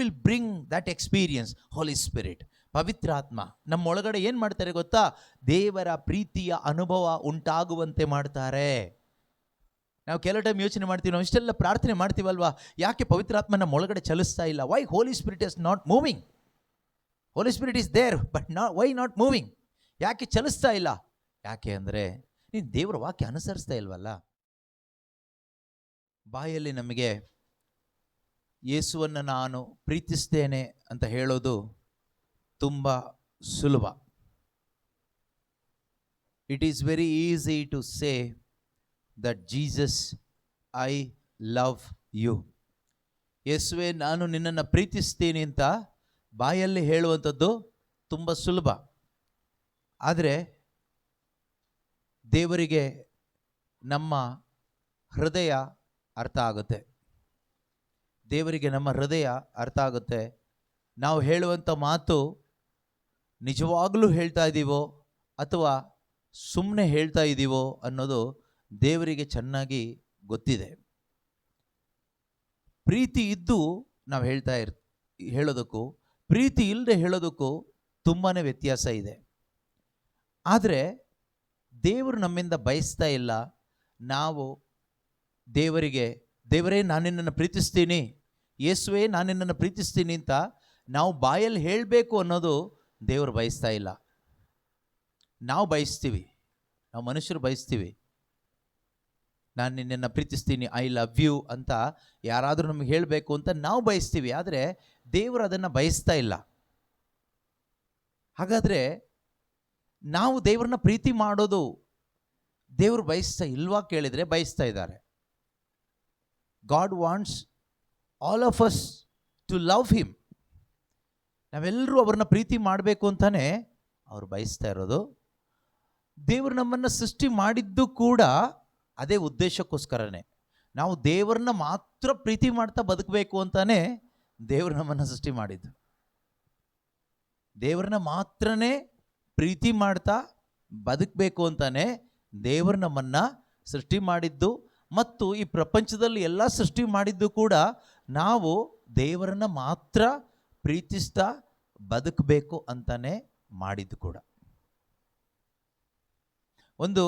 Will bring that experience? Holy Spirit, ಪವಿತ್ರಾತ್ಮ ನಮ್ಮೊಳಗಡೆ ಏನು ಮಾಡ್ತಾರೆ ಗೊತ್ತಾ? ದೇವರ ಪ್ರೀತಿಯ ಅನುಭವ ಉಂಟಾಗುವಂತೆ ಮಾಡ್ತಾರೆ. ನಾವು ಕೆಲವು ಟೈಮ್ ಯೋಚನೆ ಮಾಡ್ತೀವಿ, ನಾವು ಇಷ್ಟೆಲ್ಲ ಪ್ರಾರ್ಥನೆ ಮಾಡ್ತೀವಲ್ವಾ, ಯಾಕೆ ಪವಿತ್ರಾತ್ಮ ನಮ್ಮ ಒಳಗಡೆ ಚಲಿಸ್ತಾ ಇಲ್ಲ? Why Holy spirit is not moving? Holy spirit is there but why not moving? ಯಾಕೆ ಚಲಿಸ್ತಾ ಇಲ್ಲ? ಯಾಕೆ ಅಂದರೆ ನೀನು ದೇವರ ವಾಕ್ಯ ಅನುಸರಿಸ್ತಾ ಇಲ್ವಲ್ಲ. ಬಾಯಲ್ಲಿ ನಮಗೆ ಯೇಸುವನ್ನು ನಾನು ಪ್ರೀತಿಸ್ತೇನೆ ಅಂತ ಹೇಳೋದು ತುಂಬ ಸುಲಭ. It is very easy to say that Jesus I love you. ಯೇಸುವೆ ನಾನು ನಿನ್ನನ್ನು ಪ್ರೀತಿಸ್ತೀನಿ ಅಂತ ಬಾಯಲ್ಲಿ ಹೇಳುವಂಥದ್ದು ತುಂಬ ಸುಲಭ. ಆದರೆ ದೇವರಿಗೆ ನಮ್ಮ ಹೃದಯ ಅರ್ಥ ಆಗುತ್ತೆ. ದೇವರಿಗೆ ನಮ್ಮ ಹೃದಯ ಅರ್ಥ ಆಗುತ್ತೆ. ನಾವು ಹೇಳುವಂಥ ಮಾತು ನಿಜವಾಗಲೂ ಹೇಳ್ತಾ ಇದ್ದೀವೋ ಅಥವಾ ಸುಮ್ಮನೆ ಹೇಳ್ತಾ ಇದ್ದೀವೋ ಅನ್ನೋದು ದೇವರಿಗೆ ಚೆನ್ನಾಗಿ ಗೊತ್ತಿದೆ. ಪ್ರೀತಿ ಇದ್ದು ನಾವು ಹೇಳೋದಕ್ಕೂ ಪ್ರೀತಿ ಇಲ್ಲದೆ ಹೇಳೋದಕ್ಕೂ ತುಂಬಾ ವ್ಯತ್ಯಾಸ ಇದೆ. ಆದರೆ ದೇವರು ನಮ್ಮಿಂದ ಬಯಸ್ತಾ ಇಲ್ಲ ನಾವು ದೇವರೇ ನಾನು ನಿನ್ನನ್ನು ಪ್ರೀತಿಸ್ತೀನಿ, ಯೇಸುವೆ ನಾನು ನಿನ್ನನ್ನು ಪ್ರೀತಿಸ್ತೀನಿ ಅಂತ ನಾವು ಬಾಯಲ್ಲಿ ಹೇಳಬೇಕು ಅನ್ನೋದು ದೇವರು ಬಯಸ್ತಾ ಇಲ್ಲ. ನಾವು ಬಯಸ್ತೀವಿ, ನಾವು ಮನುಷ್ಯರು ಬಯಸ್ತೀವಿ, ನಾನು ನಿನ್ನನ್ನು ಪ್ರೀತಿಸ್ತೀನಿ, ಐ ಲವ್ ಯು ಅಂತ ಯಾರಾದರೂ ನಮಗೆ ಹೇಳಬೇಕು ಅಂತ ನಾವು ಬಯಸ್ತೀವಿ. ಆದರೆ ದೇವರು ಅದನ್ನು ಬಯಸ್ತಾ ಇಲ್ಲ. ಹಾಗಾದರೆ ನಾವು ದೇವರನ್ನ ಪ್ರೀತಿ ಮಾಡೋದು ದೇವರು ಬಯಸ್ತಾ ಇಲ್ವಾ ಕೇಳಿದರೆ ಬಯಸ್ತಾ ಇದ್ದಾರೆ. God wants all of us to love him. ನಾವೆಲ್ಲರೂ ಅವ್ರನ್ನ ಪ್ರೀತಿ ಮಾಡಬೇಕು ಅಂತಾನೆ ಅವರು ಬಯಸ್ತಾ ಇರೋದು. ದೇವರು ನಮ್ಮನ್ನು ಸೃಷ್ಟಿ ಮಾಡಿದ್ದು ಕೂಡ ಅದೇ ಉದ್ದೇಶಕ್ಕೋಸ್ಕರನೇ. ನಾವು ದೇವರನ್ನ ಮಾತ್ರ ಪ್ರೀತಿ ಮಾಡ್ತಾ ಬದುಕಬೇಕು ಅಂತಾನೆ ದೇವರು ನಮ್ಮನ್ನು ಸೃಷ್ಟಿ ಮಾಡಿದ್ದು. ದೇವರನ್ನ ಮಾತ್ರನೇ ಪ್ರೀತಿ ಮಾಡ್ತಾ ಬದುಕಬೇಕು ಅಂತಾನೆ ದೇವರು ನಮ್ಮನ್ನು ಸೃಷ್ಟಿ ಮಾಡಿದ್ದು. ಮತ್ತು ಈ ಪ್ರಪಂಚದಲ್ಲಿ ಎಲ್ಲ ಸೃಷ್ಟಿ ಮಾಡಿದ್ದು ಕೂಡ ನಾವು ದೇವರನ್ನ ಮಾತ್ರ ಪ್ರೀತಿಸ್ತಾ ಬದುಕಬೇಕು ಅಂತಾನೆ ಮಾಡಿದ್ದು ಕೂಡ. ಒಂದು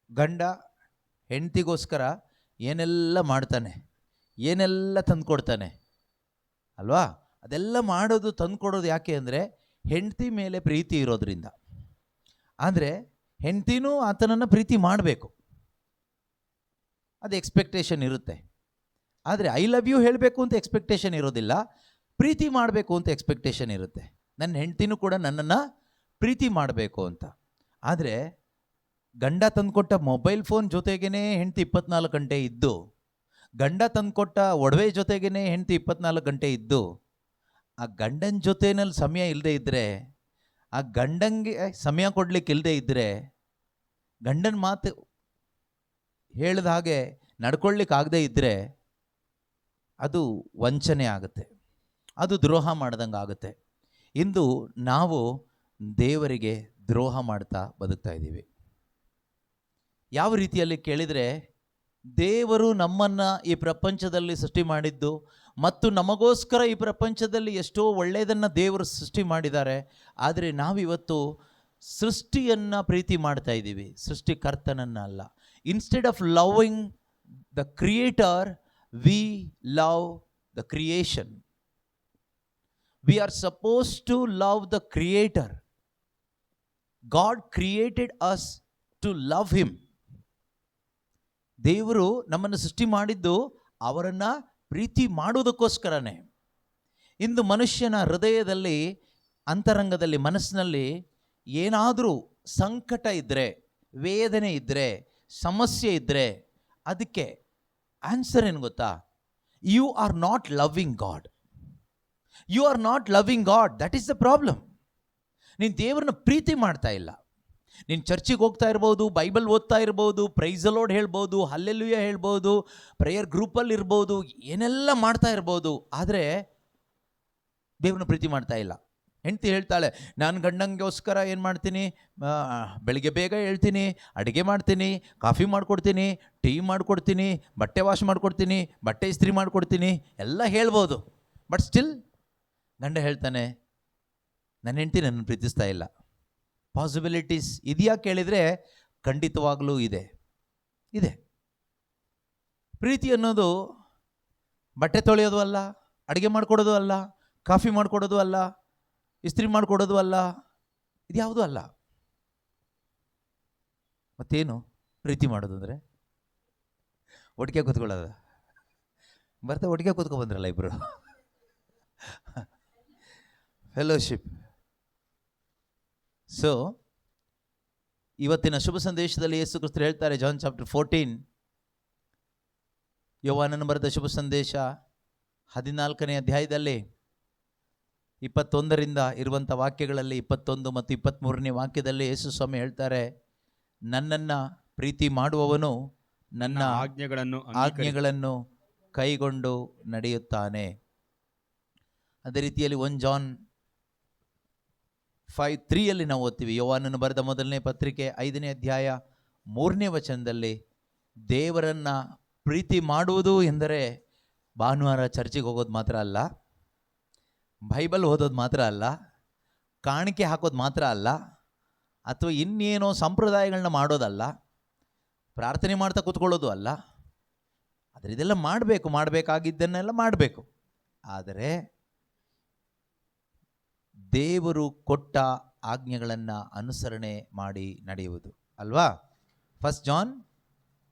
ಗಂಡ ಹೆಂಡತಿಗೋಸ್ಕರ ಏನೆಲ್ಲ ಮಾಡ್ತಾನೆ, ಏನೆಲ್ಲ ತಂದುಕೊಡ್ತಾನೆ ಅಲ್ವಾ? ಅದೆಲ್ಲ ಮಾಡೋದು ತಂದುಕೊಡೋದು ಯಾಕೆ ಅಂದರೆ ಹೆಂಡತಿ ಮೇಲೆ ಪ್ರೀತಿ ಇರೋದ್ರಿಂದ. ಆದರೆ ಹೆಂಡತಿನೂ ಆತನನ್ನು ಪ್ರೀತಿ ಮಾಡಬೇಕು, ಅದು ಎಕ್ಸ್ಪೆಕ್ಟೇಷನ್ ಇರುತ್ತೆ. ಆದರೆ ಐ ಲವ್ ಯು ಹೇಳಬೇಕು ಅಂತ ಎಕ್ಸ್ಪೆಕ್ಟೇಷನ್ ಇರೋದಿಲ್ಲ, ಪ್ರೀತಿ ಮಾಡಬೇಕು ಅಂತ ಎಕ್ಸ್ಪೆಕ್ಟೇಷನ್ ಇರುತ್ತೆ. ನನ್ನ ಹೆಂಡತಿನೂ ಕೂಡ ನನ್ನನ್ನು ಪ್ರೀತಿ ಮಾಡಬೇಕು ಅಂತ. ಆದರೆ ಗಂಡ ತಂದುಕೊಟ್ಟ ಮೊಬೈಲ್ ಫೋನ್ ಜೊತೆಗೇ ಹೆಂಡತಿ 24 ಗಂಟೆ ಇದ್ದು, ಗಂಡ ತಂದುಕೊಟ್ಟ ಒಡವೆ ಜೊತೆಗೇ ಹೆಂಡತಿ 24 ಗಂಟೆ ಇದ್ದು, ಆ ಗಂಡನ ಜೊತೆನಲ್ಲಿ ಸಮಯ ಇಲ್ಲದೆ ಇದ್ದರೆ, ಆ ಗಂಡಂಗೆ ಸಮಯ ಕೊಡಲಿಕ್ಕೆ ಇಲ್ಲದೆ ಇದ್ದರೆ, ಗಂಡನ ಮಾತು ಹೇಳಿದ ಹಾಗೆ ನಡ್ಕೊಳ್ಳಿಕ್ಕಾಗದೇ ಇದ್ದರೆ ಅದು ವಂಚನೆ ಆಗುತ್ತೆ, ಅದು ದ್ರೋಹ ಮಾಡ್ದಂಗೆ ಆಗುತ್ತೆ. ಇಂದು ನಾವು ದೇವರಿಗೆ ದ್ರೋಹ ಮಾಡ್ತಾ ಬದುಕ್ತಾ ಇದ್ದೀವಿ. ಯಾವ ರೀತಿಯಲ್ಲಿ ಕೇಳಿದರೆ, ದೇವರು ನಮ್ಮನ್ನು ಈ ಪ್ರಪಂಚದಲ್ಲಿ ಸೃಷ್ಟಿ ಮಾಡಿದ್ದು ಮತ್ತು ನಮಗೋಸ್ಕರ ಈ ಪ್ರಪಂಚದಲ್ಲಿ ಎಷ್ಟೋ ಒಳ್ಳೆಯದನ್ನು ದೇವರು ಸೃಷ್ಟಿ ಮಾಡಿದ್ದಾರೆ. ಆದರೆ ನಾವಿವತ್ತು ಸೃಷ್ಟಿಯನ್ನು ಪ್ರೀತಿ ಮಾಡ್ತಾ ಇದ್ದೀವಿ, ಸೃಷ್ಟಿಕರ್ತನನ್ನು ಅಲ್ಲ. Instead of loving the creator we love the creation. We are suppose to love the creator. God created us to love him. ದೇವರು ನಮ್ಮನ್ನು ಸೃಷ್ಟಿ ಮಾಡಿದ್ದು ಅವರನ್ನು ಪ್ರೀತಿ ಮಾಡೋದಕ್ಕೋಸ್ಕರನೇ. ಇಂದು ಮನುಷ್ಯನ ಹೃದಯದಲ್ಲಿ, ಅಂತರಂಗದಲ್ಲಿ, ಮನಸ್ಸಿನಲ್ಲಿ ಏನಾದರೂ ಸಂಕಟ ಇದ್ದರೆ, ವೇದನೆ ಇದ್ದರೆ, ಸಮಸ್ಯೆ ಇದ್ದರೆ ಅದಕ್ಕೆ ಆನ್ಸರ್ ಏನು ಗೊತ್ತಾ? You are not loving God. You are not loving God, that is the problem. ನೀನು ದೇವರನ್ನ ಪ್ರೀತಿ ಮಾಡ್ತಾ ಇಲ್ಲ. ನೀನು ಚರ್ಚಿಗೆ ಹೋಗ್ತಾ ಇರ್ಬೋದು, ಬೈಬಲ್ ಓದ್ತಾ ಇರ್ಬೋದು, ಪ್ರೈಸ್ ದ ಲಾರ್ಡ್ ಹೇಳ್ಬೋದು, ಹಲ್ಲೆಲೂಯಾ ಹೇಳ್ಬೋದು, ಪ್ರೇಯರ್ ಗ್ರೂಪಲ್ಲಿ ಇರ್ಬೋದು, ಏನೆಲ್ಲ ಮಾಡ್ತಾ ಇರ್ಬೋದು, ಆದರೆ ದೇವ್ರನ್ನ ಪ್ರೀತಿ ಮಾಡ್ತಾ ಇಲ್ಲ. ಹೆಂಡತಿ ಹೇಳ್ತಾಳೆ, ನಾನು ಗಂಡಂಗೋಸ್ಕರ ಏನು ಮಾಡ್ತೀನಿ, ಬೆಳಿಗ್ಗೆ ಬೇಗ ಹೇಳ್ತೀನಿ, ಅಡುಗೆ ಮಾಡ್ತೀನಿ, ಕಾಫಿ ಮಾಡಿಕೊಡ್ತೀನಿ, ಟೀ ಮಾಡಿಕೊಡ್ತೀನಿ, ಬಟ್ಟೆ ವಾಶ್ ಮಾಡಿಕೊಡ್ತೀನಿ, ಬಟ್ಟೆ ಇಸ್ತ್ರಿ ಮಾಡಿಕೊಡ್ತೀನಿ, ಎಲ್ಲ ಹೇಳ್ಬೋದು. ಬಟ್ ಸ್ಟಿಲ್ ಗಂಡ ಹೇಳ್ತಾನೆ, ನನ್ನ ಹೆಂಡತಿ ನನ್ನನ್ನು ಪ್ರೀತಿಸ್ತಾ ಇಲ್ಲ. ಪಾಸಿಬಿಲಿಟೀಸ್ ಇದೆಯಾ ಕೇಳಿದರೆ ಖಂಡಿತವಾಗಲೂ ಇದೆ. ಪ್ರೀತಿ ಅನ್ನೋದು ಬಟ್ಟೆ ತೊಳೆಯೋದು ಅಲ್ಲ, ಅಡುಗೆ ಮಾಡಿಕೊಡೋದು ಅಲ್ಲ, ಕಾಫಿ ಮಾಡಿಕೊಡೋದು ಅಲ್ಲ, ಇಸ್ತ್ರಿ ಮಾಡಿಕೊಡೋದು ಅಲ್ಲ, ಇದ್ಯಾವುದೂ ಅಲ್ಲ. ಮತ್ತೇನು ಪ್ರೀತಿ ಮಾಡೋದು ಅಂದರೆ? ಒಟ್ಟಿಗೆ ಕೂತ್ಕೊಳ್ಳೋದು. ಬರ್ತಾ ಒಟ್ಟಿಗೆ ಕೂತ್ಕೊ ಬಂದ್ರಲ್ಲ ಇಬ್ಬರು, ಫೆಲೋಶಿಪ್. ಸೊ ಇವತ್ತಿನ ಶುಭ ಸಂದೇಶದಲ್ಲಿ ಯೇಸು ಕ್ರಿಸ್ತರು ಹೇಳ್ತಾರೆ, ಜಾನ್ ಚಾಪ್ಟರ್ 14, ಯೋಹಾನನ ಬರೆದ ಶುಭ ಸಂದೇಶ 14ನೇ ಅಧ್ಯಾಯದಲ್ಲಿ 21ರಿಂದ ಇರುವಂಥ ವಾಕ್ಯಗಳಲ್ಲಿ 21 ಮತ್ತು 23ನೇ ವಾಕ್ಯದಲ್ಲಿ ಯೇಸು ಸ್ವಾಮಿ ಹೇಳ್ತಾರೆ, ನನ್ನನ್ನು ಪ್ರೀತಿ ಮಾಡುವವನು ನನ್ನ ಆಜ್ಞೆಗಳನ್ನು ಕೈಗೊಂಡು ನಡೆಯುತ್ತಾನೆ. ಅದೇ ರೀತಿಯಲ್ಲಿ 1 ಜಾನ್ 5:3 ನಾವು ಓದ್ತೀವಿ. ಯೋಹಾನನು ಬರೆದ ಮೊದಲನೇ ಪತ್ರಿಕೆ 5ನೇ ಅಧ್ಯಾಯ 3ನೇ ವಚನದಲ್ಲಿ, ದೇವರನ್ನು ಪ್ರೀತಿ ಮಾಡುವುದು ಎಂದರೆ ಭಾನುವಾರ ಚರ್ಚಿಗೆ ಹೋಗೋದು ಮಾತ್ರ ಅಲ್ಲ, ಬೈಬಲ್ ಓದೋದು ಮಾತ್ರ ಅಲ್ಲ, ಕಾಣಿಕೆ ಹಾಕೋದು ಮಾತ್ರ ಅಲ್ಲ, ಅಥವಾ ಇನ್ನೇನೋ ಸಂಪ್ರದಾಯಗಳನ್ನ ಮಾಡೋದಲ್ಲ, ಪ್ರಾರ್ಥನೆ ಮಾಡ್ತಾ ಕೂತ್ಕೊಳ್ಳೋದು ಅಲ್ಲ. ಆದರೆ ಇದೆಲ್ಲ ಮಾಡಬೇಕಾಗಿದ್ದನ್ನೆಲ್ಲ ಮಾಡಬೇಕು. ಆದರೆ ದೇವರು ಕೊಟ್ಟ ಆಜ್ಞೆಗಳನ್ನು ಅನುಸರಣೆ ಮಾಡಿ ನಡೆಯುವುದು ಅಲ್ವಾ. 1 ಜಾನ್,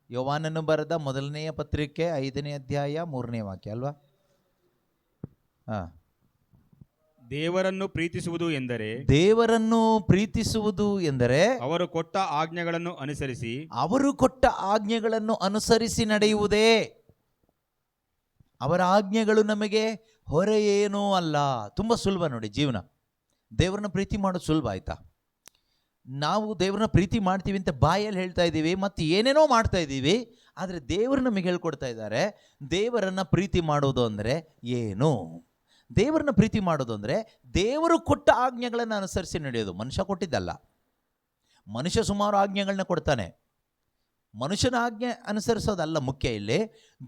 ಯೋಹಾನನು ಬರೆದ ಮೊದಲನೆಯ ಪತ್ರಿಕೆ 5ನೇ ಅಧ್ಯಾಯ 3ನೇ ವಾಕ್ಯ ಅಲ್ವಾ. ದೇವರನ್ನು ಪ್ರೀತಿಸುವುದು ಎಂದರೆ ಅವರು ಕೊಟ್ಟ ಆಜ್ಞೆಗಳನ್ನು ಅನುಸರಿಸಿ ನಡೆಯುವುದೇ. ಅವರ ಆಜ್ಞೆಗಳು ನಮಗೆ ಹೊರೆ ಏನೂ ಅಲ್ಲ. ತುಂಬ ಸುಲಭ ನೋಡಿ ಜೀವನ. ದೇವರನ್ನ ಪ್ರೀತಿ ಮಾಡೋದು ಸುಲಭ ಆಯ್ತಾ? ನಾವು ದೇವ್ರನ್ನ ಪ್ರೀತಿ ಮಾಡ್ತೀವಿ ಅಂತ ಬಾಯಲ್ಲಿ ಹೇಳ್ತಾ ಇದ್ದೀವಿ, ಮತ್ತು ಏನೇನೋ ಮಾಡ್ತಾ ಇದ್ದೀವಿ. ಆದರೆ ದೇವರು ನಮಗೆ ಹೇಳ್ಕೊಡ್ತಾ ಇದ್ದಾರೆ, ದೇವರನ್ನು ಪ್ರೀತಿ ಮಾಡೋದು ಅಂದರೆ ಏನು? ದೇವರನ್ನ ಪ್ರೀತಿ ಮಾಡೋದು ಅಂದರೆ ದೇವರು ಕೊಟ್ಟ ಆಜ್ಞೆಗಳನ್ನು ಅನುಸರಿಸಿ ನಡೆಯೋದು. ಮನುಷ್ಯ ಕೊಟ್ಟಿದ್ದಲ್ಲ. ಮನುಷ್ಯ ಸುಮಾರು ಆಜ್ಞೆಗಳನ್ನ ಕೊಡ್ತಾನೆ. ಮನುಷ್ಯನ ಆಜ್ಞೆ ಅನುಸರಿಸೋದಲ್ಲ ಮುಖ್ಯ ಇಲ್ಲಿ.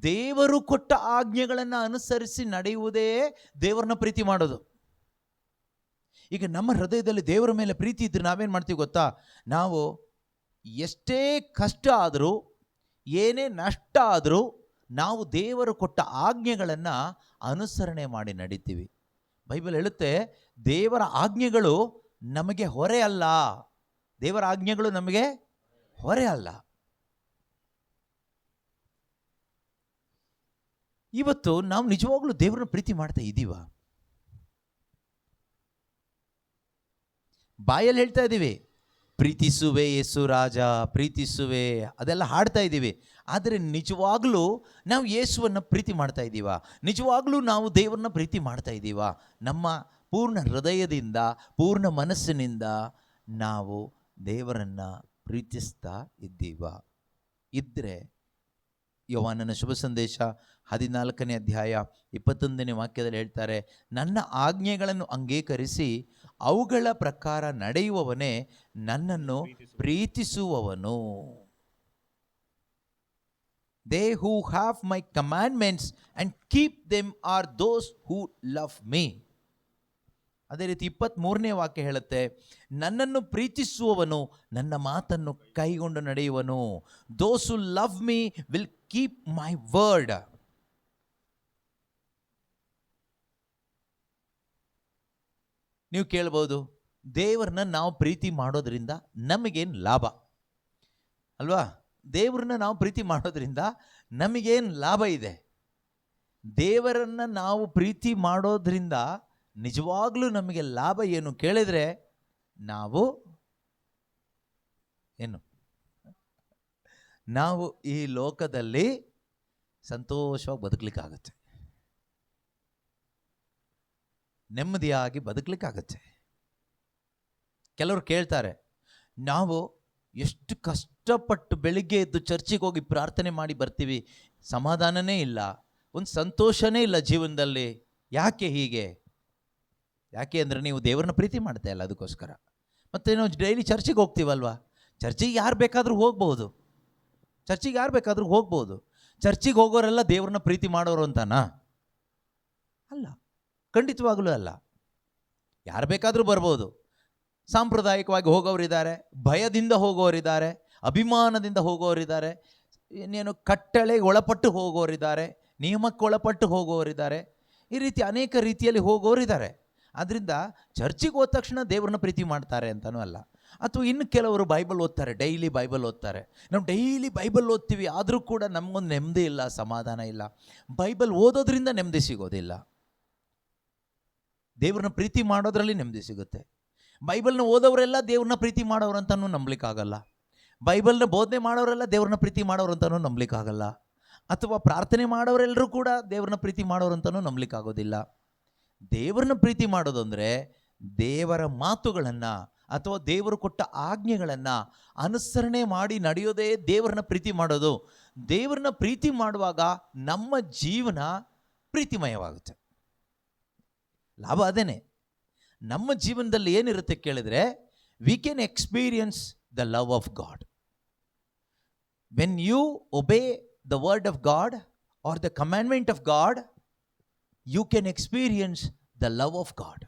ದೇವರು ಕೊಟ್ಟ ಆಜ್ಞೆಗಳನ್ನು ಅನುಸರಿಸಿ ನಡೆಯುವುದೇ ದೇವರನ್ನ ಪ್ರೀತಿ ಮಾಡೋದು. ಈಗ ನಮ್ಮ ಹೃದಯದಲ್ಲಿ ದೇವರ ಮೇಲೆ ಪ್ರೀತಿ ಇದ್ದರೆ ನಾವೇನು ಮಾಡ್ತೀವಿ ಗೊತ್ತಾ? ನಾವು ಎಷ್ಟೇ ಕಷ್ಟ ಆದರೂ, ಏನೇ ನಷ್ಟ ಆದರೂ, ನಾವು ದೇವರು ಕೊಟ್ಟ ಆಜ್ಞೆಗಳನ್ನು ಅನುಸರಣೆ ಮಾಡಿ ನಡೀತೀವಿ. ಬೈಬಲ್ ಹೇಳುತ್ತೆ, ದೇವರ ಆಜ್ಞೆಗಳು ನಮಗೆ ಹೊರೆ ಅಲ್ಲ. ದೇವರ ಆಜ್ಞೆಗಳು ನಮಗೆ ಹೊರೆ ಅಲ್ಲ. ಇವತ್ತು ನಾವು ನಿಜವಾಗ್ಲೂ ದೇವರನ್ನ ಪ್ರೀತಿ ಮಾಡ್ತಾ ಇದ್ದೀವ? ಬಾಯಲ್ಲಿ ಹೇಳ್ತಾ ಇದ್ದೀವಿ, ಪ್ರೀತಿಸುವೆ ಯೇಸು ರಾಜ, ಪ್ರೀತಿಸುವೆ, ಅದೆಲ್ಲ ಹಾಡ್ತಾ ಇದ್ದೀವಿ. ಆದರೆ ನಿಜವಾಗ್ಲೂ ನಾವು ಯೇಸುವನ್ನು ಪ್ರೀತಿ ಮಾಡ್ತಾ ಇದ್ದೀವ? ನಿಜವಾಗ್ಲೂ ನಾವು ದೇವರನ್ನ ಪ್ರೀತಿ ಮಾಡ್ತಾ ಇದ್ದೀವ? ನಮ್ಮ ಪೂರ್ಣ ಹೃದಯದಿಂದ, ಪೂರ್ಣ ಮನಸ್ಸಿನಿಂದ ನಾವು ದೇವರನ್ನು ಪ್ರೀತಿಸ್ತಾ ಇದ್ದೀವ? ಇದ್ದರೆ ಯೋಹಾನನ ಶುಭ ಸಂದೇಶ 14ನೇ ಅಧ್ಯಾಯ 21ನೇ ವಾಕ್ಯದಲ್ಲಿ ಹೇಳ್ತಾರೆ, ನನ್ನ ಆಜ್ಞೆಗಳನ್ನು ಅಂಗೀಕರಿಸಿ ಅವುಗಳ ಪ್ರಕಾರ ನಡೆಯುವವನೇ ನನ್ನನ್ನು ಪ್ರೀತಿಸುವವನು. They who have my commandments and keep them are those who love me. ಅದೇ ರೀತಿ 23ನೇ ವಾಕ್ಯ ಹೇಳುತ್ತೆ, ನನ್ನನ್ನು ಪ್ರೀತಿಸುವವನು ನನ್ನ ಮಾತನ್ನು ಕೈಗೊಂಡು ನಡೆಯುವನು. Those who love me will keep my word. ನೀವು ಕೇಳ್ಬೋದು, ದೇವರನ್ನ ನಾವು ಪ್ರೀತಿ ಮಾಡೋದ್ರಿಂದ ನಮಗೇನು ಲಾಭ ಅಲ್ವಾ? ದೇವರನ್ನ ನಾವು ಪ್ರೀತಿ ಮಾಡೋದ್ರಿಂದ ನಮಗೇನು ಲಾಭ ಇದೆ? ದೇವರನ್ನು ನಾವು ಪ್ರೀತಿ ಮಾಡೋದ್ರಿಂದ ನಿಜವಾಗ್ಲೂ ನಮಗೆ ಲಾಭ ಏನು ಕೇಳಿದರೆ, ನಾವು ಈ ಲೋಕದಲ್ಲಿ ಸಂತೋಷವಾಗಿ ಬದುಕಲಿಕ್ಕಾಗತ್ತೆ, ನೆಮ್ಮದಿಯಾಗಿ ಬದುಕಲಿಕ್ಕಾಗತ್ತೆ. ಕೆಲವರು ಕೇಳ್ತಾರೆ, ನಾವು ಎಷ್ಟು ಕಷ್ಟಪಟ್ಟು ಬೆಳಿಗ್ಗೆ ಎದ್ದು ಚರ್ಚಿಗೆ ಹೋಗಿ ಪ್ರಾರ್ಥನೆ ಮಾಡಿ ಬರ್ತೀವಿ, ಸಮಾಧಾನನೇ ಇಲ್ಲ, ಒಂದು ಸಂತೋಷನೇ ಇಲ್ಲ ಜೀವನದಲ್ಲಿ, ಯಾಕೆ ಹೀಗೆ? ಯಾಕೆ ಅಂದರೆ ನೀವು ದೇವ್ರನ್ನ ಪ್ರೀತಿ ಮಾಡ್ತಾ ಇಲ್ಲ, ಅದಕ್ಕೋಸ್ಕರ. ಮತ್ತು ನಾವು ಡೈಲಿ ಚರ್ಚಿಗೆ ಹೋಗ್ತೀವಲ್ವಾ, ಚರ್ಚಿಗೆ ಯಾರು ಬೇಕಾದರೂ ಹೋಗ್ಬೋದು, ಚರ್ಚಿಗೆ ಯಾರು ಬೇಕಾದರೂ ಹೋಗ್ಬೋದು. ಚರ್ಚಿಗೆ ಹೋಗೋರೆಲ್ಲ ದೇವ್ರನ್ನ ಪ್ರೀತಿ ಮಾಡೋರು ಅಂತಾನಾ? ಅಲ್ಲ, ಖಂಡಿತವಾಗಲೂ ಅಲ್ಲ. ಯಾರು ಬೇಕಾದರೂ ಬರ್ಬೋದು. ಸಾಂಪ್ರದಾಯಿಕವಾಗಿ ಹೋಗೋರಿದ್ದಾರೆ, ಭಯದಿಂದ ಹೋಗೋರಿದ್ದಾರೆ, ಅಭಿಮಾನದಿಂದ ಹೋಗೋರಿದ್ದಾರೆ, ಇನ್ನೇನು ಕಟ್ಟಳೆಗೆ ಒಳಪಟ್ಟು ಹೋಗೋರಿದ್ದಾರೆ, ನಿಯಮಕ್ಕೆ ಒಳಪಟ್ಟು ಹೋಗೋರಿದ್ದಾರೆ. ಈ ರೀತಿ ಅನೇಕ ರೀತಿಯಲ್ಲಿ ಹೋಗೋರಿದ್ದಾರೆ. ಆದ್ದರಿಂದ ಚರ್ಚಿಗೆ ಹೋದ ತಕ್ಷಣ ದೇವ್ರನ್ನ ಪ್ರೀತಿ ಮಾಡ್ತಾರೆ ಅಂತಲೂ ಅಲ್ಲ. ಅಥವಾ ಇನ್ನು ಕೆಲವರು ಬೈಬಲ್ ಓದ್ತಾರೆ, ಡೈಲಿ ಬೈಬಲ್ ಓದ್ತಾರೆ. ನಾವು ಡೈಲಿ ಬೈಬಲ್ ಓದ್ತೀವಿ, ಆದರೂ ಕೂಡ ನಮಗೊಂದು ನೆಮ್ಮದಿ ಇಲ್ಲ, ಸಮಾಧಾನ ಇಲ್ಲ. ಬೈಬಲ್ ಓದೋದ್ರಿಂದ ನೆಮ್ಮದಿ ಸಿಗೋದಿಲ್ಲ. ದೇವ್ರನ್ನ ಪ್ರೀತಿ ಮಾಡೋದ್ರಲ್ಲಿ ನೆಮ್ಮದಿ ಸಿಗುತ್ತೆ. ಬೈಬಲ್ನ ಓದೋರೆಲ್ಲ ದೇವ್ರನ್ನ ಪ್ರೀತಿ ಮಾಡೋರು ಅಂತಲೂ ನಂಬಲಿಕ್ಕಾಗಲ್ಲ. ಬೈಬಲ್ನ ಬೋಧನೆ ಮಾಡೋರೆಲ್ಲ ದೇವ್ರನ್ನ ಪ್ರೀತಿ ಮಾಡೋರು ಅಂತಲೂ ನಂಬಲಿಕ್ಕಾಗಲ್ಲ. ಅಥವಾ ಪ್ರಾರ್ಥನೆ ಮಾಡೋರೆಲ್ಲರೂ ಕೂಡ ದೇವ್ರನ್ನ ಪ್ರೀತಿ ಮಾಡೋರು ಅಂತಲೂ ನಂಬಲಿಕ್ಕಾಗೋದಿಲ್ಲ. ದೇವ್ರನ್ನ ಪ್ರೀತಿ ಮಾಡೋದು ಅಂದರೆ ದೇವರ ಮಾತುಗಳನ್ನು ಅಥವಾ ದೇವರು ಕೊಟ್ಟ ಆಜ್ಞೆಗಳನ್ನು ಅನುಸರಣೆ ಮಾಡಿ ನಡೆಯೋದೇ ದೇವರನ್ನ ಪ್ರೀತಿ ಮಾಡೋದು. ದೇವರನ್ನ ಪ್ರೀತಿ ಮಾಡುವಾಗ ನಮ್ಮ ಜೀವನ ಪ್ರೀತಿಮಯವಾಗುತ್ತೆ. ಲಾಭ ಅದೇನೆ. ನಮ್ಮ ಜೀವನದಲ್ಲಿ ಏನಿರುತ್ತೆ ಕೇಳಿದರೆ, we can experience the love of God. When you obey the word of God or the commandment of God, you can experience the love of God.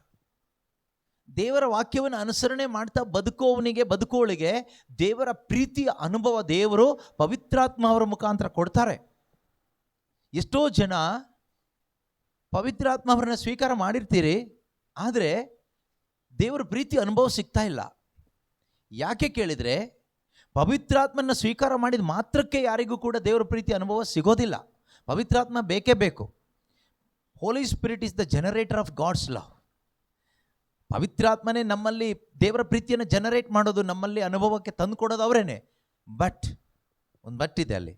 ದೇವರ ವಾಕ್ಯವನ್ನು ಅನುಸರಣೆ ಮಾಡ್ತಾ ಬದುಕೋಳಿಗೆ ದೇವರ ಪ್ರೀತಿಯ ಅನುಭವ ದೇವರು ಪವಿತ್ರಾತ್ಮ ಅವರ ಮುಖಾಂತರ ಕೊಡ್ತಾರೆ. ಎಷ್ಟೋ ಜನ ಪವಿತ್ರಾತ್ಮ ಅವರನ್ನು ಸ್ವೀಕಾರ ಮಾಡಿರ್ತೀರಿ, ಆದರೆ ದೇವರ ಪ್ರೀತಿ ಅನುಭವ ಸಿಗ್ತಾ ಇಲ್ಲ. ಯಾಕೆ ಕೇಳಿದರೆ, ಪವಿತ್ರಾತ್ಮನ ಸ್ವೀಕಾರ ಮಾಡಿದ ಮಾತ್ರಕ್ಕೆ ಯಾರಿಗೂ ಕೂಡ ದೇವರ ಪ್ರೀತಿ ಅನುಭವ ಸಿಗೋದಿಲ್ಲ. ಪವಿತ್ರಾತ್ಮ ಬೇಕೇ ಬೇಕು. Holy spirit is the generator of God's love. ಪವಿತ್ರಾತ್ಮನೇ ನಮ್ಮಲ್ಲಿ ದೇವರ ಪ್ರೀತಿಯನ್ನು ಜನರೇಟ್ ಮಾಡೋದು, ನಮ್ಮಲ್ಲಿ ಅನುಭವಕ್ಕೆ ತಂದು ಕೊಡೋದು ಅವರೇನೆ. ಬಟ್ ಒಂದು ಬಟ್ ಇದೆ ಅಲ್ಲಿ.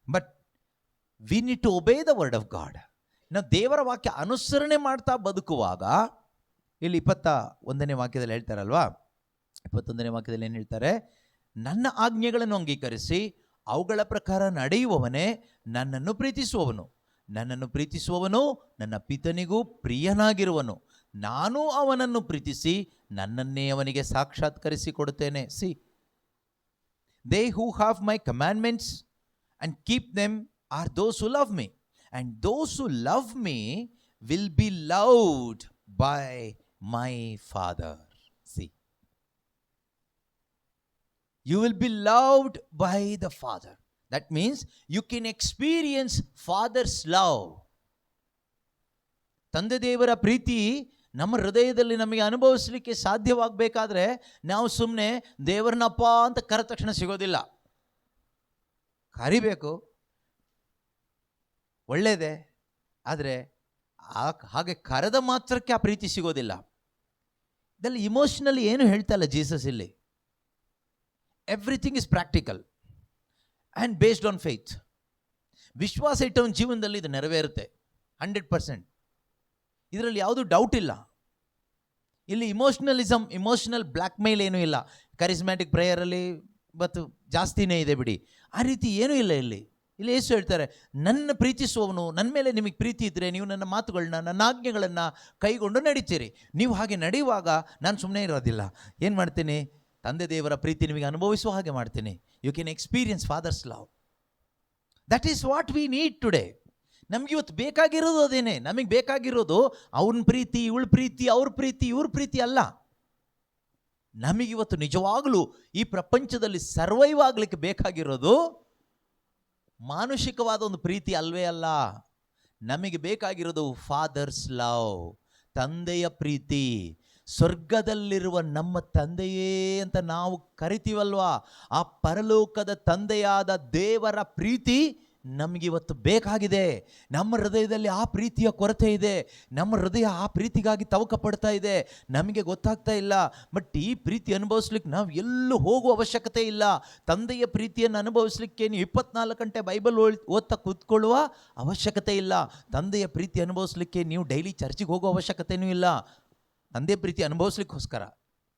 But we need to obey the word of God. ನಾವು ದೇವರ ವಾಕ್ಯ ಅನುಸರಣೆ ಮಾಡ್ತಾ ಬದುಕುವಾಗ, ಇಲ್ಲಿ 21ನೇ ವಾಕ್ಯದಲ್ಲಿ ಹೇಳ್ತಾರಲ್ವಾ, 21ನೇ ವಾಕ್ಯದಲ್ಲಿ ಏನು ಹೇಳ್ತಾರೆ? ನನ್ನ ಆಜ್ಞೆಗಳನ್ನು ಅಂಗೀಕರಿಸಿ ಅವುಗಳ ಪ್ರಕಾರ ನಡೆಯುವವನೇ ನನ್ನನ್ನು ಪ್ರೀತಿಸುವವನು. ನನ್ನನ್ನು ಪ್ರೀತಿಸುವವನು ನನ್ನ ಪಿತನಿಗೂ ಪ್ರಿಯನಾಗಿರುವನು. ನಾನು ಅವನನ್ನು ಪ್ರೀತಿಸಿ ನನ್ನನ್ನೇ ಅವನಿಗೆ ಸಾಕ್ಷಾತ್ಕರಿಸಿ ಕೊಡುತ್ತೇನೆ. C, they who have my commandments and keep them are those who love me, and those who love me will be loved by my father. C, you will be loved by the Father. That means you can experience Father's love. ತಂದೆ ದೇವರ ಪ್ರೀತಿ ನಮ್ಮ ಹೃದಯದಲ್ಲಿ ನಮಗೆ ಅನುಭವಿಸಲಿಕ್ಕೆ ಸಾಧ್ಯವಾಗಬೇಕಾದ್ರೆ ನಾವು ಸುಮ್ಮನೆ ದೇವರನ್ನಪ್ಪ ಅಂತ ಕರೆದ ತಕ್ಷಣ ಸಿಗೋದಿಲ್ಲ. ಕರಿಬೇಕು, ಒಳ್ಳೆಯದೇ, ಆದರೆ ಹಾಗೆ ಕರೆದ ಮಾತ್ರಕ್ಕೆ ಆ ಪ್ರೀತಿ ಸಿಗೋದಿಲ್ಲ. ಇದರಲ್ಲಿ ಇಮೋಷನಲಿ ಏನು ಹೇಳ್ತಾ ಇಲ್ಲ ಜೀಸಸ್ ಇಲ್ಲಿ. Everything is practical and based on faith. ವಿಶ್ವಾಸ ಇಟ್ಟವನ ಜೀವನದಲ್ಲಿ ಇದು ನೆರವೇರುತ್ತೆ 100%. ಇದರಲ್ಲಿ ಯಾವುದೂ ಡೌಟ್ ಇಲ್ಲ. ಇಲ್ಲಿ ಇಮೋಷನಲ್ ಬ್ಲ್ಯಾಕ್ ಮೇಲ್ ಏನೂ ಇಲ್ಲ. ಕರಿಸ್ಮ್ಯಾಟಿಕ್ ಪ್ರೇಯರಲ್ಲಿ ಇವತ್ತು ಜಾಸ್ತಿನೇ ಇದೆ ಬಿಡಿ, ಆ ರೀತಿ ಏನೂ ಇಲ್ಲ. ಇಲ್ಲಿ ಯೇಸು ಹೇಳ್ತಾರೆ, ನನ್ನ ಪ್ರೀತಿಸುವವನು, ನನ್ನ ಮೇಲೆ ನಿಮಗೆ ಪ್ರೀತಿ ಇದ್ದರೆ ನೀವು ನನ್ನ ಮಾತುಗಳನ್ನ, ನನ್ನ ಆಜ್ಞೆಗಳನ್ನು ಕೈಗೊಂಡು ನಡೀತೀರಿ. ನೀವು ಹಾಗೆ ನಡೆಯುವಾಗ ನಾನು ಸುಮ್ಮನೆ ಇರೋದಿಲ್ಲ. ಏನು ಮಾಡ್ತೀನಿ? ತಂದೆ ದೇವರ ಪ್ರೀತಿ ನಿಮಗೆ ಅನುಭವಿಸುವ ಹಾಗೆ ಮಾಡ್ತೀನಿ. You can experience father's love. That is what we need today. ನಮ್ಗೆ ಇವತ್ತು ಬೇಕಾಗಿರೋದು ಅದೇನೆ. ನಮಗೆ ಬೇಕಾಗಿರೋದು ಅವನ ಪ್ರೀತಿ, ಇವಳ ಪ್ರೀತಿ, ಅವ್ರ ಪ್ರೀತಿ, ಇವ್ರ ಪ್ರೀತಿ ಅಲ್ಲ. ನಮಗಿವತ್ತು ನಿಜವಾಗಲೂ ಈ ಪ್ರಪಂಚದಲ್ಲಿ ಸರ್ವೈವ್ ಆಗಲಿಕ್ಕೆ ಬೇಕಾಗಿರೋದು ಮಾನುಷಿಕವಾದ ಒಂದು ಪ್ರೀತಿ ಅಲ್ವೇ ಅಲ್ಲ. ನಮಗೆ ಬೇಕಾಗಿರೋದು ಫಾದರ್ಸ್ ಲವ್, ತಂದೆಯ ಪ್ರೀತಿ. ಸ್ವರ್ಗದಲ್ಲಿರುವ ನಮ್ಮ ತಂದೆಯೇ ಅಂತ ನಾವು ಕರಿತೀವಲ್ವಾ, ಆ ಪರಲೋಕದ ತಂದೆಯಾದ ದೇವರ ಪ್ರೀತಿ ನಮಗಿವತ್ತು ಬೇಕಾಗಿದೆ. ನಮ್ಮ ಹೃದಯದಲ್ಲಿ ಆ ಪ್ರೀತಿಯ ಕೊರತೆ ಇದೆ. ನಮ್ಮ ಹೃದಯ ಆ ಪ್ರೀತಿಗಾಗಿ ತವಕ ಪಡ್ತಾ ಇದೆ. ನಮಗೆ ಗೊತ್ತಾಗ್ತಾ ಇಲ್ಲ. ಬಟ್ ಈ ಪ್ರೀತಿ ಅನುಭವಿಸ್ಲಿಕ್ಕೆ ನಾವು ಎಲ್ಲೂ ಹೋಗುವ ಅವಶ್ಯಕತೆ ಇಲ್ಲ. ತಂದೆಯ ಪ್ರೀತಿಯನ್ನು ಅನುಭವಿಸ್ಲಿಕ್ಕೆ ನೀವು 24 ಗಂಟೆ ಬೈಬಲ್ ಓದ್ತಾ ಕೂತ್ಕೊಳ್ಳುವ ಅವಶ್ಯಕತೆ ಇಲ್ಲ. ತಂದೆಯ ಪ್ರೀತಿ ಅನುಭವಿಸ್ಲಿಕ್ಕೆ ನೀವು ಡೈಲಿ ಚರ್ಚಿಗೆ ಹೋಗೋ ಅವಶ್ಯಕತೆಯೂ ಇಲ್ಲ. ತಂದೆ ಪ್ರೀತಿ ಅನುಭವಿಸ್ಲಿಕ್ಕೋಸ್ಕರ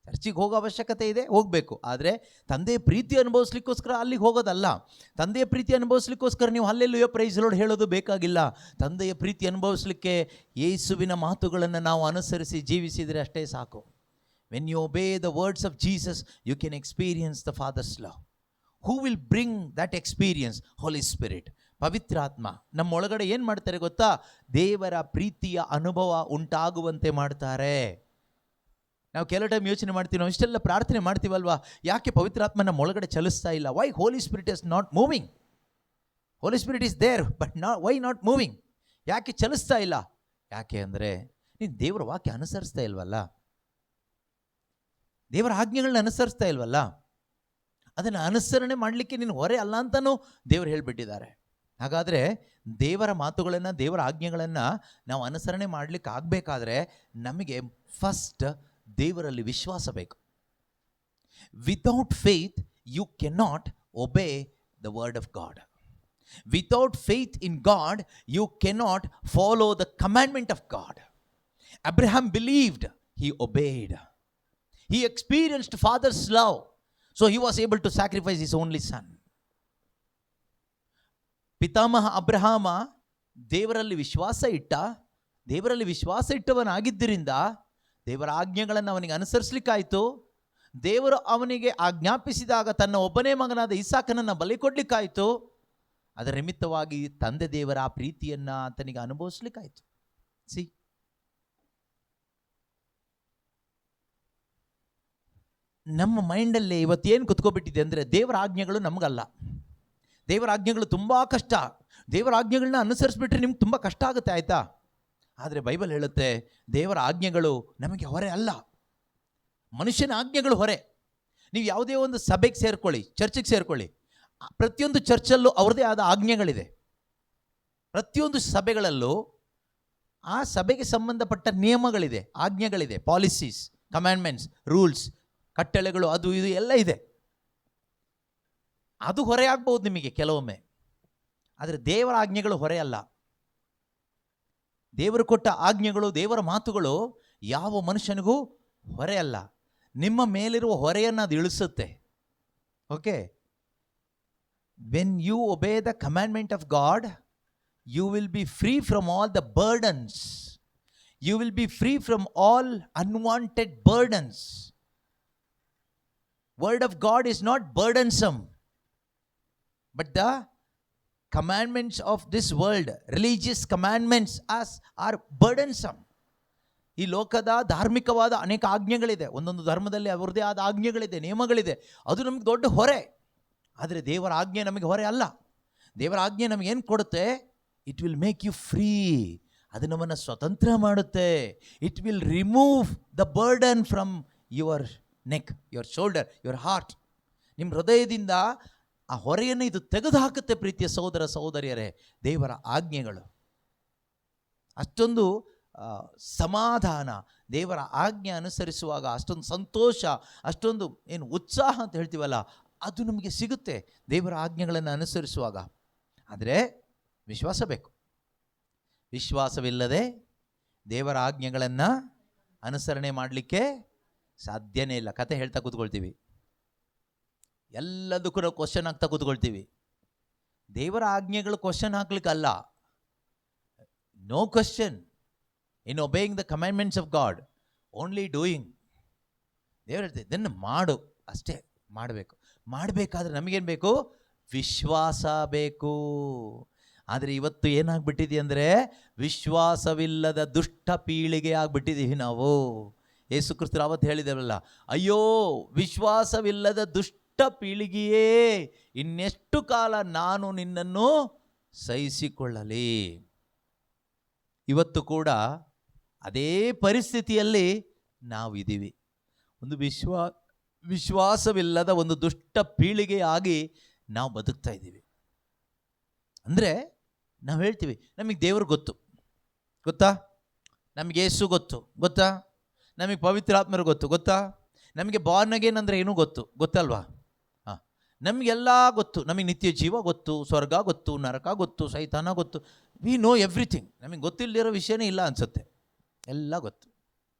ಚರ್ಚಿಗೆ ಹೋಗೋ ಅವಶ್ಯಕತೆ ಇದೆ, ಹೋಗಬೇಕು. ಆದರೆ ತಂದೆಯ ಪ್ರೀತಿ ಅನುಭವಿಸ್ಲಿಕ್ಕೋಸ್ಕರ ಅಲ್ಲಿಗೆ ಹೋಗೋದಲ್ಲ. ತಂದೆಯ ಪ್ರೀತಿ ಅನುಭವಿಸ್ಲಿಕ್ಕೋಸ್ಕರ ನೀವು ಹಲ್ಲೆಲೂಯಾ ಪ್ರೈಸ್ ಲಾರ್ಡ್ ಹೇಳೋದು ಬೇಕಾಗಿಲ್ಲ. ತಂದೆಯ ಪ್ರೀತಿ ಅನುಭವಿಸ್ಲಿಕ್ಕೆ ಯೇಸುವಿನ ಮಾತುಗಳನ್ನು ನಾವು ಅನುಸರಿಸಿ ಜೀವಿಸಿದರೆ ಅಷ್ಟೇ ಸಾಕು. When you obey the words of Jesus you can experience the father's love. Who will bring that experience? Holy Spirit, ಪವಿತ್ರಾತ್ಮ ನಮ್ಮೊಳಗಡೆ ಏನು ಮಾಡ್ತಾರೆ ಗೊತ್ತಾ? ದೇವರ ಪ್ರೀತಿಯ ಅನುಭವ ಉಂಟಾಗುವಂತೆ ಮಾಡ್ತಾರೆ. ನಾವು ಕೆಲವು ಟೈಮ್ ಯೋಚನೆ ಮಾಡ್ತೀವಿ, ನಾವು ಇಷ್ಟೆಲ್ಲ ಪ್ರಾರ್ಥನೆ ಮಾಡ್ತೀವಲ್ವಾ, ಯಾಕೆ ಪವಿತ್ರಾತ್ಮ ನಮ್ಮ ಒಳಗಡೆ ಚಲಿಸ್ತಾ ಇಲ್ಲ? Why Holy spirit is not moving? Holy spirit is there but why not moving? ಯಾಕೆ ಚಲಿಸ್ತಾ ಇಲ್ಲ? ಯಾಕೆ ಅಂದರೆ ನೀನು ದೇವರ ವಾಕ್ಯ ಅನುಸರಿಸ್ತಾ ಇಲ್ವಲ್ಲ, ದೇವರ ಆಜ್ಞೆಗಳನ್ನ ಅನುಸರಿಸ್ತಾ ಇಲ್ವಲ್ಲ. ಅದನ್ನು ಅನುಸರಣೆ ಮಾಡಲಿಕ್ಕೆ ನೀನು ಹೊರೆ ಅಲ್ಲ ಅಂತಲೂ ದೇವರು ಹೇಳಿಬಿಟ್ಟಿದ್ದಾರೆ. ಹಾಗಾದರೆ ದೇವರ ಮಾತುಗಳನ್ನು, ದೇವರ ಆಜ್ಞೆಗಳನ್ನು ನಾವು ಅನುಸರಣೆ ಮಾಡಲಿಕ್ಕೆ ಆಗಬೇಕಾದ್ರೆ ನಮಗೆ ಫಸ್ಟ್ ದೇವರಲ್ಲಿ ವಿಶ್ವಾಸ ಬೇಕು. Without faith you cannot obey the word of God. Without faith in God you cannot follow the commandment of God. Abraham believed, he obeyed. He experienced father's love, so he was able to sacrifice his only son. ಪಿತಾಮಹ ಅಬ್ರಹಾಮ ದೇವರಲ್ಲಿ ವಿಶ್ವಾಸ ಇಟ್ಟವನಾಗಿದ್ದರಿಂದ ದೇವರ ಆಜ್ಞೆಗಳನ್ನು ಅವನಿಗೆ ಅನುಸರಿಸಲಿಕ್ಕಾಯಿತು. ದೇವರು ಅವನಿಗೆ ಆಜ್ಞಾಪಿಸಿದಾಗ ತನ್ನ ಒಬ್ಬನೇ ಮಗನಾದ ಇಸಾಕನನ್ನು ಬಲಿ ಕೊಡಲಿಕ್ಕಾಯಿತು. ಅದರ ನಿಮಿತ್ತವಾಗಿ ತಂದೆ ದೇವರ ಆ ಪ್ರೀತಿಯನ್ನು ಆತನಿಗೆ ಅನುಭವಿಸ್ಲಿಕ್ಕಾಯಿತು. ಸಿ, ನಮ್ಮ ಮೈಂಡಲ್ಲಿ ಇವತ್ತೇನು ಕುತ್ಕೊಬಿಟ್ಟಿದೆ ಅಂದರೆ ದೇವರ ಆಜ್ಞೆಗಳು ನಮಗಲ್ಲ. ದೇವರ ಆಜ್ಞೆಗಳು ತುಂಬ ಕಷ್ಟ. ದೇವರ ಆಜ್ಞೆಗಳನ್ನ ಅನುಸರಿಸ್ಬಿಟ್ರೆ ನಿಮ್ಗೆ ತುಂಬ ಕಷ್ಟ ಆಗುತ್ತೆ, ಆಯಿತಾ? ಆದರೆ ಬೈಬಲ್ ಹೇಳುತ್ತೆ ದೇವರ ಆಜ್ಞೆಗಳು ನಮಗೆ ಹೊರೆ ಅಲ್ಲ. ಮನುಷ್ಯನ ಆಜ್ಞೆಗಳು ಹೊರೆ. ನೀವು ಯಾವುದೇ ಒಂದು ಸಭೆಗೆ ಸೇರ್ಕೊಳ್ಳಿ, ಚರ್ಚಿಗೆ ಸೇರ್ಕೊಳ್ಳಿ, ಪ್ರತಿಯೊಂದು ಚರ್ಚಲ್ಲೂ ಅವ್ರದ್ದೇ ಆದ ಆಜ್ಞೆಗಳಿದೆ. ಪ್ರತಿಯೊಂದು ಸಭೆಗಳಲ್ಲೂ ಆ ಸಭೆಗೆ ಸಂಬಂಧಪಟ್ಟ ನಿಯಮಗಳಿದೆ, ಆಜ್ಞೆಗಳಿದೆ, ಪಾಲಿಸೀಸ್, ಕಮ್ಯಾಂಡ್ಮೆಂಟ್ಸ್, ರೂಲ್ಸ್, ಕಟ್ಟಳೆಗಳು, ಅದು ಇದು ಎಲ್ಲ ಇದೆ. ಅದು ಹೊರೆ ಆಗ್ಬೋದು ನಿಮಗೆ ಕೆಲವೊಮ್ಮೆ, ಆದರೆ ದೇವರ ಆಜ್ಞೆಗಳು ಹೊರೆ ಅಲ್ಲ. ದೇವರು ಕೊಟ್ಟ ಆಜ್ಞೆಗಳು, ದೇವರ ಮಾತುಗಳು ಯಾವ ಮನುಷ್ಯನಿಗೂ ಹೊರೆ ಅಲ್ಲ. ನಿಮ್ಮ ಮೇಲಿರುವ ಹೊರೆಯನ್ನು ಅದು ಇಳಿಸುತ್ತೆ. Okay, when you obey the commandment of God you will be free from all the burdens. You will be free from all unwanted burdens. Word of God is not burdensome, but the commandments of this world, religious commandments, are burdensome. ಈ ಲೋಕದ ಧಾರ್ಮಿಕವಾದ ಅನೇಕ ಆಜ್ಞೆಗಳಿದೆ. ಒಂದೊಂದು ಧರ್ಮದಲ್ಲಿ ಅವರದೇ ಆದ ಆಜ್ಞೆಗಳಿದೆ, ನಿಯಮಗಳಿದೆ. ಅದು ನಮಗೆ ದೊಡ್ಡ ಹೊರೆ. ಆದರೆ ದೇವರ ಆಜ್ಞೆ ನಮಗೆ ಹೊರೆ ಅಲ್ಲ. ದೇವರ ಆಜ್ಞೆ ನಮಗೆ ಏನು ಕೊಡುತ್ತೆ? It will make you free. ಅದು ನಮ್ಮನ್ನು ಸ್ವತಂತ್ರ ಮಾಡುತ್ತೆ. It will remove the burden from your neck, your shoulder, your heart. ನಿಮ್ಮ ಹೃದಯದಿಂದ ಆ ಹೊರೆಯನ್ನು ಇದು ತೆಗೆದು ಹಾಕುತ್ತೆ. ಪ್ರೀತಿಯ ಸಹೋದರ ಸಹೋದರಿಯರೇ, ದೇವರ ಆಜ್ಞೆಗಳು ಅಷ್ಟೊಂದು ಸಮಾಧಾನ, ದೇವರ ಆಜ್ಞೆ ಅನುಸರಿಸುವಾಗ ಅಷ್ಟೊಂದು ಸಂತೋಷ, ಅಷ್ಟೊಂದು ಏನು ಉತ್ಸಾಹ ಅಂತ ಹೇಳ್ತೀವಲ್ಲ, ಅದು ನಮಗೆ ಸಿಗುತ್ತೆ ದೇವರ ಆಜ್ಞೆಗಳನ್ನು ಅನುಸರಿಸುವಾಗ. ಆದರೆ ವಿಶ್ವಾಸ ಬೇಕು. ವಿಶ್ವಾಸವಿಲ್ಲದೆ ದೇವರ ಆಜ್ಞೆಗಳನ್ನು ಅನುಸರಣೆ ಮಾಡಲಿಕ್ಕೆ ಸಾಧ್ಯನೇ ಇಲ್ಲ. ಕತೆ ಹೇಳ್ತಾ ಕೂತ್ಕೊಳ್ತೀವಿ, ಎಲ್ಲದಕ್ಕೂ ನಾವು ಕ್ವಶನ್ ಹಾಕ್ತಾ ಕೂತ್ಕೊಳ್ತೀವಿ. ದೇವರ ಆಜ್ಞೆಗಳು ಕ್ವಶನ್ ಹಾಕ್ಲಿಕ್ಕಲ್ಲ. No question in obeying the commandments of God, only doing. ದೇವರು ಹೇಳ್ತೀವಿ ಇದನ್ನು ಮಾಡು, ಅಷ್ಟೇ ಮಾಡಬೇಕು. ಮಾಡಬೇಕಾದ್ರೆ ನಮಗೇನು ಬೇಕು? ವಿಶ್ವಾಸ ಬೇಕು. ಆದರೆ ಇವತ್ತು ಏನಾಗ್ಬಿಟ್ಟಿದೆ ಅಂದರೆ ವಿಶ್ವಾಸವಿಲ್ಲದ ದುಷ್ಟ ಪೀಳಿಗೆ ಆಗ್ಬಿಟ್ಟಿದ್ದೀವಿ ನಾವು. ಯೇಸು ಕ್ರಿಸ್ತರು ಅವತ್ತು ಹೇಳಿದವಲ್ಲ, ಅಯ್ಯೋ ವಿಶ್ವಾಸವಿಲ್ಲದ ದುಷ್ಟ ಪೀಳಿಗೆಯೇ, ಇನ್ನೆಷ್ಟು ಕಾಲ ನಾನು ನಿನ್ನನ್ನು ಸಹಿಸಿಕೊಳ್ಳಲಿ. ಇವತ್ತು ಕೂಡ ಅದೇ ಪರಿಸ್ಥಿತಿಯಲ್ಲಿ ನಾವಿದ್ದೀವಿ. ಒಂದು ವಿಶ್ವಾಸವಿಲ್ಲದ ಒಂದು ದುಷ್ಟ ಪೀಳಿಗೆಯಾಗಿ ನಾವು ಬದುಕ್ತಾ ಇದ್ದೀವಿ. ಅಂದರೆ ನಾವು ಹೇಳ್ತೀವಿ ನಮಗೆ ದೇವರು ಗೊತ್ತಾ, ನಮಗೆ ಯೇಸು ಗೊತ್ತಾ, ನಮಗೆ ಪವಿತ್ರಾತ್ಮರು ಗೊತ್ತಾ, ನಮಗೆ ಬಾರ್ನ್ ಅಗೇನ್ ಅಂದರೆ ಏನೂ ಗೊತ್ತಲ್ವಾ? ಹಾಂ, ನಮಗೆಲ್ಲ ಗೊತ್ತು. ನಮಗೆ ನಿತ್ಯ ಜೀವ ಗೊತ್ತು, ಸ್ವರ್ಗ ಗೊತ್ತು, ನರಕ ಗೊತ್ತು, ಸೈತಾನ ಗೊತ್ತು. We know everything. ನಮಗೆ ಗೊತ್ತಿಲ್ಲದಿರೋ ವಿಷಯನೇ ಇಲ್ಲ ಅನಿಸುತ್ತೆ. ಎಲ್ಲ ಗೊತ್ತು.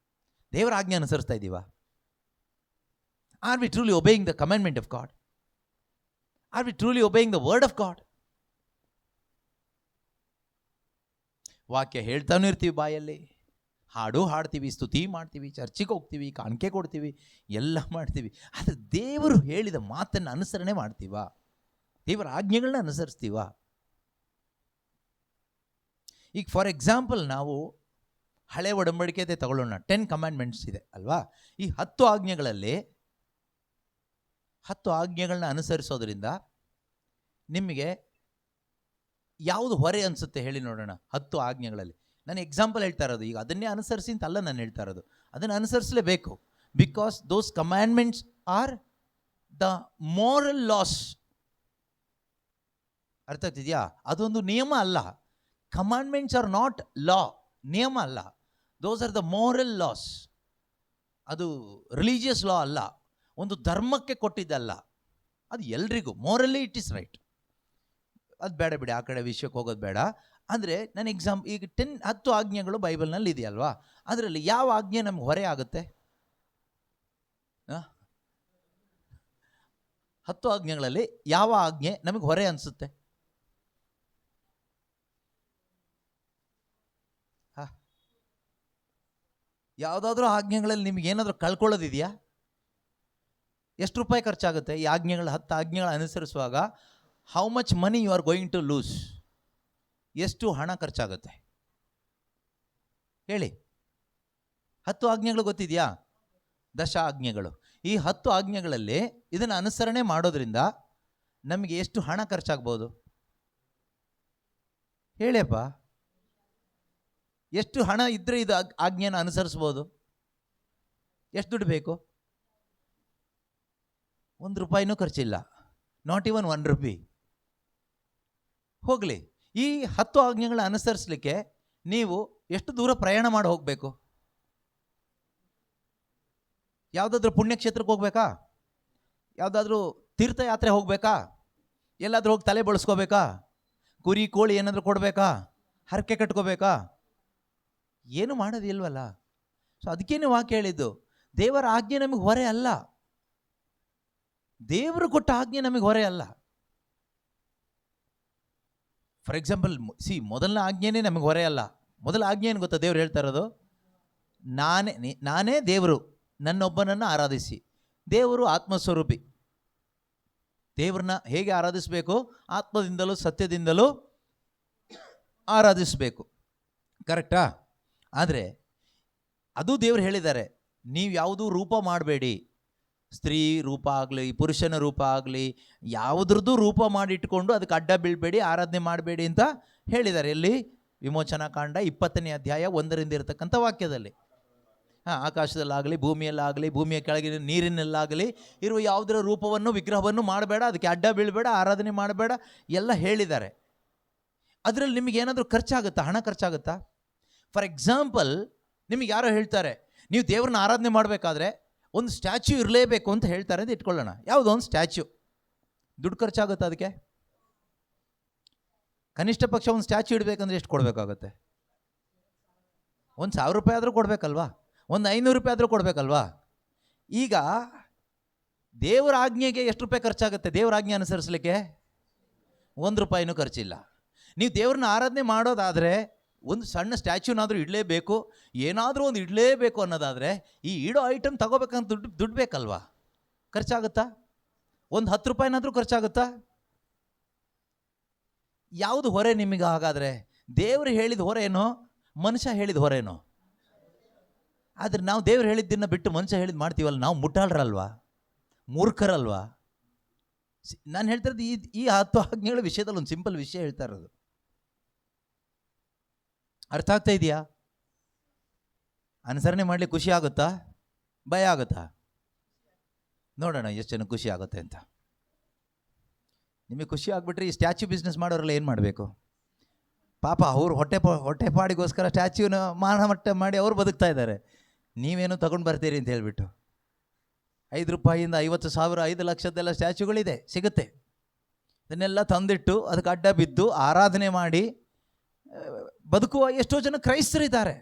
ದೇವರ ಆಜ್ಞೆ ಅನುಸರಿಸ್ತಾ ಇದ್ದೀವಾ? Are we truly obeying the commandment of God? Are we truly obeying the word of God? ವಾಕ್ಯ ಹೇಳ್ತಾನೂ ಇರ್ತೀವಿ ಬಾಯಲ್ಲಿ, ಹಾಡು ಹಾಡ್ತೀವಿ, ಸ್ತುತಿ ಮಾಡ್ತೀವಿ, ಚರ್ಚಿಗೆ ಹೋಗ್ತೀವಿ, ಕಾಣಿಕೆ ಕೊಡ್ತೀವಿ, ಎಲ್ಲ ಮಾಡ್ತೀವಿ. ಆದರೆ ದೇವರು ಹೇಳಿದ ಮಾತನ್ನು ಅನುಸರಣೆ ಮಾಡ್ತೀವ? ದೇವರ ಆಜ್ಞೆಗಳನ್ನ ಅನುಸರಿಸ್ತೀವ? ಈಗ ಫಾರ್ ಎಕ್ಸಾಂಪಲ್ ನಾವು ಹಳೆ ಒಡಂಬಡಿಕೆದೇ ತಗೊಳ್ಳೋಣ. 10 ಕಮ್ಯಾಂಡ್ಮೆಂಟ್ಸ್ ಇದೆ ಅಲ್ವಾ? ಈ 10 ಆಜ್ಞೆಗಳಲ್ಲಿ 10 ಆಜ್ಞೆಗಳನ್ನ ಅನುಸರಿಸೋದ್ರಿಂದ ನಿಮಗೆ ಯಾವುದು ಹೊರೆ ಅನಿಸುತ್ತೆ ಹೇಳಿ ನೋಡೋಣ? 10 ಆಜ್ಞೆಗಳಲ್ಲಿ ನಾನು ಎಕ್ಸಾಂಪಲ್ ಹೇಳ್ತಾ ಇರೋದು. ಈಗ ಅದನ್ನೇ ಅನುಸರಿಸಿ ಅಂತ ಅಲ್ಲ ನಾನು ಹೇಳ್ತಾ ಇರೋದು, ಅದನ್ನು ಅನುಸರಿಸಲೇಬೇಕು. Because those commandments are the moral laws. ಅರ್ಥ ಆಗ್ತಿದೆಯಾ? ಅದೊಂದು ನಿಯಮ ಅಲ್ಲ. ಕಮಾಂಡ್ಮೆಂಟ್ಸ್ ಆರ್ ನಾಟ್ ಲಾ, ನಿಯಮ ಅಲ್ಲ. Those are the moral loss. ಅದು ರಿಲಿಜಿಯಸ್ ಲಾ ಅಲ್ಲ, ಒಂದು ಧರ್ಮಕ್ಕೆ ಕೊಟ್ಟಿದ್ದಲ್ಲ. ಅದು ಎಲ್ರಿಗೂ ಮೋರಲಿ ಇಟ್ ಈಸ್ ರೈಟ್. ಅದು ಬೇಡ ಬಿಡಿ, ಆ ಕಡೆ ವಿಷಯಕ್ಕೆ ಹೋಗೋದು ಬೇಡ. ಅಂದರೆ ನನ್ನ ಈಗ 10 ಆಜ್ಞೆಗಳು ಬೈಬಲ್ನಲ್ಲಿ ಇದೆಯಲ್ವಾ? ಅದರಲ್ಲಿ ಯಾವ ಆಜ್ಞೆ ನಮ್ಗೆ ಹೊರೆ ಆಗುತ್ತೆ? 10 ಆಜ್ಞೆಗಳಲ್ಲಿ ಯಾವ ಆಜ್ಞೆ ನಮಗೆ ಹೊರೆ ಅನಿಸುತ್ತೆ? ಯಾವುದಾದ್ರೂ ಆಜ್ಞೆಗಳಲ್ಲಿ ನಿಮ್ಗೆ ಏನಾದರೂ ಕಳ್ಕೊಳ್ಳೋದಿದೆಯಾ? ಎಷ್ಟು ರೂಪಾಯಿ ಖರ್ಚಾಗುತ್ತೆ ಈ 10 ಆಜ್ಞೆಗಳ ಅನುಸರಿಸುವಾಗ? How much money you are going to lose? ಎಷ್ಟು ಹಣ ಖರ್ಚಾಗುತ್ತೆ ಹೇಳಿ? 10 ಆಜ್ಞೆಗಳು ಗೊತ್ತಿದೆಯಾ? 10 ಆಜ್ಞೆಗಳು. ಈ 10 ಆಜ್ಞೆಗಳಲ್ಲಿ ಇದನ್ನು ಅನುಸರಣೆ ಮಾಡೋದ್ರಿಂದ ನಮಗೆ ಎಷ್ಟು ಹಣ ಖರ್ಚಾಗ್ಬೋದು ಹೇಳಿಯಪ್ಪ? ಎಷ್ಟು ಹಣ ಇದ್ದರೆ ಇದು ಆಜ್ಞೆಯನ್ನು ಅನುಸರಿಸ್ಬೋದು? ಎಷ್ಟು ದುಡ್ಡು ಬೇಕು? 1 ರೂಪಾಯಿನೂ ಖರ್ಚಿಲ್ಲ, ನಾಟ್ ಈವನ್ 1 ರೂಪಿ. ಹೋಗಲಿ, ಈ 10 ಆಜ್ಞೆಗಳ ಅನುಸರಿಸಲಿಕ್ಕೆ ನೀವು ಎಷ್ಟು ದೂರ ಪ್ರಯಾಣ ಮಾಡಿ ಹೋಗಬೇಕು? ಯಾವುದಾದ್ರೂ ಪುಣ್ಯಕ್ಷೇತ್ರಕ್ಕೆ ಹೋಗ್ಬೇಕಾ? ಯಾವುದಾದ್ರೂ ತೀರ್ಥಯಾತ್ರೆ ಹೋಗಬೇಕಾ? ಎಲ್ಲಾದ್ರೂ ಹೋಗಿ ತಲೆ ಬಳಸ್ಕೋಬೇಕಾ? ಕುರಿ ಕೋಳಿ ಏನಾದರೂ ಕೊಡಬೇಕಾ? ಹರಕೆ ಕಟ್ಕೋಬೇಕಾ? ಏನು ಮಾಡೋದಿಲ್ವಲ್ಲ. ಸೊ ಅದಕ್ಕೇನು ವಾಕ್ಯ ಹೇಳಿದ್ದು, ದೇವರ ಆಜ್ಞೆ ನಮಗೆ ಹೊರೆ ಅಲ್ಲ. ದೇವರು ಕೊಟ್ಟ ಆಜ್ಞೆ ನಮಗೆ ಹೊರೆ ಅಲ್ಲ. ಫಾರ್ ಎಕ್ಸಾಂಪಲ್ ಮೊದಲನೇ ಆಜ್ಞೆನೇ ನಮಗೆ ಹೊರೆ ಅಲ್ಲ. ಮೊದಲ ಆಜ್ಞೆ ಏನು ಗೊತ್ತಾ? ದೇವ್ರು ಹೇಳ್ತಾ ಇರೋದು, ನಾನೇ ದೇವರು, ನನ್ನೊಬ್ಬನನ್ನು ಆರಾಧಿಸಿ. ದೇವರು ಆತ್ಮಸ್ವರೂಪಿ. ದೇವ್ರನ್ನ ಹೇಗೆ ಆರಾಧಿಸಬೇಕು? ಆತ್ಮದಿಂದಲೂ ಸತ್ಯದಿಂದಲೂ ಆರಾಧಿಸಬೇಕು. ಕರೆಕ್ಟಾ? ಆದರೆ ಅದು ದೇವರು ಹೇಳಿದ್ದಾರೆ, ನೀವು ಯಾವುದೂ ರೂಪ ಮಾಡಬೇಡಿ. ಸ್ತ್ರೀ ರೂಪ ಆಗಲಿ, ಪುರುಷನ ರೂಪ ಆಗಲಿ, ಯಾವುದ್ರದ್ದು ರೂಪ ಮಾಡಿಟ್ಕೊಂಡು ಅದಕ್ಕೆ ಅಡ್ಡ ಬೀಳಬೇಡಿ, ಆರಾಧನೆ ಮಾಡಬೇಡಿ ಅಂತ ಹೇಳಿದ್ದಾರೆ. ಎಲ್ಲಿ? ವಿಮೋಚನಾ ಕಾಂಡ 20ನೇ ಅಧ್ಯಾಯ 1ರಿಂದ ಇರತಕ್ಕಂಥ ವಾಕ್ಯದಲ್ಲಿ. ಆಕಾಶದಲ್ಲಾಗಲಿ, ಭೂಮಿಯಲ್ಲಾಗಲಿ, ಭೂಮಿಯ ಕೆಳಗಿನ ನೀರಿನಲ್ಲಾಗಲಿ ಇರುವ ಯಾವುದರ ರೂಪವನ್ನು, ವಿಗ್ರಹವನ್ನು ಮಾಡಬೇಡ, ಅದಕ್ಕೆ ಅಡ್ಡ ಬೀಳಬೇಡ, ಆರಾಧನೆ ಮಾಡಬೇಡ ಎಲ್ಲ ಹೇಳಿದ್ದಾರೆ. ಅದರಲ್ಲಿ ನಿಮಗೆ ಏನಾದರೂ ಖರ್ಚಾಗುತ್ತಾ? ಹಣ ಖರ್ಚಾಗುತ್ತಾ? ಫಾರ್ ಎಕ್ಸಾಂಪಲ್, ನಿಮಗೆ ಯಾರೋ ಹೇಳ್ತಾರೆ, ನೀವು ದೇವ್ರನ್ನ ಆರಾಧನೆ ಮಾಡಬೇಕಾದ್ರೆ ಒಂದು ಸ್ಟ್ಯಾಚ್ಯೂ ಇರಲೇಬೇಕು ಅಂತ ಹೇಳ್ತಾರೆ ಅಂತ ಇಟ್ಕೊಳ್ಳೋಣ. ಯಾವುದೋ ಒಂದು ಸ್ಟ್ಯಾಚ್ಯೂ, ದುಡ್ಡು ಖರ್ಚಾಗುತ್ತೆ ಅದಕ್ಕೆ? ಕನಿಷ್ಠ ಪಕ್ಷ ಒಂದು ಸ್ಟ್ಯಾಚ್ಯೂ ಇಡಬೇಕಂದ್ರೆ ಎಷ್ಟು ಕೊಡಬೇಕಾಗುತ್ತೆ? 1,000 ರೂಪಾಯಿ ಆದರೂ ಕೊಡಬೇಕಲ್ವಾ? 500 ರೂಪಾಯಿ ಆದರೂ ಕೊಡಬೇಕಲ್ವಾ? ಈಗ ದೇವರ ಆಜ್ಞೆಗೆ ಎಷ್ಟು ರೂಪಾಯಿ ಖರ್ಚಾಗುತ್ತೆ? ದೇವರ ಆಜ್ಞೆ ಅನುಸರಿಸಲಿಕ್ಕೆ 1 ರೂಪಾಯಿನೂ ಖರ್ಚಿಲ್ಲ. ನೀವು ದೇವ್ರನ್ನ ಆರಾಧನೆ ಮಾಡೋದಾದರೆ ಒಂದು ಸಣ್ಣ ಸ್ಟ್ಯಾಚ್ಯೂನಾದರೂ ಇಡಲೇಬೇಕು, ಏನಾದರೂ ಒಂದು ಇಡಲೇಬೇಕು ಅನ್ನೋದಾದರೆ ಈ ಇಡೋ ಐಟಮ್ ತಗೋಬೇಕಂತ ದುಡ್ಡು ಬೇಕಲ್ವಾ? ಖರ್ಚಾಗುತ್ತಾ? ಒಂದು 10 ರೂಪಾಯಿನಾದರೂ ಖರ್ಚಾಗುತ್ತಾ? ಯಾವುದು ಹೊರೆ ನಿಮಗೆ? ಹಾಗಾದರೆ ದೇವರು ಹೇಳಿದ ಹೊರೇನೋ, ಮನುಷ್ಯ ಹೇಳಿದ ಹೊರೇನೋ? ಆದರೆ ನಾವು ದೇವ್ರು ಹೇಳಿದ್ದನ್ನು ಬಿಟ್ಟು ಮನುಷ್ಯ ಹೇಳಿದ್ದು ಮಾಡ್ತೀವಲ್ಲ, ನಾವು ಮುಟ್ಟಾಳ್ರಲ್ವಾ? ಮೂರ್ಖರಲ್ವಾ? ನಾನು ಹೇಳ್ತಿರೋದು ಈ 10 ಆಜ್ಞೆಗಳ ವಿಷಯದಲ್ಲಿ ಒಂದು ಸಿಂಪಲ್ ವಿಷಯ ಹೇಳ್ತಾ ಇರೋದು. ಅರ್ಥ ಆಗ್ತಾ ಇದೆಯಾ? ಅನುಸರಣೆ ಮಾಡಲಿಕ್ಕೆ ಖುಷಿ ಆಗುತ್ತಾ? ಭಯ ಆಗುತ್ತಾ? ನೋಡೋಣ ಎಷ್ಟು ಜನ ಖುಷಿ ಆಗುತ್ತೆ ಅಂತ. ನಿಮಗೆ ಖುಷಿ ಆಗಿಬಿಟ್ರೆ ಈ ಸ್ಟ್ಯಾಚ್ಯೂ ಬಿಸ್ನೆಸ್ ಮಾಡೋರೆಲ್ಲ ಏನು ಮಾಡಬೇಕು? ಪಾಪ ಅವರು ಹೊಟ್ಟೆ ಪಾಡಿಗೋಸ್ಕರ ಸ್ಟ್ಯಾಚ್ಯೂನ ಮಾನಮಟ್ಟ ಮಾಡಿ ಅವರು ಬದುಕ್ತಾ ಇದ್ದಾರೆ. ನೀವೇನು ತಗೊಂಡು ಬರ್ತೀರಿ ಅಂತ ಹೇಳಿಬಿಟ್ಟು 5 ರೂಪಾಯಿಯಿಂದ 50,000, 5 ಲಕ್ಷದ್ದೆಲ್ಲ ಸ್ಟ್ಯಾಚ್ಯೂಗಳಿದೆ, ಸಿಗುತ್ತೆ. ಇದನ್ನೆಲ್ಲ ತಂದಿಟ್ಟು ಅದಕ್ಕೆ ಅಡ್ಡ ಬಿದ್ದು ಆರಾಧನೆ ಮಾಡಿ ಬದುಕುವ ಎಷ್ಟೋ ಜನ ಕ್ರೈಸ್ತರಿದ್ದಾರೆ.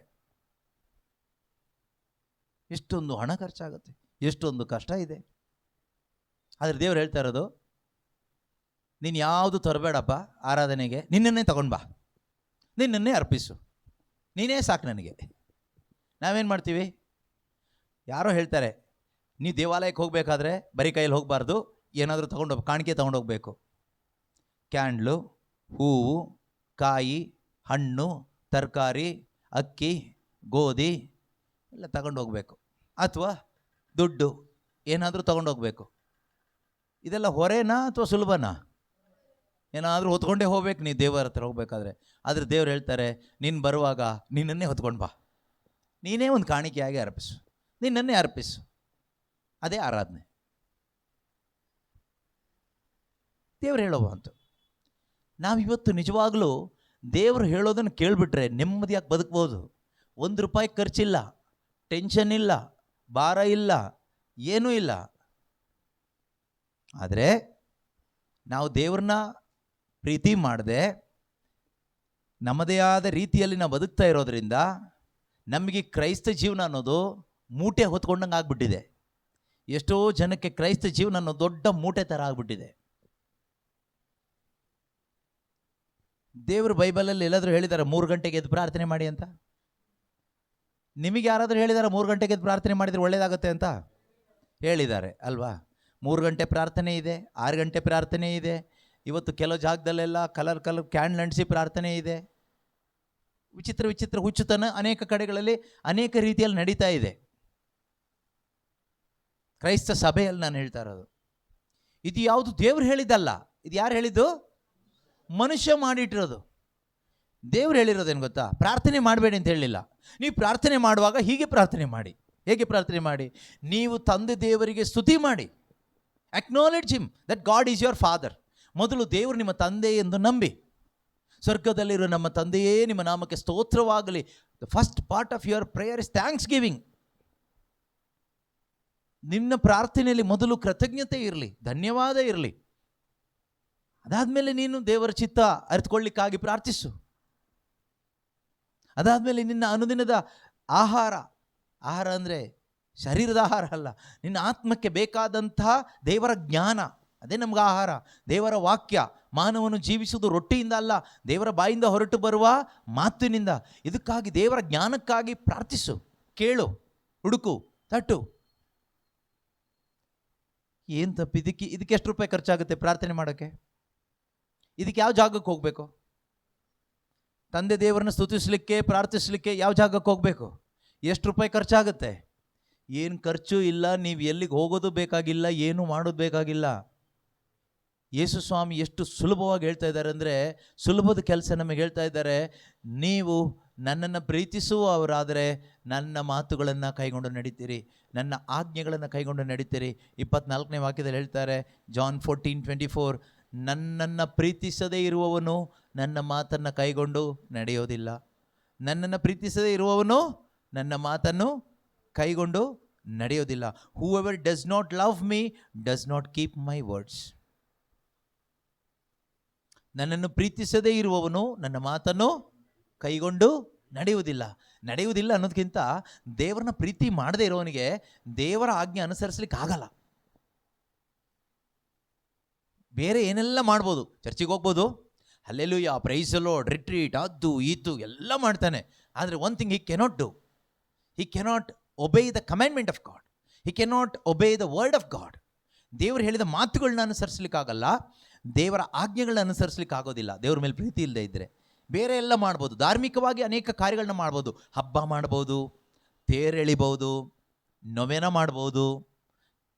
ಎಷ್ಟೊಂದು ಹಣ ಖರ್ಚಾಗುತ್ತೆ, ಎಷ್ಟೊಂದು ಕಷ್ಟ ಇದೆ. ಆದರೆ ದೇವ್ರು ಹೇಳ್ತಾ ಇರೋದು, ನೀನು ಯಾವುದು ತರಬೇಡಪ್ಪ ಆರಾಧನೆಗೆ, ನಿನ್ನನ್ನೇ ತಗೊಂಡು ಬಾ, ನಿನ್ನನ್ನೇ ಅರ್ಪಿಸು, ನೀನೇ ಸಾಕು ನನಗೆ. ನಾವೇನು ಮಾಡ್ತೀವಿ? ಯಾರೋ ಹೇಳ್ತಾರೆ, ನೀವು ದೇವಾಲಯಕ್ಕೆ ಹೋಗಬೇಕಾದ್ರೆ ಬರೀ ಕೈಯಲ್ಲಿ ಹೋಗಬಾರ್ದು, ಏನಾದರೂ ತೊಗೊಂಡೋಗಿ ಕಾಣಿಕೆ ತೊಗೊಂಡೋಗ್ಬೇಕು. ಕ್ಯಾಂಡ್ಲು, ಹೂವು, ಕಾಯಿ, ಹಣ್ಣು, ತರಕಾರಿ, ಅಕ್ಕಿ, ಗೋಧಿ ಎಲ್ಲ ತಗೊಂಡೋಗ್ಬೇಕು. ಅಥವಾ ದುಡ್ಡು ಏನಾದರೂ ತೊಗೊಂಡೋಗ್ಬೇಕು. ಇದೆಲ್ಲ ಹೊರೆನಾ ಅಥವಾ ಸುಲಭನಾ? ಏನಾದರೂ ಹೊತ್ಕೊಂಡೇ ಹೋಗ್ಬೇಕು ನೀನು ದೇವರ ಹತ್ರ ಹೋಗ್ಬೇಕಾದ್ರೆ. ಆದರೆ ದೇವ್ರು ಹೇಳ್ತಾರೆ, ನೀನು ಬರುವಾಗ ನಿನ್ನನ್ನೇ ಹೊತ್ಕೊಂಡು ಬಾ, ನೀನೇ ಒಂದು ಕಾಣಿಕೆಯಾಗಿ ಅರ್ಪಿಸು, ನಿನ್ನನ್ನೇ ಅರ್ಪಿಸು. ಅದೇ ಆರಾಧನೆ. ದೇವ್ರು ಹೇಳೋವ ಅಂತ. ನಾವಿವತ್ತು ನಿಜವಾಗಲೂ ದೇವರು ಹೇಳೋದನ್ನು ಕೇಳಿಬಿಟ್ರೆ ನೆಮ್ಮದಿಯಾಗಿ ಬದುಕ್ಬೋದು. ₹1 ಖರ್ಚಿಲ್ಲ, ಟೆನ್ಷನ್ ಇಲ್ಲ, ಭಾರ ಇಲ್ಲ, ಏನೂ ಇಲ್ಲ. ಆದರೆ ನಾವು ದೇವ್ರನ್ನ ಪ್ರೀತಿ ಮಾಡದೆ ನಮ್ಮದೇ ಆದ ರೀತಿಯಲ್ಲಿ ನಾವು ಬದುಕ್ತಾ ಇರೋದ್ರಿಂದ ನಮಗೆ ಕ್ರೈಸ್ತ ಜೀವನ ಅನ್ನೋದು ಮೂಟೆ ಹೊತ್ಕೊಂಡಂಗೆ ಆಗ್ಬಿಟ್ಟಿದೆ. ಎಷ್ಟೋ ಜನಕ್ಕೆ ಕ್ರೈಸ್ತ ಜೀವನ ಅನ್ನೋ ದೊಡ್ಡ ಮೂಟೆ ಥರ ಆಗ್ಬಿಟ್ಟಿದೆ. ದೇವರು ಬೈಬಲಲ್ಲಿ ಎಲ್ಲಾದರೂ ಹೇಳಿದ್ದಾರೆ 3 ಗಂಟೆಗೆ ಎದ್ದು ಪ್ರಾರ್ಥನೆ ಮಾಡಿ ಅಂತ? ನಿಮಗೆ ಯಾರಾದರೂ ಹೇಳಿದ್ದಾರೆ 3 ಗಂಟೆಗೆ ಎದ್ದು ಪ್ರಾರ್ಥನೆ ಮಾಡಿದರೆ ಒಳ್ಳೆಯದಾಗುತ್ತೆ ಅಂತ? ಹೇಳಿದ್ದಾರೆ ಅಲ್ವಾ? 3 ಗಂಟೆ ಪ್ರಾರ್ಥನೆ ಇದೆ, 6 ಗಂಟೆ ಪ್ರಾರ್ಥನೆ ಇದೆ. ಇವತ್ತು ಕೆಲವು ಜಾಗದಲ್ಲೆಲ್ಲ ಕಲರ್ ಕ್ಯಾಂಡಲ್ ಅಂಟಿಸಿ ಪ್ರಾರ್ಥನೆ ಇದೆ. ವಿಚಿತ್ರ ಹುಚ್ಚುತನ ಅನೇಕ ಕಡೆಗಳಲ್ಲಿ ಅನೇಕ ರೀತಿಯಲ್ಲಿ ನಡೀತಾ ಇದೆ. ಕ್ರೈಸ್ತ ಸಭೆಯಲ್ಲಿ ನಾನು ಹೇಳ್ತಾ ಇರೋದು, ಇದು ಯಾವುದು ದೇವ್ರು ಹೇಳಿದ್ದಲ್ಲ. ಇದು ಯಾರು ಹೇಳಿದ್ದು? ಮನುಷ್ಯ ಮಾಡಿಟ್ಟಿರೋದು. ದೇವ್ರು ಹೇಳಿರೋದೇನು ಗೊತ್ತಾ? ಪ್ರಾರ್ಥನೆ ಮಾಡಬೇಡಿ ಅಂತ ಹೇಳಲಿಲ್ಲ. ನೀವು ಪ್ರಾರ್ಥನೆ ಮಾಡುವಾಗ ಹೀಗೆ ಪ್ರಾರ್ಥನೆ ಮಾಡಿ. ಹೇಗೆ ಪ್ರಾರ್ಥನೆ ಮಾಡಿ? ನೀವು ತಂದೆ ದೇವರಿಗೆ ಸ್ತುತಿ ಮಾಡಿ. Acknowledge him that God is your father. ಮೊದಲು ದೇವರು ನಿಮ್ಮ ತಂದೆ ಎಂದು ನಂಬಿ, ಸ್ವರ್ಗದಲ್ಲಿರೋ ನಮ್ಮ ತಂದೆಯೇ ನಿಮ್ಮ ನಾಮಕ್ಕೆ ಸ್ತೋತ್ರವಾಗಲಿ. The first part of your prayer is thanks giving. ನಿನ್ನ ಪ್ರಾರ್ಥನೆಯಲ್ಲಿ ಮೊದಲು ಕೃತಜ್ಞತೆ ಇರಲಿ, ಧನ್ಯವಾದ ಇರಲಿ. ಅದಾದಮೇಲೆ ನೀನು ದೇವರ ಚಿತ್ತ ಅರಿತುಕೊಳ್ಳಿಕ್ಕಾಗಿ ಪ್ರಾರ್ಥಿಸು. ಅದಾದಮೇಲೆ ನಿನ್ನ ಅನುದಿನದ ಆಹಾರ ಅಂದರೆ ಶರೀರದ ಆಹಾರ ಅಲ್ಲ, ನಿನ್ನ ಆತ್ಮಕ್ಕೆ ಬೇಕಾದಂತಹ ದೇವರ ಜ್ಞಾನ, ಅದೇ ನಮ್ಗೆ ಆಹಾರ. ದೇವರ ವಾಕ್ಯ. ಮಾನವನು ಜೀವಿಸುವುದು ರೊಟ್ಟಿಯಿಂದ ಅಲ್ಲ, ದೇವರ ಬಾಯಿಂದ ಹೊರಟು ಬರುವ ಮಾತಿನಿಂದ. ಇದಕ್ಕಾಗಿ ದೇವರ ಜ್ಞಾನಕ್ಕಾಗಿ ಪ್ರಾರ್ಥಿಸು, ಕೇಳು, ಹುಡುಕು, ತಟ್ಟು. ಏನು ತಪ್ಪು? ಇದಕ್ಕೆ ಎಷ್ಟು ರೂಪಾಯಿ ಖರ್ಚಾಗುತ್ತೆ ಪ್ರಾರ್ಥನೆ ಮಾಡೋಕ್ಕೆ? ಇದಕ್ಕೆ ಯಾವ ಜಾಗಕ್ಕೆ ಹೋಗಬೇಕು? ತಂದೆ ದೇವರನ್ನ ಸ್ತುತಿಸಲಿಕ್ಕೆ, ಪ್ರಾರ್ಥಿಸಲಿಕ್ಕೆ ಯಾವ ಜಾಗಕ್ಕೆ ಹೋಗಬೇಕು? ಎಷ್ಟು ರೂಪಾಯಿ ಖರ್ಚಾಗುತ್ತೆ? ಏನು ಖರ್ಚು ಇಲ್ಲ. ನೀವು ಎಲ್ಲಿಗೆ ಹೋಗೋದು ಬೇಕಾಗಿಲ್ಲ, ಏನು ಮಾಡೋದು ಬೇಕಾಗಿಲ್ಲ. ಯೇಸು ಸ್ವಾಮಿ ಎಷ್ಟು ಸುಲಭವಾಗಿ ಹೇಳ್ತಾ ಇದ್ದಾರೆ ಅಂದರೆ, ಸುಲಭದ ಕೆಲಸ ನಮಗೆ ಹೇಳ್ತಾ ಇದ್ದಾರೆ. ನೀವು ನನ್ನನ್ನು ಪ್ರೀತಿಸುವವರಾದರೆ ನನ್ನ ಮಾತುಗಳನ್ನು ಕೈಗೊಂಡು ನಡೀತೀರಿ, ನನ್ನ ಆಜ್ಞೆಗಳನ್ನು ಕೈಗೊಂಡು ನಡೀತೀರಿ. 24ನೇ ವಾಕ್ಯದಲ್ಲಿ ಹೇಳ್ತಾರೆ, ಜಾನ್ 14:24, ನನ್ನನ್ನು ಪ್ರೀತಿಸದೇ ಇರುವವನು ನನ್ನ ಮಾತನ್ನು ಕೈಗೊಂಡು ನಡೆಯೋದಿಲ್ಲ. ನನ್ನನ್ನು ಪ್ರೀತಿಸದೇ ಇರುವವನು ನನ್ನ ಮಾತನ್ನು ಕೈಗೊಂಡು ನಡೆಯೋದಿಲ್ಲ. Whoever does not love me does not keep my words. ನನ್ನನ್ನು ಪ್ರೀತಿಸದೇ ಇರುವವನು ನನ್ನ ಮಾತನ್ನು ಕೈಗೊಂಡು ನಡೆಯುವುದಿಲ್ಲ ಅನ್ನೋದಕ್ಕಿಂತ ದೇವರನ್ನ ಪ್ರೀತಿ ಮಾಡದೇ ಇರೋವನಿಗೆ ದೇವರ ಆಜ್ಞೆ ಅನುಸರಿಸಲಿಕ್ಕೆ ಆಗಲ್ಲ. ಬೇರೆ ಏನೆಲ್ಲ ಮಾಡ್ಬೋದು, ಚರ್ಚಿಗೆ ಹೋಗ್ಬೋದು, hallelujah, praise the Lord, retreat, ಅದು ಇದು ಎಲ್ಲ ಮಾಡ್ತಾನೆ. ಆದರೆ one thing he cannot do, he cannot obey the commandment of God, he cannot obey the word of God. ದೇವರು ಹೇಳಿದ ಮಾತುಗಳನ್ನ ಅನುಸರಿಸಲಿಕ್ಕಾಗಲ್ಲ, ದೇವರ ಆಜ್ಞೆಗಳನ್ನ ಅನುಸರಿಸಲಿಕ್ಕೆ ಆಗೋದಿಲ್ಲ. ದೇವ್ರ ಮೇಲೆ ಪ್ರೀತಿ ಇಲ್ಲದೆ ಇದ್ದರೆ ಬೇರೆ ಎಲ್ಲ ಮಾಡ್ಬೋದು, ಧಾರ್ಮಿಕವಾಗಿ ಅನೇಕ ಕಾರ್ಯಗಳನ್ನ ಮಾಡ್ಬೋದು. ಹಬ್ಬ ಮಾಡ್ಬೋದು, ತೇರೆಳಿಬೋದು, ನೊವೆನ ಮಾಡ್ಬೋದು,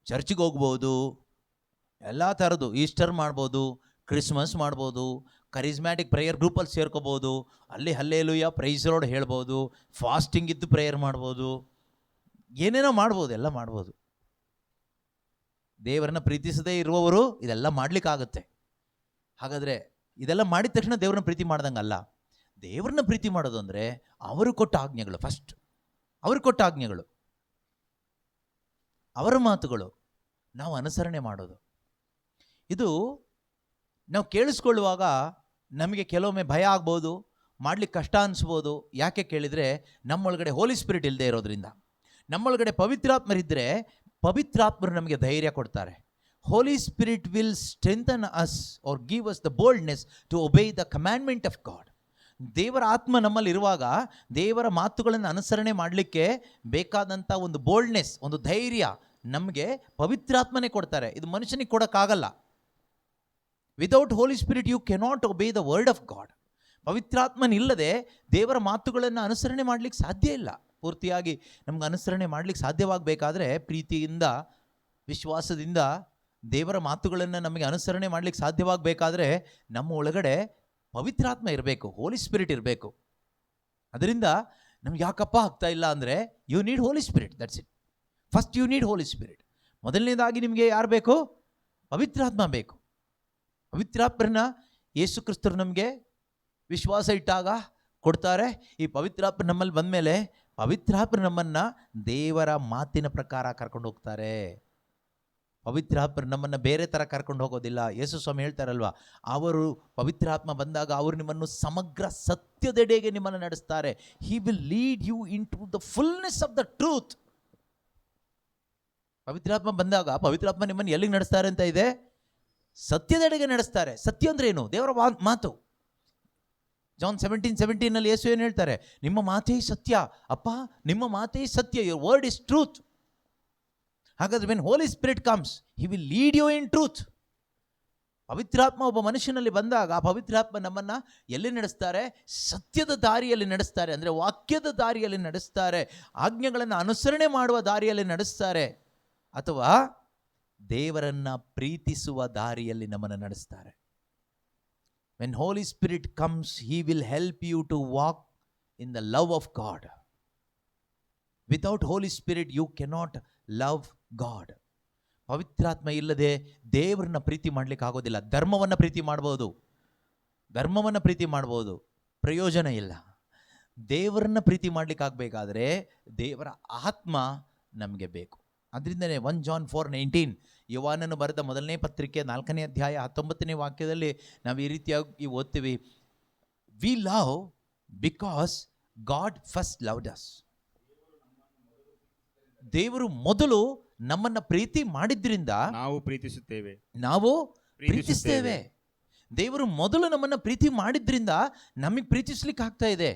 ಚರ್ಚಿಗೆ ಹೋಗ್ಬೋದು, ಎಲ್ಲ ಥರದ್ದು, ಈಸ್ಟರ್ ಮಾಡ್ಬೋದು, ಕ್ರಿಸ್ಮಸ್ ಮಾಡ್ಬೋದು, ಕರಿಸ್ಮ್ಯಾಟಿಕ್ ಪ್ರೇಯರ್ ಗ್ರೂಪಲ್ಲಿ ಸೇರ್ಕೋಬೋದು, ಅಲ್ಲಿ ಹಲ್ಲೆಲೂಯಾ ಪ್ರೈಸ್ ದಿ ಲಾರ್ಡ್ ಹೇಳ್ಬೋದು, ಫಾಸ್ಟಿಂಗ್ ಇದ್ದು ಪ್ರೇಯರ್ ಮಾಡ್ಬೋದು, ಏನೇನೋ ಮಾಡ್ಬೋದು, ಎಲ್ಲ ಮಾಡ್ಬೋದು. ದೇವರನ್ನ ಪ್ರೀತಿಸದೇ ಇರುವವರು ಇದೆಲ್ಲ ಮಾಡಲಿಕ್ಕಾಗುತ್ತೆ. ಹಾಗಾದರೆ ಇದೆಲ್ಲ ಮಾಡಿದ ತಕ್ಷಣ ದೇವ್ರನ್ನ ಪ್ರೀತಿ ಮಾಡ್ದಂಗಲ್ಲ. ದೇವ್ರನ್ನ ಪ್ರೀತಿ ಮಾಡೋದು ಅಂದರೆ ಅವರು ಕೊಟ್ಟ ಆಜ್ಞೆಗಳು. ಫಸ್ಟ್ ಅವರು ಕೊಟ್ಟ ಆಜ್ಞೆಗಳು, ಅವರ ಮಾತುಗಳು ನಾವು ಅನುಸರಣೆ ಮಾಡೋದು. ಇದು ನಾವು ಕೇಳಿಸ್ಕೊಳ್ಳುವಾಗ ನಮಗೆ ಕೆಲವೊಮ್ಮೆ ಭಯ ಆಗ್ಬೋದು, ಮಾಡಲಿಕ್ಕೆ ಕಷ್ಟ ಅನಿಸ್ಬೋದು. ಯಾಕೆ ಕೇಳಿದರೆ, ನಮ್ಮೊಳಗಡೆ ಹೋಲಿ ಸ್ಪಿರಿಟ್ ಇಲ್ಲದೆ ಇರೋದ್ರಿಂದ. ನಮ್ಮೊಳಗಡೆ ಪವಿತ್ರಾತ್ಮರಿದ್ದರೆ ಪವಿತ್ರಾತ್ಮರು ನಮಗೆ ಧೈರ್ಯ ಕೊಡ್ತಾರೆ. Holy Spirit will strengthen us or give us the boldness to obey the commandment of God. ದೇವರ ಆತ್ಮ ನಮ್ಮಲ್ಲಿ ಇರುವಾಗ ದೇವರ ಮಾತುಗಳನ್ನು ಅನುಸರಣೆ ಮಾಡಲಿಕ್ಕೆ ಬೇಕಾದಂಥ ಒಂದು ಬೋಲ್ಡ್ನೆಸ್, ಒಂದು ಧೈರ್ಯ ನಮಗೆ ಪವಿತ್ರಾತ್ಮನೇ ಕೊಡ್ತಾರೆ. ಇದು ಮನುಷ್ಯನಿಗೆ ಕೊಡೋಕ್ಕಾಗಲ್ಲ. Without Holi spirit you cannot obey the word of God. ಪವಿತ್ರಾತ್ಮನಿಲ್ಲದೆ ದೇವರ ಮಾತುಗಳನ್ನು ಅನುಸರಣೆ ಮಾಡಲಿಕ್ಕೆ ಸಾಧ್ಯ ಇಲ್ಲ. ಪೂರ್ತಿಯಾಗಿ ನಮ್ಗೆ ಅನುಸರಣೆ ಮಾಡಲಿಕ್ಕೆ ಸಾಧ್ಯವಾಗಬೇಕಾದ್ರೆ ಪ್ರೀತಿಯಿಂದ, ವಿಶ್ವಾಸದಿಂದ ದೇವರ ಮಾತುಗಳನ್ನು ನಮಗೆ ಅನುಸರಣೆ ಮಾಡಲಿಕ್ಕೆ ಸಾಧ್ಯವಾಗಬೇಕಾದ್ರೆ ನಮ್ಮ ಒಳಗಡೆ ಪವಿತ್ರಾತ್ಮ ಇರಬೇಕು, ಹೋಲಿ ಸ್ಪಿರಿಟ್ ಇರಬೇಕು. ಅದರಿಂದ ನಮ್ಗೆ ಯಾಕಪ್ಪ ಆಗ್ತಾ ಇಲ್ಲ ಅಂದರೆ you need Holy Spirit, that's it. First you need Holy Spirit. ಮೊದಲನೇದಾಗಿ ನಿಮಗೆ ಯಾರು ಬೇಕು? ಪವಿತ್ರಾತ್ಮ ಬೇಕು. ಪವಿತ್ರಾತ್ಮರನ್ನ ಯೇಸು ಕ್ರಿಸ್ತರು ನಮಗೆ ವಿಶ್ವಾಸ ಇಟ್ಟಾಗ ಕೊಡ್ತಾರೆ. ಈ ಪವಿತ್ರಾತ್ಮ ನಮ್ಮಲ್ಲಿ ಬಂದಮೇಲೆ ಪವಿತ್ರಾತ್ಮ ನಮ್ಮನ್ನು ದೇವರ ಮಾತಿನ ಪ್ರಕಾರ ಕರ್ಕೊಂಡು ಹೋಗ್ತಾರೆ. ಪವಿತ್ರಾತ್ಮ ನಮ್ಮನ್ನು ಬೇರೆ ಥರ ಕರ್ಕೊಂಡು ಹೋಗೋದಿಲ್ಲ. ಯೇಸು ಸ್ವಾಮಿ ಹೇಳ್ತಾರಲ್ವ, ಅವರು ಪವಿತ್ರಾತ್ಮ ಬಂದಾಗ ಅವರು ನಿಮ್ಮನ್ನು ಸಮಗ್ರ ಸತ್ಯದೆಡೆಗೆ ನಿಮ್ಮನ್ನು ನಡೆಸ್ತಾರೆ. He will lead you into the fullness of the truth. ಪವಿತ್ರಾತ್ಮ ಬಂದಾಗ ಪವಿತ್ರಾತ್ಮ ನಿಮ್ಮನ್ನು ಎಲ್ಲಿಗೆ ನಡೆಸ್ತಾರೆ ಅಂತ ಇದೆ? ಸತ್ಯದೆಡೆಗೆ ನಡೆಸ್ತಾರೆ. ಸತ್ಯ ಅಂದ್ರೆ ಏನು? ದೇವರ ಮಾತು. ಜಾನ್ 17:17 ಯೇಸು ಏನು ಹೇಳ್ತಾರೆ? ನಿಮ್ಮ ಮಾತೇ ಸತ್ಯ. ಅಪ್ಪ, ನಿಮ್ಮ ಮಾತೇ ಸತ್ಯ. Your word is truth. ಹಾಗಾದ್ರೆ when Holi spirit comes he will lead you in truth. ಪವಿತ್ರಾತ್ಮ ಒಬ್ಬ ಮನುಷ್ಯನಲ್ಲಿ ಬಂದಾಗ ಆ ಪವಿತ್ರಾತ್ಮ ನಮ್ಮನ್ನು ಎಲ್ಲಿ ನಡೆಸ್ತಾರೆ? ಸತ್ಯದ ದಾರಿಯಲ್ಲಿ ನಡೆಸ್ತಾರೆ. ಅಂದರೆ ವಾಕ್ಯದ ದಾರಿಯಲ್ಲಿ ನಡೆಸ್ತಾರೆ, ಆಜ್ಞೆಗಳನ್ನು ಅನುಸರಣೆ ಮಾಡುವ ದಾರಿಯಲ್ಲಿ ನಡೆಸ್ತಾರೆ, ಅಥವಾ ದೇವರನ್ನು ಪ್ರೀತಿಸುವ ದಾರಿಯಲ್ಲಿ ನಮ್ಮನ್ನು ನಡೆಸ್ತಾರೆ. When Holi spirit comes he will help you to walk in the love of God. Without Holi spirit you cannot love God. ಪವಿತ್ರಾತ್ಮ ಇಲ್ಲದೆ ದೇವರನ್ನ ಪ್ರೀತಿ ಮಾಡಲಿಕ್ಕೆ ಆಗೋದಿಲ್ಲ. ಧರ್ಮವನ್ನು ಪ್ರೀತಿ ಮಾಡ್ಬೋದು, ಧರ್ಮವನ್ನು ಪ್ರೀತಿ ಮಾಡ್ಬೋದು, ಪ್ರಯೋಜನ ಇಲ್ಲ. ದೇವರನ್ನ ಪ್ರೀತಿ ಮಾಡಲಿಕ್ಕೆ ಆಗಬೇಕಾದ್ರೆ ದೇವರ ಆತ್ಮ ನಮಗೆ ಬೇಕು. ಅದರಿಂದನೇ 1 John 4:19 ಯೋವಾನನು ಬರೆದ ಮೊದಲನೇ ಪತ್ರಿಕೆ 4ನೇ ಅಧ್ಯಾಯ 19ನೇ ವಾಕ್ಯದಲ್ಲಿ ನಾವು ಈ ರೀತಿಯಾಗಿ ಓದ್ತೀವಿ, we love because god first loved us. ದೇವರು ಮೊದಲು ನಮ್ಮನ್ನು ಪ್ರೀತಿ ಮಾಡಿದ್ರಿಂದ ನಾವು ಪ್ರೀತಿಸುತ್ತೇವೆ. ದೇವರು ಮೊದಲು ನಮ್ಮನ್ನು ಪ್ರೀತಿ ಮಾಡಿದ್ರಿಂದ ನಮಗೆ ಪ್ರೀತಿಸ್ಲಿಕ್ಕೆ ಆಗ್ತಾ ಇದೆ.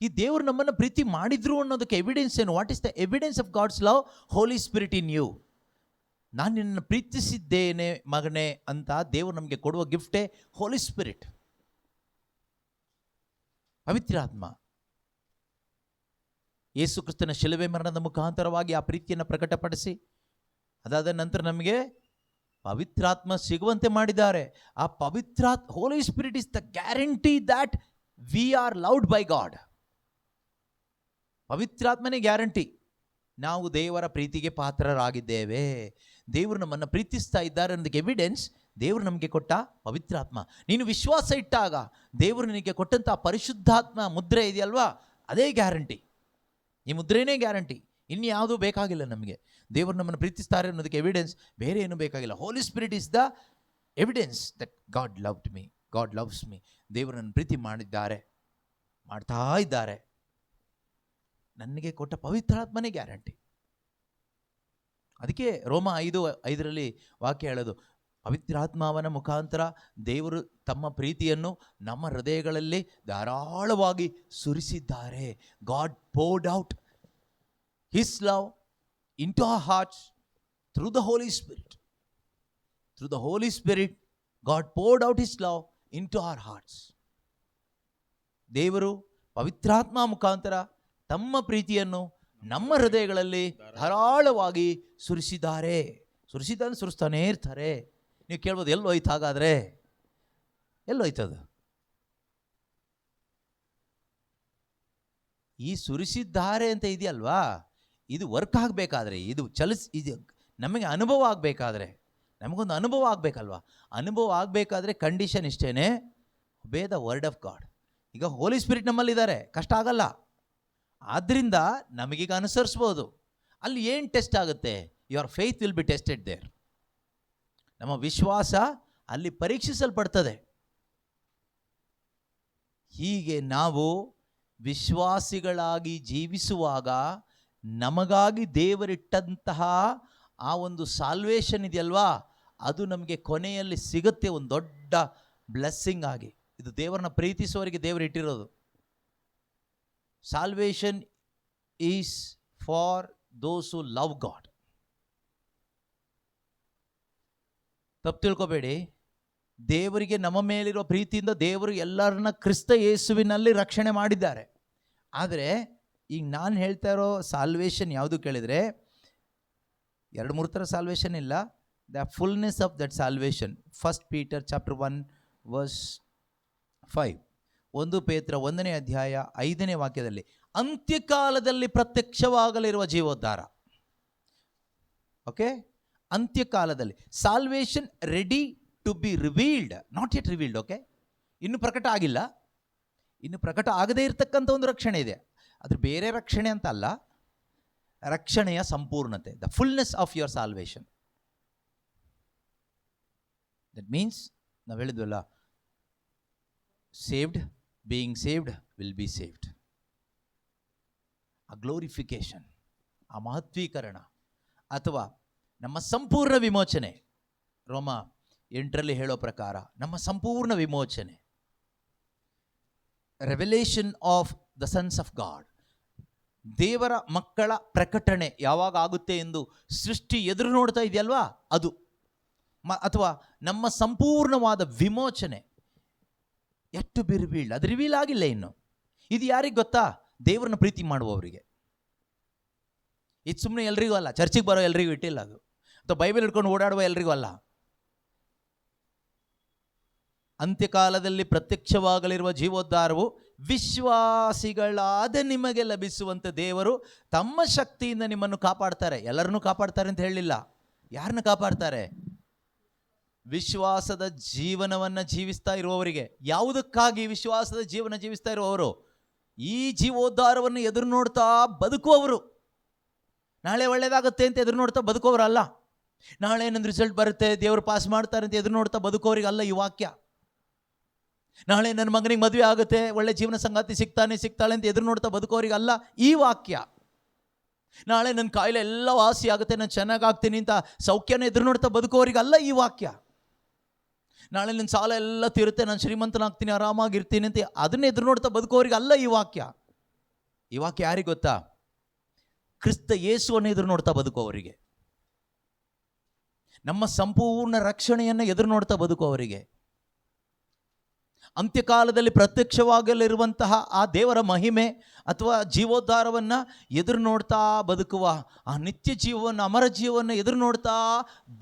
ಈ ದೇವರು ನಮ್ಮನ್ನು ಪ್ರೀತಿ ಮಾಡಿದ್ರು ಅನ್ನೋದಕ್ಕೆ ಎವಿಡೆನ್ಸ್ ಏನು? What is the evidence of God's love? Holy Spirit in you. ನಾನು ನಿನ್ನನ್ನು ಪ್ರೀತಿಸಿದ್ದೇನೆ ಮಗನೇ ಅಂತ ದೇವರು ನಮಗೆ ಕೊಡುವ ಗಿಫ್ಟೇ ಹೋಲಿ ಸ್ಪಿರಿಟ್, ಪವಿತ್ರಾತ್ಮ. ಯೇಸು ಕ್ರಿಸ್ತನ ಶಿಲುಬೆ ಮರಣದ ಮುಖಾಂತರವಾಗಿ ಆ ಪ್ರೀತಿಯನ್ನು ಪ್ರಕಟಪಡಿಸಿ ಅದಾದ ನಂತರ ನಮಗೆ ಪವಿತ್ರಾತ್ಮ ಸಿಗುವಂತೆ ಮಾಡಿದ್ದಾರೆ. ಆ holy spirit is the guarantee that we are loved by God. ಪವಿತ್ರಾತ್ಮನೇ ಗ್ಯಾರಂಟಿ ನಾವು ದೇವರ ಪ್ರೀತಿಗೆ ಪಾತ್ರರಾಗಿದ್ದೇವೆ, ದೇವರು ನಮ್ಮನ್ನು ಪ್ರೀತಿಸ್ತಾ ಇದ್ದಾರೆ ಅನ್ನೋದಕ್ಕೆ ಎವಿಡೆನ್ಸ್ ದೇವರು ನಮಗೆ ಕೊಟ್ಟ ಪವಿತ್ರಾತ್ಮ. ನೀನು ವಿಶ್ವಾಸ ಇಟ್ಟಾಗ ದೇವರು ನಿನಗೆ ಕೊಟ್ಟಂಥ ಪರಿಶುದ್ಧಾತ್ಮ ಮುದ್ರೆ ಇದೆಯಲ್ವಾ, ಅದೇ ಗ್ಯಾರಂಟಿ. ಈ ಮುದ್ರೆನೇ ಗ್ಯಾರಂಟಿ, ಇನ್ಯಾವುದೂ ಬೇಕಾಗಿಲ್ಲ ನಮಗೆ. ದೇವರು ನಮ್ಮನ್ನು ಪ್ರೀತಿಸ್ತಾರೆ ಅನ್ನೋದಕ್ಕೆ ಎವಿಡೆನ್ಸ್ ಬೇರೆ ಏನೂ ಬೇಕಾಗಿಲ್ಲ. Holy spirit is the evidence that God loved me, God loves me. ದೇವರು ನನ್ನ ಪ್ರೀತಿ ಮಾಡಿದ್ದಾರೆ, ಮಾಡ್ತಾ ಇದ್ದಾರೆ. ನನಗೆ ಕೊಟ್ಟ ಪವಿತ್ರಾತ್ಮನೇ ಗ್ಯಾರಂಟಿ. ಅದಕ್ಕೆ ರೋಮ 5:5 ವಾಕ್ಯ ಹೇಳೋದು, ಪವಿತ್ರಾತ್ಮವನ ಮುಖಾಂತರ ದೇವರು ತಮ್ಮ ಪ್ರೀತಿಯನ್ನು ನಮ್ಮ ಹೃದಯಗಳಲ್ಲಿ ಧಾರಾಳವಾಗಿ ಸುರಿಸಿದ್ದಾರೆ. God poured out his love into our hearts through the holy spirit. Through the holy spirit God poured out his love into our hearts. ದೇವರು ಪವಿತ್ರಾತ್ಮ ಮುಖಾಂತರ ತಮ್ಮ ಪ್ರೀತಿಯನ್ನು ನಮ್ಮ ಹೃದಯಗಳಲ್ಲಿ ಧಾರಾಳವಾಗಿ ಸುರಿಸಿದ್ದಾರೆ. ಸುರಿಸ್ತಾನೇ ಇರ್ತಾರೆ. ನೀವು ಕೇಳ್ಬೋದು, ಎಲ್ಲೋಯ್ತು ಹಾಗಾದರೆ? ಎಲ್ಲೋಯ್ತದು? ಈ ಸುರಿಸಿದ್ದಾರೆ ಅಂತ ಇದೆಯಲ್ವಾ, ಇದು ವರ್ಕ್ ಆಗಬೇಕಾದ್ರೆ, ಇದು ನಮಗೆ ಅನುಭವ ಆಗಬೇಕಾದ್ರೆ, ನಮಗೊಂದು ಅನುಭವ ಆಗಬೇಕಲ್ವಾ? ಅನುಭವ ಆಗಬೇಕಾದ್ರೆ ಕಂಡೀಷನ್ ಇಷ್ಟೇ, ಒಬೇ ದ ವರ್ಡ್ ಆಫ್ ಗಾಡ್. ಈಗ ಹೋಲಿ ಸ್ಪಿರಿಟ್ ನಮ್ಮಲ್ಲಿದ್ದಾರೆ, ಕಷ್ಟ ಆಗಲ್ಲ. ಆದ್ದರಿಂದ ನಮಗೀಗ ಅನುಸರಿಸ್ಬೋದು. ಅಲ್ಲಿ ಏನು ಟೆಸ್ಟ್ ಆಗುತ್ತೆ? Your faith will be tested there. ನಮ್ಮ ವಿಶ್ವಾಸ ಅಲ್ಲಿ ಪರೀಕ್ಷಿಸಲ್ಪಡ್ತದೆ. ಹೀಗೆ ನಾವು ವಿಶ್ವಾಸಿಗಳಾಗಿ ಜೀವಿಸುವಾಗ ನಮಗಾಗಿ ದೇವರಿಟ್ಟಂತಹ ಆ ಒಂದು ಸಾಲ್ವೇಷನ್ ಇದೆಯಲ್ವಾ, ಅದು ನಮಗೆ ಕೊನೆಯಲ್ಲಿ ಸಿಗುತ್ತೆ ಒಂದು ದೊಡ್ಡ ಬ್ಲೆಸ್ಸಿಂಗ್ ಆಗಿ. ಇದು ದೇವರನ್ನ ಪ್ರೀತಿಸುವವರಿಗೆ ದೇವರು ಇಟ್ಟಿರೋದು. Salvation is for those who love God. ತಪ್ಪು ತಿಳ್ಕೊಬೇಡಿ, ದೇವರಿಗೆ ನಮ್ಮ ಮೇಲಿರೋ ಪ್ರೀತಿಯಿಂದ ದೇವರು ಎಲ್ಲರನ್ನ ಕ್ರಿಸ್ತ ಯೇಸುವಿನಲ್ಲಿ ರಕ್ಷಣೆ ಮಾಡಿದ್ದಾರೆ. ಆದರೆ ಈಗ ನಾನು ಹೇಳ್ತಾ ಇರೋ ಸಾಲ್ವೇಷನ್ ಯಾವುದು ಕೇಳಿದರೆ, 2-3 ಥರ ಸಾಲ್ವೇಷನ್ ಇಲ್ಲ. The fullness of that salvation. 1 Peter chapter 1 verse 5. 1 ಪೇತ್ರ 1ನೇ ಅಧ್ಯಾಯ 5ನೇ ವಾಕ್ಯದಲ್ಲಿ ಅಂತ್ಯಕಾಲದಲ್ಲಿ ಪ್ರತ್ಯಕ್ಷವಾಗಲಿರುವ ಜೀವೋದ್ಧಾರ. ಓಕೆ, ಅಂತ್ಯಕಾಲದಲ್ಲಿ salvation ready to be revealed, not yet revealed. Okay, ಇನ್ನು ಪ್ರಕಟ ಆಗಿಲ್ಲ. ಇನ್ನು ಪ್ರಕಟ ಆಗದೇ ಇರತಕ್ಕಂಥ ಒಂದು ರಕ್ಷಣೆ ಇದೆ. ಅದು ಬೇರೆ ರಕ್ಷಣೆ ಅಂತ ಅಲ್ಲ, ರಕ್ಷಣೆಯ ಸಂಪೂರ್ಣತೆ, the fullness of your salvation. That means ನಾವು ಹೇಳಿದ್ವಲ್ಲ, saved, being saved, will be saved. ಆ ಗ್ಲೋರಿಫಿಕೇಶನ್, ಆ ಮಹತ್ವೀಕರಣ ಅಥವಾ ನಮ್ಮ ಸಂಪೂರ್ಣ ವಿಮೋಚನೆ, ರೋಮ 8ರಲ್ಲಿ ಹೇಳೋ ಪ್ರಕಾರ ನಮ್ಮ ಸಂಪೂರ್ಣ ವಿಮೋಚನೆ, revelation of the sons of God, ದೇವರ ಮಕ್ಕಳ ಪ್ರಕಟಣೆ ಯಾವಾಗ ಆಗುತ್ತೆ ಎಂದು ಸೃಷ್ಟಿ ಎದುರು ನೋಡ್ತಾ ಇದೆಯಲ್ವಾ ಅದು, ಅಥವಾ ನಮ್ಮ ಸಂಪೂರ್ಣವಾದ ವಿಮೋಚನೆ ಯಟ್ ಟು ಬಿ ರಿವೀಲ್ಡ್. ಅದು ರಿವೀಲ್ ಆಗಿಲ್ಲ ಇನ್ನು. ಇದು ಯಾರಿಗೆ ಗೊತ್ತಾ? ದೇವರನ್ನ ಪ್ರೀತಿ ಮಾಡುವವರಿಗೆ. ಇದು ಸುಮ್ಮನೆ ಎಲ್ರಿಗೂ ಅಲ್ಲ, ಚರ್ಚಿಗೆ ಬರೋ ಎಲ್ರಿಗೂ ಇಟ್ಟಿಲ್ಲ ಅದು, ಅಥವಾ ಬೈಬಲ್ ಹಿಡ್ಕೊಂಡು ಓಡಾಡುವ ಎಲ್ರಿಗೂ ಅಲ್ಲ. ಅಂತ್ಯಕಾಲದಲ್ಲಿ ಪ್ರತ್ಯಕ್ಷವಾಗಲಿರುವ ಜೀವೋದ್ಧಾರವು ವಿಶ್ವಾಸಿಗಳಾದ ನಿಮಗೆ ಲಭಿಸುವಂತೆ ದೇವರು ತಮ್ಮ ಶಕ್ತಿಯಿಂದ ನಿಮ್ಮನ್ನು ಕಾಪಾಡ್ತಾರೆ. ಎಲ್ಲರನ್ನೂ ಕಾಪಾಡ್ತಾರೆ ಅಂತ ಹೇಳಲಿಲ್ಲ. ಯಾರನ್ನ ಕಾಪಾಡ್ತಾರೆ? ವಿಶ್ವಾಸದ ಜೀವನವನ್ನು ಜೀವಿಸ್ತಾ ಇರುವವರಿಗೆ. ಯಾವುದಕ್ಕಾಗಿ ವಿಶ್ವಾಸದ ಜೀವನ ಜೀವಿಸ್ತಾ ಇರುವವರು? ಈ ಜೀವೋದ್ಧಾರವನ್ನು ಎದುರು ನೋಡ್ತಾ ಬದುಕುವವರು. ನಾಳೆ ಒಳ್ಳೇದಾಗುತ್ತೆ ಅಂತ ಎದುರು ನೋಡ್ತಾ ಬದುಕೋರಲ್ಲ. ನಾಳೆ ಏನೊಂದು ರಿಸಲ್ಟ್ ಬರುತ್ತೆ, ದೇವರು ಪಾಸ್ ಮಾಡ್ತಾರೆ ಅಂತ ಎದುರು ನೋಡ್ತಾ ಬದುಕೋರಿಗೆ ಅಲ್ಲ ಈ ವಾಕ್ಯ. ನಾಳೆ ನನ್ನ ಮಗನಿಗೆ ಮದುವೆ ಆಗುತ್ತೆ, ಒಳ್ಳೆ ಜೀವನ ಸಂಗಾತಿ ಸಿಗ್ತಾಳೆ ಅಂತ ಎದುರು ನೋಡ್ತಾ ಬದುಕೋರಿಗೆ ಅಲ್ಲ ಈ ವಾಕ್ಯ. ನಾಳೆ ನನ್ನ ಕಾಯಿಲೆ ಎಲ್ಲ ವಾಸಿ ಆಗುತ್ತೆ, ನಾನು ಚೆನ್ನಾಗಾಗ್ತೀನಿ ಅಂತ ಸೌಖ್ಯನ ಎದುರು ನೋಡ್ತಾ ಬದುಕೋರಿಗೆ ಅಲ್ಲ ಈ ವಾಕ್ಯ. ನಾಳೆ ನನ್ನ ಸಾಲ ಎಲ್ಲ ತೀರುತ್ತೆ, ನಾನು ಶ್ರೀಮಂತನಾಗ್ತೀನಿ, ಆರಾಮಾಗಿರ್ತೀನಿ ಅಂತ ಅದನ್ನ ಎದುರು ನೋಡ್ತಾ ಬದುಕೋರಿಗೆ ಅಲ್ಲ ಈ ವಾಕ್ಯ. ಈ ವಾಕ್ಯ ಯಾರಿಗೆ ಗೊತ್ತಾ? ಕ್ರಿಸ್ತ ಯೇಸುವನ್ನು ಎದುರು ನೋಡ್ತಾ ಬದುಕೋವರಿಗೆ, ನಮ್ಮ ಸಂಪೂರ್ಣ ರಕ್ಷಣೆಯನ್ನು ಎದುರು ನೋಡ್ತಾ ಬದುಕೋವರಿಗೆ, ಅಂತ್ಯಕಾಲದಲ್ಲಿ ಪ್ರತ್ಯಕ್ಷವಾಗಲಿರುವಂತಹ ಆ ದೇವರ ಮಹಿಮೆ ಅಥವಾ ಜೀವೋದ್ಧಾರವನ್ನು ಎದುರು ನೋಡ್ತಾ ಬದುಕುವ, ಆ ನಿತ್ಯ ಜೀವವನ್ನು, ಅಮರ ಜೀವವನ್ನು ಎದುರು ನೋಡ್ತಾ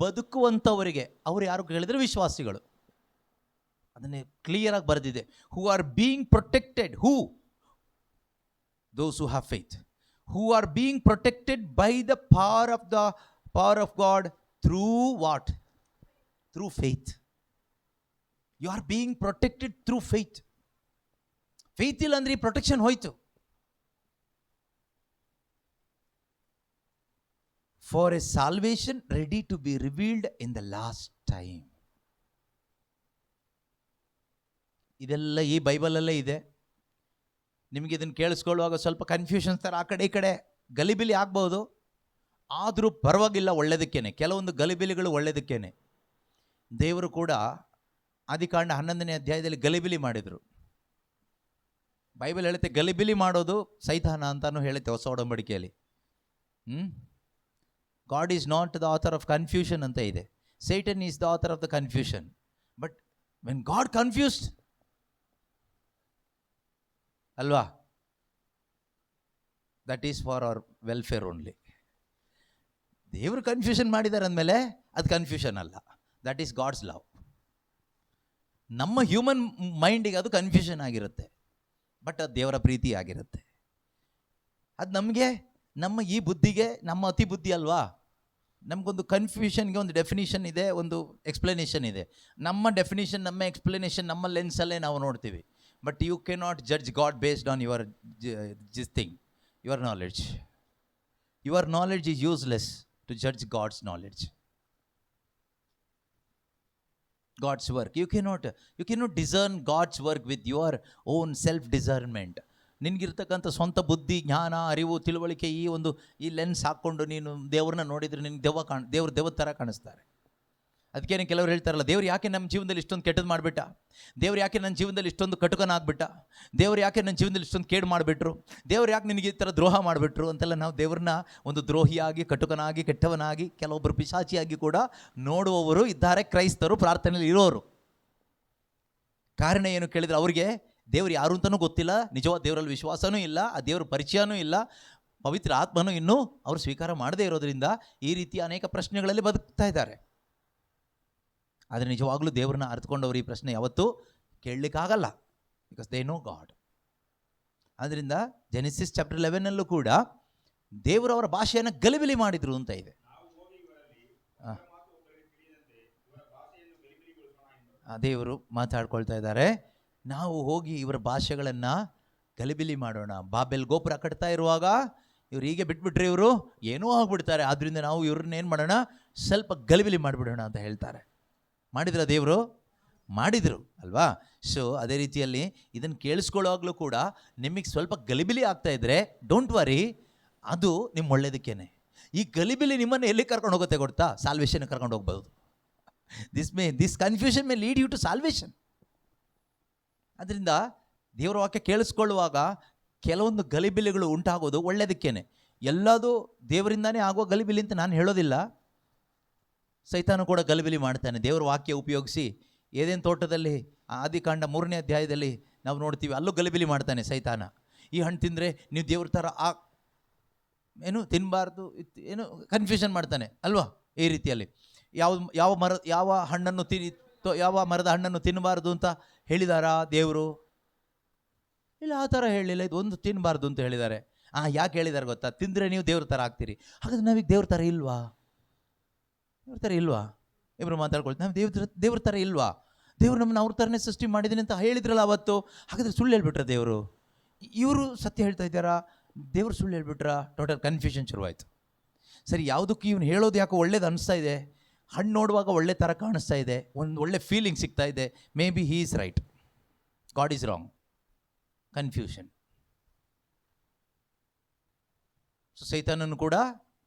ಬದುಕುವಂಥವರಿಗೆ. ಅವರು ಯಾರು ಹೇಳಿದರೆ ವಿಶ್ವಾಸಿಗಳು. ಅದನ್ನೇ ಕ್ಲಿಯರ್ ಆಗಿ ಬರೆದಿದೆ. Who are being protected. Who? Those who have faith. Who are being protected by the power of God through what? Through faith. You are being protected through faith. Faith ಇಲ್ಲ ಅಂದ್ರೆ ಈ ಪ್ರೊಟೆಕ್ಷನ್ ಹೋಯ್ತು. For a salvation ready to be revealed in the last time. ಇದೆಲ್ಲ ಈ ಬೈಬಲಲ್ಲೇ ಇದೆ. ನಿಮಗೆ ಇದನ್ನು ಕೇಳಿಸ್ಕೊಳ್ಳುವಾಗ ಸ್ವಲ್ಪ ಕನ್ಫ್ಯೂಷನ್ಸ್ ಥರ ಆ ಕಡೆ ಈ ಕಡೆ ಗಲಿಬಿಲಿ ಆಗ್ಬೋದು. ಆದರೂ ಪರವಾಗಿಲ್ಲ, ಒಳ್ಳೆಯದಕ್ಕೇನೆ. ಕೆಲವೊಂದು ಗಲಿಬಿಲಿಗಳು ಒಳ್ಳೆಯದಕ್ಕೇನೆ. ದೇವರು ಕೂಡ ಆದಿಕಾಂಡ 11ನೇ ಅಧ್ಯಾಯದಲ್ಲಿ ಗಲಿಬಿಲಿ ಮಾಡಿದರು. ಬೈಬಲ್ ಹೇಳುತ್ತೆ ಗಲಿಬಿಲಿ ಮಾಡೋದು ಸೈತಾನ ಅಂತಾನು ಹೇಳುತ್ತೆ ಹೊಸ ಒಡಂಬಡಿಕೆಯಲ್ಲಿ. God is not the author of confusion ಅಂತ ಇದೆ. Satan is the author of the confusion. But when God confused ಅಲ್ವಾ, that is for our welfare only. ದೇವರು ಕನ್ಫ್ಯೂಷನ್ ಮಾಡಿದ್ದಾರೆ ಅಂದಮೇಲೆ ಅದು ಕನ್ಫ್ಯೂಷನ್ ಅಲ್ಲ, ದಟ್ ಈಸ್ ಗಾಡ್ಸ್ ಲವ್. ನಮ್ಮ ಹ್ಯೂಮನ್ ಮೈಂಡಿಗೆ ಅದು ಕನ್ಫ್ಯೂಷನ್ ಆಗಿರುತ್ತೆ, ಬಟ್ ಅದು ದೇವರ ಪ್ರೀತಿ ಆಗಿರುತ್ತೆ. ಅದು ನಮಗೆ, ನಮ್ಮ ಈ ಬುದ್ಧಿಗೆ, ನಮ್ಮ ಅತಿ ಬುದ್ಧಿ ಅಲ್ವಾ, ನಮಗೊಂದು ಕನ್ಫ್ಯೂಷನ್ಗೆ ಒಂದು ಡೆಫಿನಿಷನ್ ಇದೆ, ಒಂದು ಎಕ್ಸ್ಪ್ಲನೇಷನ್ ಇದೆ. ನಮ್ಮ ಡೆಫಿನಿಷನ್, ನಮ್ಮ ಎಕ್ಸ್ಪ್ಲನೇಷನ್, ನಮ್ಮ ಲೆನ್ಸಲ್ಲೇ ನಾವು ನೋಡ್ತೀವಿ. But you cannot judge God based on your your knowledge. Your knowledge is useless to judge God's knowledge. God's work. You cannot discern God's work with your own self discernment. ನಿನಗಿರ್ತಕ್ಕಂಥ ಸ್ವಂತ ಬುದ್ಧಿ, ಜ್ಞಾನ, ಅರಿವು, ತಿಳುವಳಿಕೆ ಈ lens ಹಾಕ್ಕೊಂಡು ನೀನು ದೇವ್ರನ್ನ ನೋಡಿದರೆ ನಿನಗೆ ದೇವ್ರ ಥರ ಕಾಣಿಸ್ತಾರೆ. ಅದಕ್ಕೇನೆ ಕೆಲವರು ಹೇಳ್ತಾರಲ್ಲ, ದೇವ್ರು ಯಾಕೆ ನಮ್ಮ ಜೀವನದಲ್ಲಿ ಇಷ್ಟೊಂದು ಕೆಟ್ಟದ್ದು ಮಾಡಿಬಿಟ್ಟ, ದೇವ್ರು ಯಾಕೆ ನನ್ನ ಜೀವನದಲ್ಲಿ ಇಷ್ಟೊಂದು ಕಟುಕನಾಗ್ಬಿಟ್ಟ, ದೇವ್ರು ಯಾಕೆ ನನ್ನ ಜೀವನದಲ್ಲಿ ಇಷ್ಟೊಂದು ಕೇಡು ಮಾಡಿಬಿಟ್ರು, ದೇವ್ರು ಯಾಕೆ ನಿನಗೆ ಈ ಥರ ದ್ರೋಹ ಮಾಡಿಬಿಟ್ರು ಅಂತೆಲ್ಲ ನಾವು ದೇವ್ರನ್ನ ಒಂದು ದ್ರೋಹಿಯಾಗಿ, ಕಟುಕನಾಗಿ, ಕೆಟ್ಟವನಾಗಿ, ಕೆಲವೊಬ್ಬರು ಪಿಶಾಚಿಯಾಗಿ ಕೂಡ ನೋಡುವವರು ಇದ್ದಾರೆ, ಕ್ರೈಸ್ತರು, ಪ್ರಾರ್ಥನೆಯಲ್ಲಿ ಇರೋರು. ಕಾರಣ ಏನು ಕೇಳಿದರೆ, ಅವರಿಗೆ ದೇವ್ರು ಯಾರು ಅಂತಲೂ ಗೊತ್ತಿಲ್ಲ, ನಿಜವಾದ ದೇವರಲ್ಲಿ ವಿಶ್ವಾಸನೂ ಇಲ್ಲ, ಆ ದೇವ್ರ ಪರಿಚಯನೂ ಇಲ್ಲ, ಪವಿತ್ರ ಆತ್ಮನೂ ಇನ್ನೂ ಅವರು ಸ್ವೀಕಾರ ಮಾಡದೇ ಇರೋದ್ರಿಂದ ಈ ರೀತಿ ಅನೇಕ ಪ್ರಶ್ನೆಗಳಲ್ಲಿ ಬದುಕ್ತಾ ಇದ್ದಾರೆ. ಆದರೆ ನಿಜವಾಗ್ಲೂ ದೇವ್ರನ್ನ ಅರ್ಥಕೊಂಡವರು ಈ ಪ್ರಶ್ನೆ ಯಾವತ್ತೂ ಕೇಳಲಿಕ್ಕಾಗಲ್ಲ, ಬಿಕಾಸ್ ದೇ ನೋ ಗಾಡ್. ಆದ್ದರಿಂದ ಜೆನೆಸಿಸ್ ಚಾಪ್ಟರ್ 11 ಕೂಡ ದೇವರು ಅವರ ಭಾಷೆಯನ್ನು ಗಲಿಬಿಲಿ ಮಾಡಿದ್ರು ಅಂತ ಇದೆ. ದೇವರು ಮಾತಾಡ್ಕೊಳ್ತಾ ಇದ್ದಾರೆ, ನಾವು ಹೋಗಿ ಇವರ ಭಾಷೆಗಳನ್ನು ಗಲಿಬಿಲಿ ಮಾಡೋಣ. ಬಾಬೆಲ್ ಗೋಪುರ ಕಟ್ತಾ ಇರುವಾಗ ಇವ್ರು ಹೀಗೆ ಬಿಟ್ಬಿಟ್ರೆ ಇವರು ಏನೂ ಆಗ್ಬಿಡ್ತಾರೆ, ಆದ್ದರಿಂದ ನಾವು ಇವ್ರನ್ನ ಏನು ಮಾಡೋಣ, ಸ್ವಲ್ಪ ಗಲಿಬಿಲಿ ಮಾಡಿಬಿಡೋಣ ಅಂತ ಹೇಳ್ತಾರೆ. ಮಾಡಿದ್ರ ದೇವರು? ಮಾಡಿದರು ಅಲ್ವಾ? ಸೊ ಅದೇ ರೀತಿಯಲ್ಲಿ ಇದನ್ನು ಕೇಳಿಸ್ಕೊಳ್ಳೋವಾಗಲೂ ಕೂಡ ನಿಮಗೆ ಸ್ವಲ್ಪ ಗಲಿಬಿಲಿ ಆಗ್ತಾ ಇದ್ದರೆ ಡೋಂಟ್ ವರಿ, ಅದು ನಿಮ್ಮ ಒಳ್ಳೇದಕ್ಕೇನೆ. ಈ ಗಲಿಬಿಲಿ ನಿಮ್ಮನ್ನು ಎಲ್ಲಿ ಕರ್ಕೊಂಡು ಹೋಗುತ್ತೆ ಗೊತ್ತಾ? ಸಾಲ್ವೇಷನ್ ಕರ್ಕೊಂಡು ಹೋಗ್ಬೋದು. This confusion may lead you to salvation. ಅದರಿಂದ ದೇವರ ವಾಕ್ಯ ಕೇಳಿಸ್ಕೊಳ್ಳುವಾಗ ಕೆಲವೊಂದು ಗಲಿಬಿಲಿಗಳು ಉಂಟಾಗೋದು ಒಳ್ಳೆಯದಕ್ಕೇನೆ. ಎಲ್ಲದೂ ದೇವರಿಂದಾನೇ ಆಗುವ ಗಲಿಬಿಲಿ ಅಂತ ನಾನು ಹೇಳೋದಿಲ್ಲ. ಸೈತಾನ ಕೂಡ ಗಲಿಬಿಲಿ ಮಾಡ್ತಾನೆ. ದೇವರ ವಾಕ್ಯ ಉಪಯೋಗಿಸಿ ಏದೇನು ತೋಟದಲ್ಲಿ ಆದಿಕಾಂಡ 3ನೇ ಅಧ್ಯಾಯದಲ್ಲಿ ನಾವು ನೋಡ್ತೀವಿ, ಅಲ್ಲೂ ಗಲಿಬಿಲಿ ಮಾಡ್ತಾನೆ ಸೈತಾನ. ಈ ಹಣ್ಣು ತಿಂದರೆ ನೀವು ದೇವ್ರ ಥರ ಏನು ತಿನ್ನಬಾರ್ದು, ಏನು ಕನ್ಫ್ಯೂಷನ್ ಮಾಡ್ತಾನೆ ಅಲ್ವಾ? ಈ ರೀತಿಯಲ್ಲಿ ಯಾವ ಮರದ ಹಣ್ಣನ್ನು ತಿನ್ನಬಾರ್ದು ಅಂತ ಹೇಳಿದಾರಾ ದೇವರು? ಇಲ್ಲ, ಆ ಥರ ಹೇಳಿಲ್ಲ. ಇದು ಒಂದು ತಿನ್ನಬಾರ್ದು ಅಂತ ಹೇಳಿದ್ದಾರೆ. ಯಾಕೆ ಹೇಳಿದ್ದಾರೆ ಗೊತ್ತಾ? ತಿಂದರೆ ನೀವು ದೇವ್ರ ಥರ ಆಗ್ತೀರಿ. ಹಾಗಾದ್ರೆ ನಾವೀಗ ದೇವ್ರ ಥರ ಇಲ್ವಾ? ದೇವ್ರ ಥರ ಇಲ್ವಾ? ಇಬ್ಬರು ಮಾತಾಡ್ಕೊಳ್ತೀವಿ, ನಾವು ದೇವ್ರ ಥರ ಇಲ್ವಾ? ದೇವ್ರು ನಮ್ಮನ್ನು ಅವ್ರ ಥರನೇ ಸೃಷ್ಟಿ ಮಾಡಿದ್ದೀನಿ ಅಂತ ಹೇಳಿದ್ರಲ್ಲ ಅವತ್ತು. ಹಾಗಾದರೆ ಸುಳ್ಳು ಹೇಳ್ಬಿಟ್ರ ದೇವರು? ಇವರು ಸತ್ಯ ಹೇಳ್ತಾ ಇದ್ದಾರಾ? ದೇವ್ರು ಸುಳ್ಳು ಹೇಳ್ಬಿಟ್ರಾ? ಟೋಟಲ್ ಕನ್ಫ್ಯೂಷನ್ ಶುರುವಾಯಿತು. ಸರಿ, ಯಾವುದಕ್ಕೂ ಇವನು ಹೇಳೋದು ಯಾಕೋ ಒಳ್ಳೇದು ಅನಿಸ್ತಾ ಇದೆ, ಹಣ್ಣು ನೋಡುವಾಗ ಒಳ್ಳೆ ಥರ ಕಾಣಿಸ್ತಾ ಇದೆ, ಒಂದು ಒಳ್ಳೆ ಫೀಲಿಂಗ್ ಸಿಗ್ತಾ ಇದೆ. Maybe he is right, God is wrong. Confusion. So ಸೈತಾನನ್ನು ಕೂಡ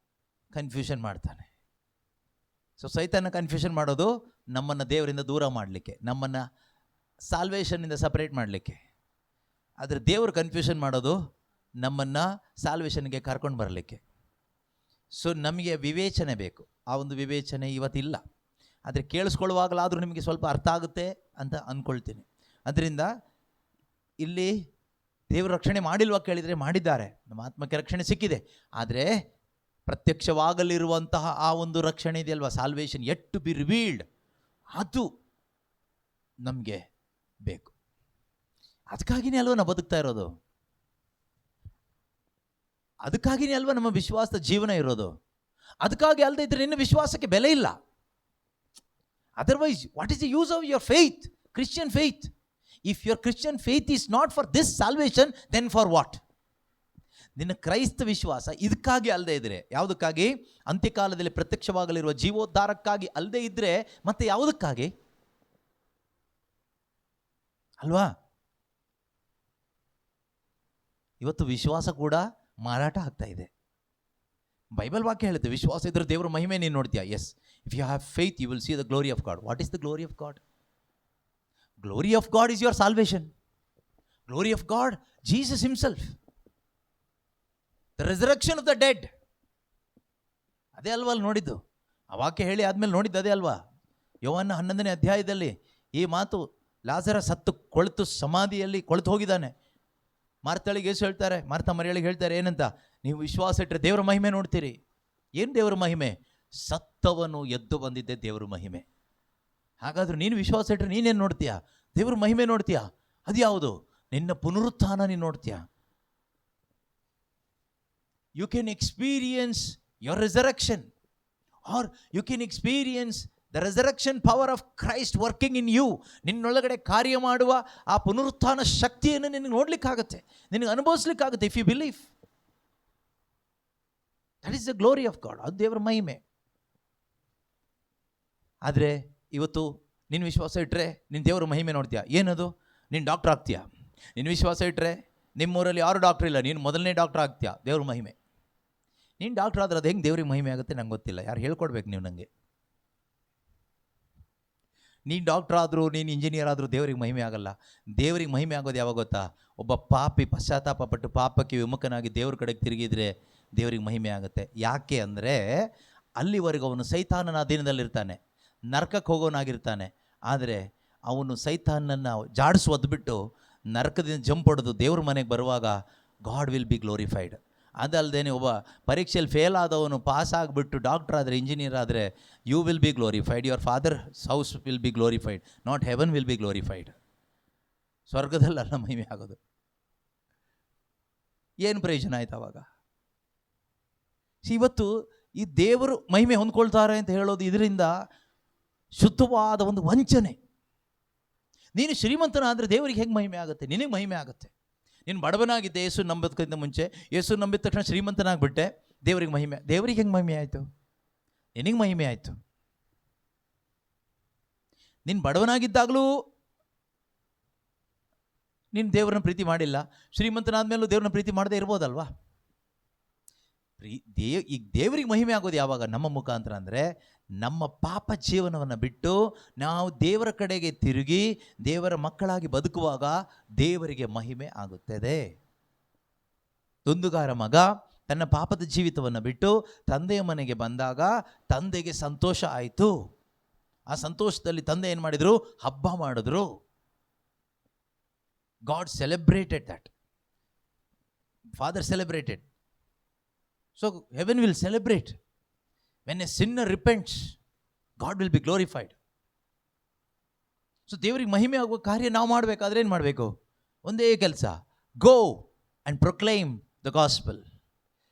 ಕನ್ಫ್ಯೂಷನ್ ಮಾಡ್ತಾನೆ. ಸೊ ಸೈತಾನ ಕನ್ಫ್ಯೂಷನ್ ಮಾಡೋದು ನಮ್ಮನ್ನು ದೇವರಿಂದ ದೂರ ಮಾಡಲಿಕ್ಕೆ, ನಮ್ಮನ್ನು ಸಾಲ್ವೇಷನ್ನಿಂದ ಸಪ್ರೇಟ್ ಮಾಡಲಿಕ್ಕೆ. ಆದರೆ ದೇವರು ಕನ್ಫ್ಯೂಷನ್ ಮಾಡೋದು ನಮ್ಮನ್ನು ಸಾಲ್ವೇಷನ್ಗೆ ಕರ್ಕೊಂಡು ಬರಲಿಕ್ಕೆ. ಸೊ ನಮಗೆ ವಿವೇಚನೆ ಬೇಕು. ಆ ಒಂದು ವಿವೇಚನೆ ಇವತ್ತಿಲ್ಲ. ಆದರೆ ಕೇಳಿಸ್ಕೊಳ್ಳುವಾಗಲಾದರೂ ನಿಮಗೆ ಸ್ವಲ್ಪ ಅರ್ಥ ಆಗುತ್ತೆ ಅಂತ ಅಂದ್ಕೊಳ್ತೀನಿ. ಅದರಿಂದ ಇಲ್ಲಿ ದೇವರು ರಕ್ಷಣೆ ಮಾಡಿಲ್ವಾ ಕೇಳಿದರೆ ಮಾಡಿದ್ದಾರೆ, ನಮ್ಮ ಆತ್ಮಕ್ಕೆ ರಕ್ಷಣೆ ಸಿಕ್ಕಿದೆ. ಆದರೆ ಪ್ರತ್ಯಕ್ಷವಾಗಲಿರುವಂತಹ ಆ ಒಂದು ರಕ್ಷಣೆ ಇದೆಯಲ್ವಾ, salvation yet to be revealed, ಅದು ನಮಗೆ ಬೇಕು. ಅದಕ್ಕಾಗಿಯೇ ಅಲ್ವಾ ನಾವು ಬದುಕ್ತಾ ಇರೋದು, ಅದಕ್ಕಾಗಿಯೇ ಅಲ್ವಾ ನಮ್ಮ ವಿಶ್ವಾಸದ ಜೀವನ ಇರೋದು. ಅದಕ್ಕಾಗಿ ಅಲ್ಲದೆ ಇದ್ರೆ ನಿನ್ನ ವಿಶ್ವಾಸಕ್ಕೆ ಬೆಲೆ ಇಲ್ಲ. Otherwise what is the use of your faith, Christian faith? If your Christian faith is not for this salvation, then for what? ನಿನ್ನ ಕ್ರೈಸ್ತ ವಿಶ್ವಾಸ ಇದಕ್ಕಾಗಿ ಅಲ್ಲದೆ ಇದ್ರೆ, ಯಾವುದಕ್ಕಾಗಿ? ಅಂತ್ಯಕಾಲದಲ್ಲಿ ಪ್ರತ್ಯಕ್ಷವಾಗಲಿರುವ ಜೀವೋದ್ಧಾರಕ್ಕಾಗಿ ಅಲ್ಲದೆ ಇದ್ರೆ ಮತ್ತೆ ಯಾವುದಕ್ಕಾಗಿ ಅಲ್ವಾ? ಇವತ್ತು ವಿಶ್ವಾಸ ಕೂಡ ಮಾರಾಟ ಆಗ್ತಾ ಇದೆ. ಬೈಬಲ್ ವಾಕ್ಯ ಹೇಳುತ್ತೆ, ವಿಶ್ವಾಸ ಇದ್ರೆ ದೇವರ ಮಹಿಮೆ ನೀನು ನೋಡ್ತೀಯಾ. Yes, if you have faith you will see the glory of God. What is the glory of God? Glory of God is your salvation. Glory of God, Jesus himself. The resurrection of the dead. ಅದೇ ಅಲ್ವಾ ಅಲ್ಲಿ ನೋಡಿದ್ದು? ಆ ವಾಕ್ಯ ಹೇಳಿ ಆದಮೇಲೆ ನೋಡಿದ್ದು ಅದೇ ಅಲ್ವಾ? ಯೋಹಾನ 11ನೇ ಅಧ್ಯಾಯದಲ್ಲಿ ಈ ಮಾತು, ಲಾಜರ ಸತ್ತು ಕೊಳೆತು ಸಮಾಧಿಯಲ್ಲಿ ಕೊಳೆತು ಹೋಗಿದ್ದಾನೆ. ಮಾರ್ತಳಿಗೆ ಯೇಸು ಹೇಳ್ತಾರೆ, ಮಾರ್ತಾ ಮರಿಯಳಿಗೆ ಹೇಳ್ತಾರೆ ಏನಂತ? ನೀವು ವಿಶ್ವಾಸ ಇಟ್ಟರೆ ದೇವರ ಮಹಿಮೆ ನೋಡ್ತೀರಿ. ಏನು ದೇವರ ಮಹಿಮೆ? ಸತ್ತವನು ಎದ್ದು ಬಂದಿದ್ದೆ ದೇವರ ಮಹಿಮೆ. ಹಾಗಾದ್ರೆ ನೀನು ವಿಶ್ವಾಸ ಇಟ್ಟರೆ ನೀನೇನು ನೋಡ್ತೀಯಾ? ದೇವ್ರ ಮಹಿಮೆ ನೋಡ್ತೀಯಾ? ಅದು ಯಾವುದು? ನಿನ್ನ ಪುನರುತ್ಥಾನ ನೀನು ನೋಡ್ತೀಯಾ? You can experience your resurrection, or you can experience the resurrection power of Christ working in you. ನಿನ್ನೊಳಗಡೆ ಕಾರ್ಯ ಮಾಡುವ ಆ ಪುನರುತ್ಥಾನ ಶಕ್ತಿಯನ್ನು ನಿನಗೆ ನೋಡ್ಲಿಕ್ಕಾಗತ್ತೆ, ನಿನಗೆ ಅನುಭವಿಸ್ಲಿಕ್ಕಾಗುತ್ತೆ. If you believe, that is the glory of God. ಅದು ದೇವರ ಮಹಿಮೆ. ಆದರೆ ಇವತ್ತು ನಿನ್ನ ವಿಶ್ವಾಸ ಇಟ್ಟರೆ ನೀನು ದೇವರ ಮಹಿಮೆ ನೋಡ್ತೀಯಾ? ಏನದು? ನೀನು ಡಾಕ್ಟರ್ ಆಗ್ತೀಯಾ? ನಿನ್ನ ವಿಶ್ವಾಸ ಇಟ್ಟರೆ ನಿಮ್ಮೂರಲ್ಲಿ ಯಾರು ಡಾಕ್ಟ್ರ್ ಇಲ್ಲ, ನೀನು ಮೊದಲನೇ ಡಾಕ್ಟ್ರ್ ಆಗ್ತೀಯಾ, ದೇವ್ರ ಮಹಿಮೆ. ನೀನು ಡಾಕ್ಟ್ರ್ ಆದ್ರೆ ಅದು ಹೆಂಗೆ ದೇವ್ರಿಗೆ ಮಹಿಮೆ ಆಗುತ್ತೆ ನಂಗೆ ಗೊತ್ತಿಲ್ಲ, ಯಾರು ಹೇಳ್ಕೊಡ್ಬೇಕು ನೀವು ನನಗೆ. ನೀನು ಡಾಕ್ಟ್ರ್ ಆದರೂ ನೀನು ಇಂಜಿನಿಯರ್ ಆದರೂ ದೇವ್ರಿಗೆ ಮಹಿಮೆ ಆಗಲ್ಲ. ದೇವ್ರಿಗೆ ಮಹಿಮೆ ಆಗೋದು ಯಾವಾಗ ಗೊತ್ತಾ? ಒಬ್ಬ ಪಾಪಿ ಪಶ್ಚಾತ್ತಾಪ ಪಟ್ಟು ಪಾಪಕ್ಕೆ ವಿಮುಖನಾಗಿ ದೇವ್ರ ಕಡೆಗೆ ತಿರುಗಿದ್ರೆ ದೇವ್ರಿಗೆ ಮಹಿಮೆ ಆಗುತ್ತೆ. ಯಾಕೆ ಅಂದರೆ ಅಲ್ಲಿವರೆಗೂ ಅವನು ಸೈತಾನನ ಅಧೀನದಲ್ಲಿರ್ತಾನೆ, ನರಕಕ್ಕೆ ಹೋಗೋನಾಗಿರ್ತಾನೆ. ಆದರೆ ಅವನು ಸೈತಾನನ್ನು ಜಾಡಿಸಿ ಒದ್ಬಿಟ್ಟು ನರಕದಿಂದ ಜಂಪ್ ಹೊಡೆದು ದೇವ್ರ ಮನೆಗೆ ಬರುವಾಗ ಗಾಡ್ ವಿಲ್ ಬಿ ಗ್ಲೋರಿಫೈಡ್. ಅದಲ್ಲದೆ ಒಬ್ಬ ಪರೀಕ್ಷೆಯಲ್ಲಿ ಫೇಲ್ ಆದವನು ಪಾಸ್ ಆಗಿಬಿಟ್ಟು ಡಾಕ್ಟರ್ ಆದರೆ, ಇಂಜಿನಿಯರ್ ಆದರೆ, you will be glorified, your father's house will be glorified, not heaven will be glorified. ಸ್ವರ್ಗದಲ್ಲ ಮಹಿಮೆ ಆಗೋದು. ಏನು ಪ್ರಯೋಜನ ಆಯ್ತು ಅವಾಗ? ಇವತ್ತು ಈ ದೇವರು ಮಹಿಮೆ ಹೊಂದ್ಕೊಳ್ತಾರೆ ಅಂತ ಹೇಳೋದು ಇದರಿಂದ ಶುದ್ಧವಾದ ಒಂದು ವಂಚನೆ. ನೀನು ಶ್ರೀಮಂತನಾದರೆ ದೇವರಿಗೆ ಹೇಗೆ ಮಹಿಮೆ ಆಗುತ್ತೆ? ನಿನಗೆ ಮಹಿಮೆ ಆಗುತ್ತೆ. ನೀನು ಬಡವನಾಗಿದ್ದೆ ಯೇಸು ನಂಬೋದಕ್ಕಿಂತ ಮುಂಚೆ, ಯೇಸು ನಂಬಿದ ತಕ್ಷಣ ಶ್ರೀಮಂತನಾಗ್ಬಿಟ್ಟೆ, ದೇವರಿಗೆ ಮಹಿಮೆ. ದೇವರಿಗೆ ಹೆಂಗೆ ಮಹಿಮೆ ಆಯಿತು? ನಿನಗೆ ಮಹಿಮೆ ಆಯಿತು. ನೀನು ಬಡವನಾಗಿದ್ದಾಗಲೂ ನೀನು ದೇವರನ್ನ ಪ್ರೀತಿ ಮಾಡಿಲ್ಲ, ಶ್ರೀಮಂತನಾದ್ಮೇಲೂ ದೇವ್ರನ್ನ ಪ್ರೀತಿ ಮಾಡದೇ ಇರ್ಬೋದಲ್ವಾ? ಈಗ ದೇವರಿಗೆ ಮಹಿಮೆ ಆಗೋದು ಯಾವಾಗ? ನಮ್ಮ ಮುಖಾಂತರ. ಅಂದರೆ ನಮ್ಮ ಪಾಪ ಜೀವನವನ್ನು ಬಿಟ್ಟು ನಾವು ದೇವರ ಕಡೆಗೆ ತಿರುಗಿ ದೇವರ ಮಕ್ಕಳಾಗಿ ಬದುಕುವಾಗ ದೇವರಿಗೆ ಮಹಿಮೆ ಆಗುತ್ತದೆ. ದುಂದುಗಾರ ಮಗ ತನ್ನ ಪಾಪದ ಜೀವಿತವನ್ನು ಬಿಟ್ಟು ತಂದೆಯ ಮನೆಗೆ ಬಂದಾಗ ತಂದೆಗೆ ಸಂತೋಷ ಆಯಿತು. ಆ ಸಂತೋಷದಲ್ಲಿ ತಂದೆ ಏನು ಮಾಡಿದರು? ಹಬ್ಬ ಮಾಡಿದ್ರು. God celebrated that. Father celebrated. So heaven will celebrate. When a sinner repents, God will be glorified. So ದೇವರಿಗೆ ಮಹಿಮೆ ಆಗುವ ಕಾರ್ಯ ನಾವು ಮಾಡಬೇಕಾದ್ರೆ ಏನು ಮಾಡಬೇಕು? ಒಂದೇ ಕೆಲಸ, go and proclaim the gospel.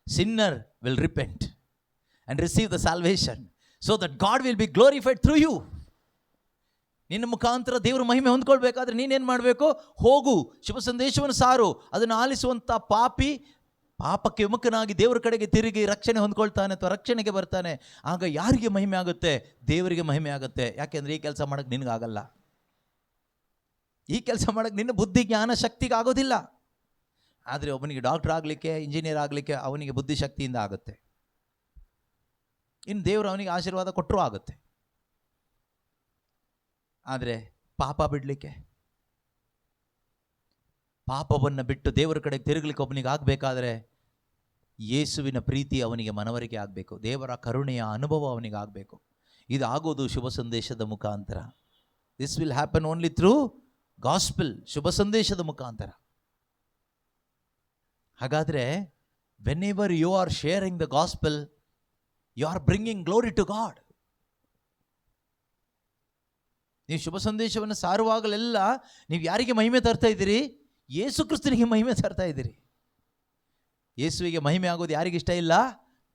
Sinner will repent and receive the salvation so that God will be glorified through you. ನಿನ್ನ ಮುಖಾಂತರ ದೇವರ ಮಹಿಮೆ ಹೊಂದ್ಕೊಳ್ಬೇಕಾದ್ರೆ ನೀನೇನು ಮಾಡಬೇಕು? ಹೋಗು, ಶುಭ ಸಂದೇಶವನ್ನು ಸಾರು. ಅದನ್ನು ಆಲಿಸುವಂಥ ಪಾಪಿ ಪಾಪಕ್ಕೆ ವಿಮುಖನಾಗಿ ದೇವರ ಕಡೆಗೆ ತಿರುಗಿ ರಕ್ಷಣೆ ಹೊಂದ್ಕೊಳ್ತಾನೆ ಅಥವಾ ರಕ್ಷಣೆಗೆ ಬರ್ತಾನೆ. ಆಗ ಯಾರಿಗೆ ಮಹಿಮೆ ಆಗುತ್ತೆ? ದೇವರಿಗೆ ಮಹಿಮೆ ಆಗುತ್ತೆ. ಯಾಕೆಂದರೆ ಈ ಕೆಲಸ ಮಾಡೋಕ್ಕೆ ನಿನಗಾಗಲ್ಲ. ಈ ಕೆಲಸ ಮಾಡೋಕ್ಕೆ ನಿನ್ನ ಬುದ್ಧಿ ಜ್ಞಾನ ಶಕ್ತಿಗೆ ಆಗೋದಿಲ್ಲ. ಆದರೆ ಒಬ್ಬನಿಗೆ ಡಾಕ್ಟರ್ ಆಗಲಿಕ್ಕೆ, ಇಂಜಿನಿಯರ್ ಆಗಲಿಕ್ಕೆ ಅವನಿಗೆ ಬುದ್ಧಿಶಕ್ತಿಯಿಂದ ಆಗುತ್ತೆ. ಇನ್ನು ದೇವರು ಅವನಿಗೆ ಆಶೀರ್ವಾದ ಕೊಟ್ಟರೂ ಆಗುತ್ತೆ. ಆದರೆ ಪಾಪ ಬಿಡಲಿಕ್ಕೆ, ಪಾಪವನ್ನು ಬಿಟ್ಟು ದೇವರ ಕಡೆಗೆ ತಿರುಗಲಿಕ್ಕೆ ಒಬ್ಬನಿಗೆ ಆಗಬೇಕಾದ್ರೆ ಯೇಸುವಿನ ಪ್ರೀತಿ ಅವನಿಗೆ ಮನವರಿಕೆ ಆಗಬೇಕು, ದೇವರ ಕರುಣೆಯ ಅನುಭವ ಅವನಿಗೆ ಆಗಬೇಕು. ಇದಾಗೋದು ಶುಭ ಸಂದೇಶದ ಮುಖಾಂತರ. This will happen only through gospel, ಶುಭ ಸಂದೇಶದ ಮುಖಾಂತರ. ಹಾಗಾದರೆ whenever you are sharing the gospel, you are bringing glory to God. ನೀವು ಶುಭ ಸಂದೇಶವನ್ನು ಸಾರುವಾಗಲೆಲ್ಲ ನೀವು ಯಾರಿಗೆ ಮಹಿಮೆ ತರ್ತಾ ಇದ್ದೀರಿ? ಯೇಸು ಕ್ರಿಸ್ತನಿಗೆ ಮಹಿಮೆ ತರ್ತಾ ಇದ್ದೀರಿ. ಯೇಸುವಿಗೆ ಮಹಿಮೆ ಆಗೋದು ಯಾರಿಗೆ ಇಷ್ಟ ಇಲ್ಲ?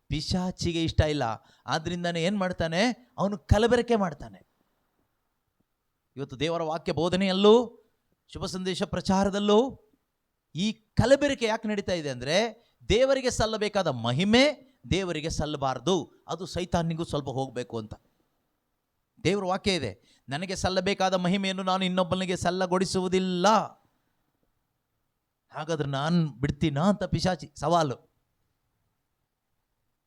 ಪಿಶಾಚಿಗೆ ಇಷ್ಟ ಇಲ್ಲ. ಆದ್ದರಿಂದನೇ ಏನು ಮಾಡ್ತಾನೆ? ಅವನು ಕಲಬೆರಕೆ ಮಾಡ್ತಾನೆ. ಇವತ್ತು ದೇವರ ವಾಕ್ಯ ಬೋಧನೆಯಲ್ಲೂ ಶುಭ ಸಂದೇಶ ಪ್ರಚಾರದಲ್ಲೂ ಈ ಕಲಬೆರಕೆ ಯಾಕೆ ನಡೀತಾ ಇದೆ ಅಂದರೆ, ದೇವರಿಗೆ ಸಲ್ಲಬೇಕಾದ ಮಹಿಮೆ ದೇವರಿಗೆ ಸಲ್ಲಬಾರ್ದು, ಅದು ಸೈತಾನಿಗೂ ಸ್ವಲ್ಪ ಹೋಗಬೇಕು ಅಂತ. ದೇವರ ವಾಕ್ಯ ಇದೆ, ನನಗೆ ಸಲ್ಲಬೇಕಾದ ಮಹಿಮೆಯನ್ನು ನಾನು ಇನ್ನೊಬ್ಬನಿಗೆ ಸಲ್ಲಗೊಡಿಸುವುದಿಲ್ಲ. ಹಾಗಾದ್ರೆ ನಾನು ಬಿಡ್ತೀನಾ ಅಂತ ಪಿಶಾಚಿ ಸವಾಲು.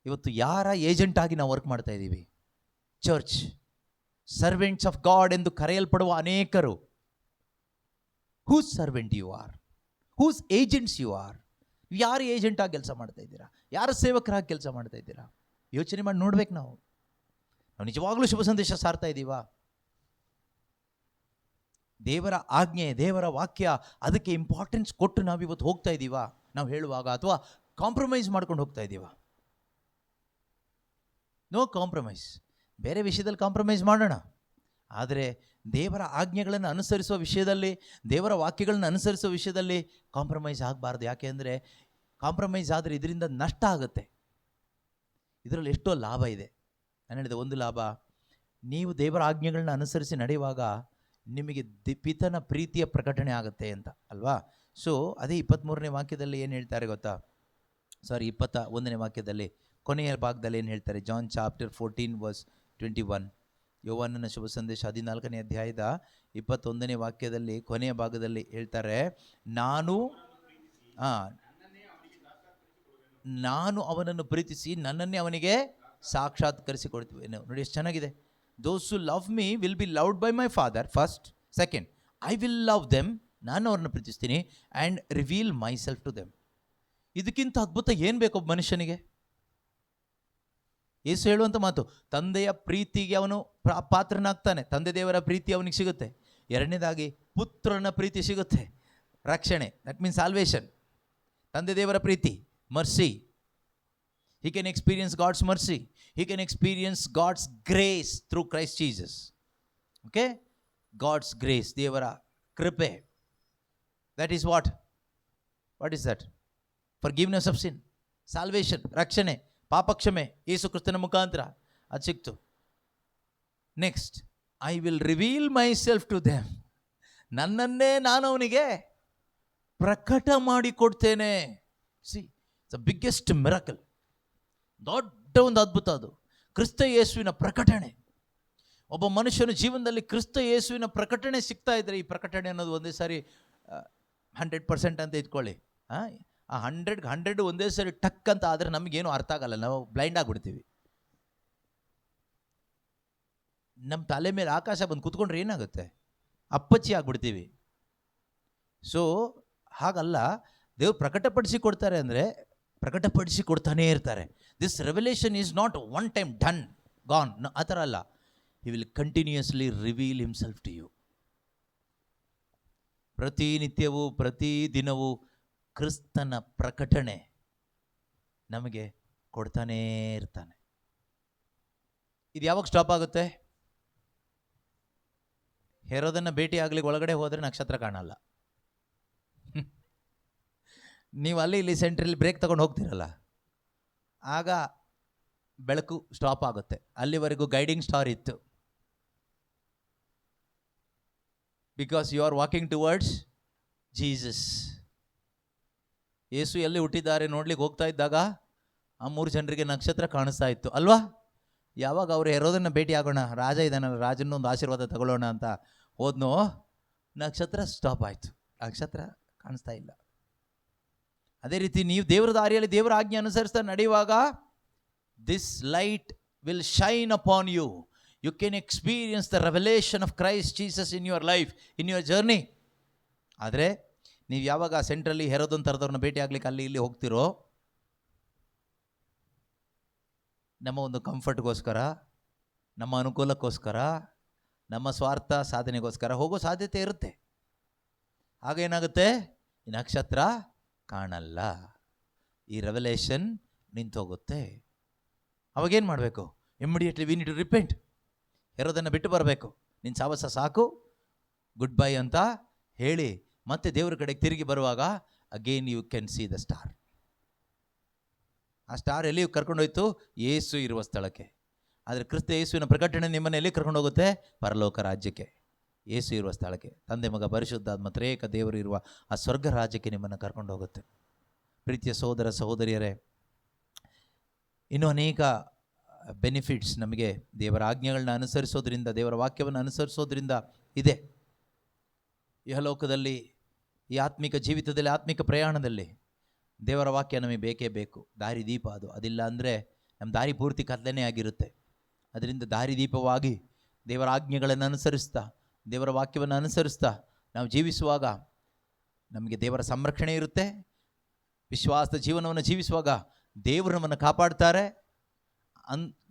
ಇವತ್ತು ಯಾರ ಏಜೆಂಟ್ ಆಗಿ ನಾವು ವರ್ಕ್ ಮಾಡ್ತಾ ಇದ್ದೀವಿ? ಚರ್ಚ್ ಸರ್ವೆಂಟ್ಸ್ ಆಫ್ ಗಾಡ್ ಎಂದು ಕರೆಯಲ್ಪಡುವ ಅನೇಕರು. Whose servant you are? Whose agents you are? ಯಾರು ಏಜೆಂಟ್ ಆಗಿ ಕೆಲಸ ಮಾಡ್ತಾ ಇದ್ದೀರಾ? ಯಾರ ಸೇವಕರಾಗಿ ಕೆಲಸ ಮಾಡ್ತಾ ಇದ್ದೀರಾ? ಯೋಚನೆ ಮಾಡಿ ನೋಡ್ಬೇಕು. ನಾವು ನಿಜವಾಗ್ಲೂ ಶುಭ ಸಂದೇಶ ಸಾರ್ತಾ ಇದ್ದೀವಾ? ದೇವರ ಆಜ್ಞೆ, ದೇವರ ವಾಕ್ಯ, ಅದಕ್ಕೆ ಇಂಪಾರ್ಟೆನ್ಸ್ ಕೊಟ್ಟು ನಾವಿವತ್ತು ಹೋಗ್ತಾ ಇದ್ದೀವಾ ನಾವು ಹೇಳುವಾಗ? ಅಥವಾ ಕಾಂಪ್ರಮೈಸ್ ಮಾಡ್ಕೊಂಡು ಹೋಗ್ತಾ ಇದ್ದೀವಾ? No compromise. ಬೇರೆ ವಿಷಯದಲ್ಲಿ ಕಾಂಪ್ರಮೈಸ್ ಮಾಡೋಣ, ಆದರೆ ದೇವರ ಆಜ್ಞೆಗಳನ್ನು ಅನುಸರಿಸುವ ವಿಷಯದಲ್ಲಿ, ದೇವರ ವಾಕ್ಯಗಳನ್ನು ಅನುಸರಿಸುವ ವಿಷಯದಲ್ಲಿ ಕಾಂಪ್ರಮೈಸ್ ಆಗಬಾರ್ದು. ಯಾಕೆ ಅಂದರೆ ಕಾಂಪ್ರಮೈಸ್ ಆದರೆ ಇದರಿಂದ ನಷ್ಟ ಆಗುತ್ತೆ. ಇದರಲ್ಲಿ ಎಷ್ಟೋ ಲಾಭ ಇದೆ. ನಾನು ಹೇಳಿದೆ, ಒಂದು ಲಾಭ, ನೀವು ದೇವರ ಆಜ್ಞೆಗಳನ್ನ ಅನುಸರಿಸಿ ನಡೆಯುವಾಗ ನಿಮಗೆ ಪಿತನ ಪ್ರೀತಿಯ ಪ್ರಕಟಣೆ ಆಗುತ್ತೆ ಅಂತ ಅಲ್ವಾ? ಸೊ ಅದೇ 23ನೇ ವಾಕ್ಯದಲ್ಲಿ ಏನು ಹೇಳ್ತಾರೆ ಗೊತ್ತಾ? 21ನೇ ವಾಕ್ಯದಲ್ಲಿ ಕೊನೆಯ ಭಾಗದಲ್ಲಿ ಏನು ಹೇಳ್ತಾರೆ? John chapter 14:21. ಯೋಹಾನನ ಶುಭ ಸಂದೇಶ 14ನೇ ಅಧ್ಯಾಯದ 21ನೇ ವಾಕ್ಯದಲ್ಲಿ ಕೊನೆಯ ಭಾಗದಲ್ಲಿ ಹೇಳ್ತಾರೆ, ನಾನು ನಾನು ಅವನನ್ನು ಪ್ರೀತಿಸಿ ನನ್ನನ್ನೇ ಅವನಿಗೆ ಸಾಕ್ಷಾತ್ಕರಿಸಿಕೊಡ್ತೀವಿ. ನೋಡಿ ಎಷ್ಟು ಚೆನ್ನಾಗಿದೆ. Those who love me will be loved by my father first. Second, I will love them, ನಾನು ಅವ್ರನ್ನ ಪ್ರೀತಿಸ್ತೀನಿ, and reveal myself to them. ಇದಕ್ಕಿಂತ ಅದ್ಭುತ ಏನು ಬೇಕು ಒಬ್ಬ ಮನುಷ್ಯನಿಗೆ? ಯೇಸು ಹೇಳುವಂಥ ಮಾತು, ತಂದೆಯ ಪ್ರೀತಿಗೆ ಅವನು ಪಾತ್ರನಾಗ್ತಾನೆ, ತಂದೆ ದೇವರ ಪ್ರೀತಿ ಅವನಿಗೆ ಸಿಗುತ್ತೆ. ಎರಡನೇದಾಗಿ ಪುತ್ರನ ಪ್ರೀತಿ ಸಿಗುತ್ತೆ, ರಕ್ಷಣೆ, ದಟ್ ಮೀನ್ಸ್ ಸಾಲ್ವೇಷನ್. ತಂದೆ ದೇವರ ಪ್ರೀತಿ, mercy. He can experience God's mercy. He can experience God's grace through Christ Jesus. Okay? God's grace, ದೇವರ ಕೃಪೆ. That is what? What is that? Forgiveness of sin, salvation, ರಕ್ಷಣೆ, ಪಾಪಕ್ಷಮೆ ಯೇಸು ಕ್ರಿಸ್ತನ ಮುಖಾಂತರ ಅದು ಸಿಕ್ತು. Next, I will reveal myself to them, ನನ್ನನ್ನೇ ನಾನು ಅವನಿಗೆ ಪ್ರಕಟ ಮಾಡಿಕೊಡ್ತೇನೆ. See, it's the biggest miracle. ದೊಡ್ಡ ಒಂದು ಅದ್ಭುತ ಅದು, ಕ್ರಿಸ್ತ ಯೇಸುವಿನ ಪ್ರಕಟಣೆ. ಒಬ್ಬ ಮನುಷ್ಯನ ಜೀವನದಲ್ಲಿ ಕ್ರಿಸ್ತ ಯೇಸುವಿನ ಪ್ರಕಟಣೆ ಸಿಗ್ತಾ ಇದ್ರೆ, ಈ ಪ್ರಕಟಣೆ ಅನ್ನೋದು ಒಂದೇ ಸಾರಿ 100% ಅಂತ ಇಟ್ಕೊಳ್ಳಿ. ಆ 100 ಒಂದೇ ಸಾರಿ ಟಕ್ ಅಂತ ಆದರೆ ನಮಗೇನು ಅರ್ಥ ಆಗಲ್ಲ, ನಾವು ಬ್ಲೈಂಡ್ ಆಗಿಬಿಡ್ತೀವಿ. ನಮ್ಮ ತಲೆ ಮೇಲೆ ಆಕಾಶ ಬಂದು ಕೂತ್ಕೊಂಡ್ರೆ ಏನಾಗುತ್ತೆ? ಅಪ್ಪಚ್ಚಿ ಆಗ್ಬಿಡ್ತೀವಿ. ಸೊ ಹಾಗಲ್ಲ, ದೇವ್ರು ಪ್ರಕಟಪಡಿಸಿ ಕೊಡ್ತಾರೆ ಅಂದರೆ ಪ್ರಕಟಪಡಿಸಿ ಕೊಡ್ತಾನೇ ಇರ್ತಾರೆ. This revolution is not one time done gone, ಆ ಥರ ಅಲ್ಲ. He will continuously reveal himself to you. ಪ್ರತಿನಿತ್ಯವೂ ಪ್ರತಿದಿನವೂ ಕ್ರಿಸ್ತನ ಪ್ರಕಟಣೆ ನಮಗೆ ಕೊಡ್ತಾನೇ ಇರ್ತಾನೆ. ಇದು ಯಾವಾಗ ಸ್ಟಾಪ್ ಆಗುತ್ತೆ? ಹೆರೋದನ್ನು ಭೇಟಿ ಆಗ್ಲಿಕ್ಕೆ ಒಳಗಡೆ ಹೋದರೆ ನಕ್ಷತ್ರ ಕಾಣಲ್ಲ. ನೀವು ಅಲ್ಲಿ ಇಲ್ಲಿ ಸೆಂಟ್ರಲ್ಲಿ ಬ್ರೇಕ್ ತಗೊಂಡು ಹೋಗ್ತೀರಲ್ಲ, ಆಗ ಬೆಳಕು ಸ್ಟಾಪ್ ಆಗುತ್ತೆ. ಅಲ್ಲಿವರೆಗೂ ಗೈಡಿಂಗ್ ಸ್ಟಾರ್ ಇತ್ತು. Because you are walking towards Jesus. ಯೇಸು ಎಲ್ಲಿ ಹುಟ್ಟಿದ್ದಾರೆ ನೋಡ್ಲಿಕ್ಕೆ ಹೋಗ್ತಾ ಇದ್ದಾಗ ಆ 3 ಜನರಿಗೆ ನಕ್ಷತ್ರ ಕಾಣಿಸ್ತಾ ಇತ್ತು ಅಲ್ವಾ? ಯಾವಾಗ ಅವರು ಹೆರೋದನ್ನು ಭೇಟಿ ಆಗೋಣ, ರಾಜ ಇದ್ದಾನಲ್ಲ, ರಾಜನೊಂದು ಆಶೀರ್ವಾದ ತಗೊಳ್ಳೋಣ ಅಂತ ಹೋದ್ನೋ, ನಕ್ಷತ್ರ ಸ್ಟಾಪ್ ಆಯಿತು, ನಕ್ಷತ್ರ ಕಾಣಿಸ್ತಾ ಇಲ್ಲ. ಅದೇ ರೀತಿ ನೀವು ದೇವರ ದಾರಿಯಲ್ಲಿ ದೇವರ ಆಜ್ಞೆ ಅನುಸರಿಸ್ತಾ ನಡೆಯುವಾಗ this light will shine upon you. You can experience the revelation of Christ Jesus in your life, in your journey. ಆದರೆ ನೀವು ಯಾವಾಗ ಸೆಂಟ್ರಲ್ಲಿ ಹೆರೋದನ್ ಥರದವ್ರನ್ನ ಭೇಟಿ ಆಗ್ಲಿಕ್ಕೆ ಅಲ್ಲಿ ಇಲ್ಲಿ ಹೋಗ್ತಿರೋ, ನಮ್ಮ ಒಂದು ಕಂಫರ್ಟ್ಗೋಸ್ಕರ, ನಮ್ಮ ಅನುಕೂಲಕ್ಕೋಸ್ಕರ, ನಮ್ಮ ಸ್ವಾರ್ಥ ಸಾಧನೆಗೋಸ್ಕರ ಹೋಗೋ ಸಾಧ್ಯತೆ ಇರುತ್ತೆ. ಆಗೇನಾಗುತ್ತೆ? ಈ ನಕ್ಷತ್ರ ಕಾಣಲ್ಲ, ಈ ರೆವಲೇಷನ್ ನಿಂತೋಗುತ್ತೆ. ಅವಾಗೇನು ಮಾಡಬೇಕು? Immediately we need to repent. ಹೆರೋದನ್ನು ಬಿಟ್ಟು ಬರಬೇಕು. ನಿನ್ನ ಸಾವಸ ಸಾಕು, ಗುಡ್ ಬೈ ಅಂತ ಹೇಳಿ ಮತ್ತೆ ದೇವ್ರ ಕಡೆಗೆ ತಿರುಗಿ ಬರುವಾಗ again you can see the star. ಆ ಸ್ಟಾರ್ ಎಲ್ಲಿ ಕರ್ಕೊಂಡೋಯ್ತು? ಯೇಸು ಇರುವ ಸ್ಥಳಕ್ಕೆ. ಆದರೆ ಕ್ರಿಸ್ತ ಯೇಸುವಿನ ಪ್ರಕಟಣೆ ನಿಮ್ಮನ್ನು ಎಲ್ಲಿ ಕರ್ಕೊಂಡು ಹೋಗುತ್ತೆ? ಪರಲೋಕ ರಾಜ್ಯಕ್ಕೆ, ಯೇಸು ಇರುವ ಸ್ಥಳಕ್ಕೆ, ತಂದೆ ಮಗ ಪರಿಶುದ್ಧಾತ್ಮ ತ್ರೇಕ ದೇವರು ಇರುವ ಆ ಸ್ವರ್ಗ ರಾಜ್ಯಕ್ಕೆ ನಿಮ್ಮನ್ನು ಕರ್ಕೊಂಡು ಹೋಗುತ್ತೆ. ಪ್ರೀತಿಯ ಸಹೋದರ ಸಹೋದರಿಯರೇ, ಇನ್ನೂ ಅನೇಕ ಬೆನಿಫಿಟ್ಸ್ ನಮಗೆ ದೇವರ ಆಜ್ಞೆಗಳನ್ನ ಅನುಸರಿಸೋದ್ರಿಂದ, ದೇವರ ವಾಕ್ಯವನ್ನು ಅನುಸರಿಸೋದ್ರಿಂದ ಇದೆ. ಇಹಲೋಕದಲ್ಲಿ, ಈ ಆತ್ಮಿಕ ಜೀವಿತದಲ್ಲಿ, ಆತ್ಮಿಕ ಪ್ರಯಾಣದಲ್ಲಿ ದೇವರ ವಾಕ್ಯ ನಮಗೆ ಬೇಕೇ ಬೇಕು. ದಾರಿದೀಪ ಅದು. ಅದಿಲ್ಲ ಅಂದರೆ ನಮ್ಮ ದಾರಿ ಪೂರ್ತಿ ಕತ್ತಲೆನೇ ಆಗಿರುತ್ತೆ. ಅದರಿಂದ ದಾರಿದೀಪವಾಗಿ ದೇವರ ಆಜ್ಞೆಗಳನ್ನು ಅನುಸರಿಸ್ತಾ, ದೇವರ ವಾಕ್ಯವನ್ನು ಅನುಸರಿಸ್ತಾ ನಾವು ಜೀವಿಸುವಾಗ ನಮಗೆ ದೇವರ ಸಂರಕ್ಷಣೆ ಇರುತ್ತೆ. ವಿಶ್ವಾಸದ ಜೀವನವನ್ನು ಜೀವಿಸುವಾಗ ದೇವರು ನಮ್ಮನ್ನು ಕಾಪಾಡ್ತಾರೆ.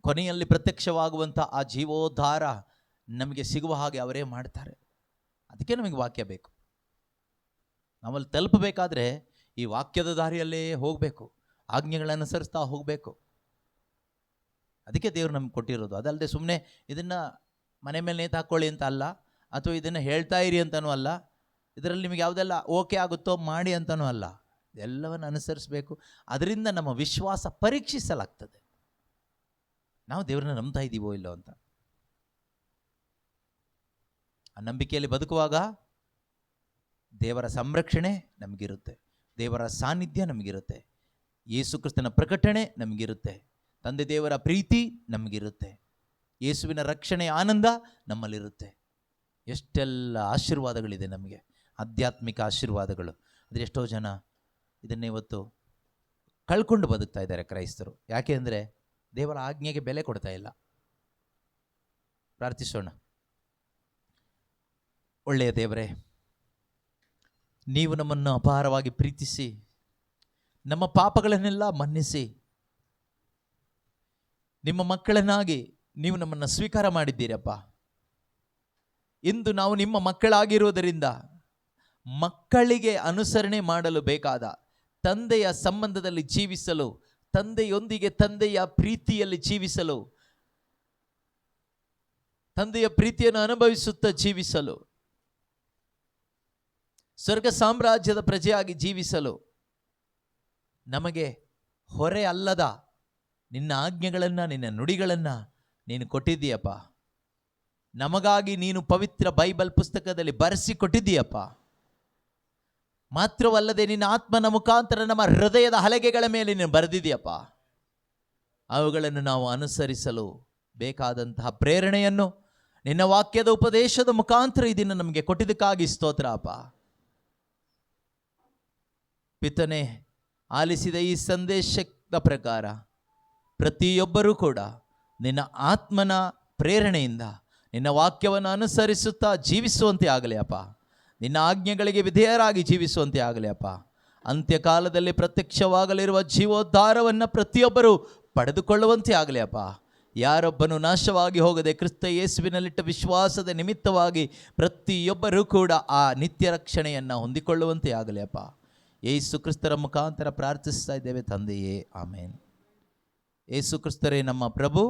ಕೊನೆಯಲ್ಲಿ ಪ್ರತ್ಯಕ್ಷವಾಗುವಂಥ ಆ ಜೀವೋದ್ಧಾರ ನಮಗೆ ಸಿಗುವ ಹಾಗೆ ಅವರೇ ಮಾಡ್ತಾರೆ. ಅದಕ್ಕೆ ನಮಗೆ ವಾಕ್ಯ ಬೇಕು. ನಾವಲ್ಲಿ ತಲುಪಬೇಕಾದ್ರೆ ಈ ವಾಕ್ಯದ ದಾರಿಯಲ್ಲೇ ಹೋಗಬೇಕು, ಆಜ್ಞೆಗಳನ್ನು ಅನುಸರಿಸ್ತಾ ಹೋಗಬೇಕು. ಅದಕ್ಕೆ ದೇವರು ನಮ್ಗೆ ಕೊಟ್ಟಿರೋದು. ಅದಲ್ಲದೆ ಸುಮ್ಮನೆ ಇದನ್ನು ಮನೆ ಮೇಲೆ ನೇತು ಹಾಕ್ಕೊಳ್ಳಿ ಅಂತ ಅಲ್ಲ, ಅಥವಾ ಇದನ್ನು ಹೇಳ್ತಾ ಇರಿ ಅಂತನೂ ಅಲ್ಲ, ಇದರಲ್ಲಿ ನಿಮಗೆ ಯಾವುದೆಲ್ಲ ಓಕೆ ಆಗುತ್ತೋ ಮಾಡಿ ಅಂತನೂ ಅಲ್ಲ. ಎಲ್ಲವನ್ನು ಅನುಸರಿಸಬೇಕು. ಅದರಿಂದ ನಮ್ಮ ವಿಶ್ವಾಸ ಪರೀಕ್ಷಿಸಲಾಗ್ತದೆ, ನಾವು ದೇವರನ್ನ ನಂಬ್ತಾ ಇದ್ದೀವೋ ಇಲ್ಲೋ ಅಂತ. ಆ ನಂಬಿಕೆಯಲ್ಲಿ ಬದುಕುವಾಗ ದೇವರ ಸಂರಕ್ಷಣೆ ನಮಗಿರುತ್ತೆ, ದೇವರ ಸಾನ್ನಿಧ್ಯ ನಮಗಿರುತ್ತೆ, ಯೇಸು ಕ್ರಿಸ್ತನ ಪ್ರಕಟಣೆ ನಮಗಿರುತ್ತೆ, ತಂದೆ ದೇವರ ಪ್ರೀತಿ ನಮಗಿರುತ್ತೆ, ಯೇಸುವಿನ ರಕ್ಷಣೆಯ ಆನಂದ ನಮ್ಮಲ್ಲಿರುತ್ತೆ. ಎಷ್ಟೆಲ್ಲ ಆಶೀರ್ವಾದಗಳಿದೆ ನಮಗೆ, ಆಧ್ಯಾತ್ಮಿಕ ಆಶೀರ್ವಾದಗಳು. ಆದರೆ ಎಷ್ಟೋ ಜನ ಇದನ್ನೇ ಇವತ್ತು ಕಳ್ಕೊಂಡು ಬದುಕ್ತಾ ಇದ್ದಾರೆ ಕ್ರೈಸ್ತರು. ಯಾಕೆ ಅಂದರೆ ದೇವರ ಆಜ್ಞೆಗೆ ಬೆಲೆ ಕೊಡ್ತಾ ಇಲ್ಲ. ಪ್ರಾರ್ಥಿಸೋಣ. ಒಳ್ಳೆಯ ದೇವರೇ, ನೀವು ನಮ್ಮನ್ನು ಅಪಾರವಾಗಿ ಪ್ರೀತಿಸಿ ನಮ್ಮ ಪಾಪಗಳನ್ನೆಲ್ಲ ಮನ್ನಿಸಿ ನಿಮ್ಮ ಮಕ್ಕಳನ್ನಾಗಿ ನೀವು ನಮ್ಮನ್ನು ಸ್ವೀಕಾರ ಮಾಡಿದ್ದೀರಪ್ಪ. ಇಂದು ನಾವು ನಿಮ್ಮ ಮಕ್ಕಳಾಗಿರುವುದರಿಂದ ಮಕ್ಕಳಿಗೆ ಅನುಸರಣೆ ಮಾಡಲು ಬೇಕಾದ ತಂದೆಯ ಸಂಬಂಧದಲ್ಲಿ ಜೀವಿಸಲು, ತಂದೆಯೊಂದಿಗೆ ತಂದೆಯ ಪ್ರೀತಿಯಲ್ಲಿ ಜೀವಿಸಲು, ತಂದೆಯ ಪ್ರೀತಿಯನ್ನು ಅನುಭವಿಸುತ್ತಾ ಜೀವಿಸಲು, ಸ್ವರ್ಗ ಸಾಮ್ರಾಜ್ಯದ ಪ್ರಜೆಯಾಗಿ ಜೀವಿಸಲು ನಮಗೆ ಹೊರೆ ಅಲ್ಲದ ನಿನ್ನ ಆಜ್ಞೆಗಳನ್ನು, ನಿನ್ನ ನುಡಿಗಳನ್ನು ನೀನು ಕೊಟ್ಟಿದ್ದೀಯಪ್ಪ. ನಮಗಾಗಿ ನೀನು ಪವಿತ್ರ ಬೈಬಲ್ ಪುಸ್ತಕದಲ್ಲಿ ಬರೆಸಿಕೊಟ್ಟಿದ್ದೀಯಪ್ಪ. ಮಾತ್ರವಲ್ಲದೆ ನಿನ್ನ ಆತ್ಮನ ಮುಖಾಂತರ ನಮ್ಮ ಹೃದಯದ ಹಲಗೆಗಳ ಮೇಲೆ ನೀನು ಬರೆದಿದೆಯಪ್ಪ. ಅವುಗಳನ್ನು ನಾವು ಅನುಸರಿಸಲು ಬೇಕಾದಂತಹ ಪ್ರೇರಣೆಯನ್ನು ನಿನ್ನ ವಾಕ್ಯದ ಉಪದೇಶದ ಮುಖಾಂತರ ಇದನ್ನು ನಮಗೆ ಕೊಟ್ಟಿದ್ದಕ್ಕಾಗಿ ಸ್ತೋತ್ರ ಅಪ್ಪ. ಪಿತನೇ, ಆಲಿಸಿದ ಈ ಸಂದೇಶದ ಪ್ರಕಾರ ಪ್ರತಿಯೊಬ್ಬರೂ ಕೂಡ ನಿನ್ನ ಆತ್ಮನ ಪ್ರೇರಣೆಯಿಂದ ನಿನ್ನ ವಾಕ್ಯವನ್ನು ಅನುಸರಿಸುತ್ತಾ ಜೀವಿಸುವಂತೆ ಆಗಲಿ ಅಪ್ಪ. ನಿನ್ನ ಆಜ್ಞೆಗಳಿಗೆ ವಿಧೇಯರಾಗಿ ಜೀವಿಸುವಂತೆ ಆಗಲಿ ಅಪ್ಪ. ಅಂತ್ಯಕಾಲದಲ್ಲಿ ಪ್ರತ್ಯಕ್ಷವಾಗಲಿರುವ ಜೀವೋದ್ಧಾರವನ್ನು ಪ್ರತಿಯೊಬ್ಬರೂ ಪಡೆದುಕೊಳ್ಳುವಂತೆ ಆಗಲಿ ಅಪ್ಪ. ಯಾರೊಬ್ಬನು ನಾಶವಾಗಿ ಹೋಗದೆ ಕ್ರಿಸ್ತ ಯೇಸುವಿನಲ್ಲಿಟ್ಟ ವಿಶ್ವಾಸದ ನಿಮಿತ್ತವಾಗಿ ಪ್ರತಿಯೊಬ್ಬರೂ ಕೂಡ ಆ ನಿತ್ಯ ರಕ್ಷಣೆಯನ್ನು ಹೊಂದಿಕೊಳ್ಳುವಂತೆ ಆಗಲಿ ಅಪ್ಪ. ಯೇಸು ಕ್ರಿಸ್ತರ ಮುಖಾಂತರ ಪ್ರಾರ್ಥಿಸ್ತಾ ಇದ್ದೇವೆ ತಂದೆಯೇ, ಆಮೇನ್. ಯೇಸು ಕ್ರಿಸ್ತರೇ ನಮ್ಮ ಪ್ರಭು,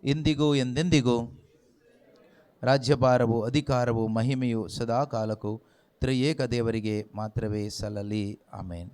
ಇಂದಿಗೂ ಎಂದೆಂದಿಗೂ ರಾಜ್ಯಭಾರವು, ಅಧಿಕಾರವು, ಮಹಿಮೆಯು ಸದಾ ಕಾಲಕ್ಕೂ ತ್ರಿಯೇಕ ದೇವರಿಗೆ ಮಾತ್ರವೇ ಸಲ್ಲಲಿ. ಆಮೇನ್.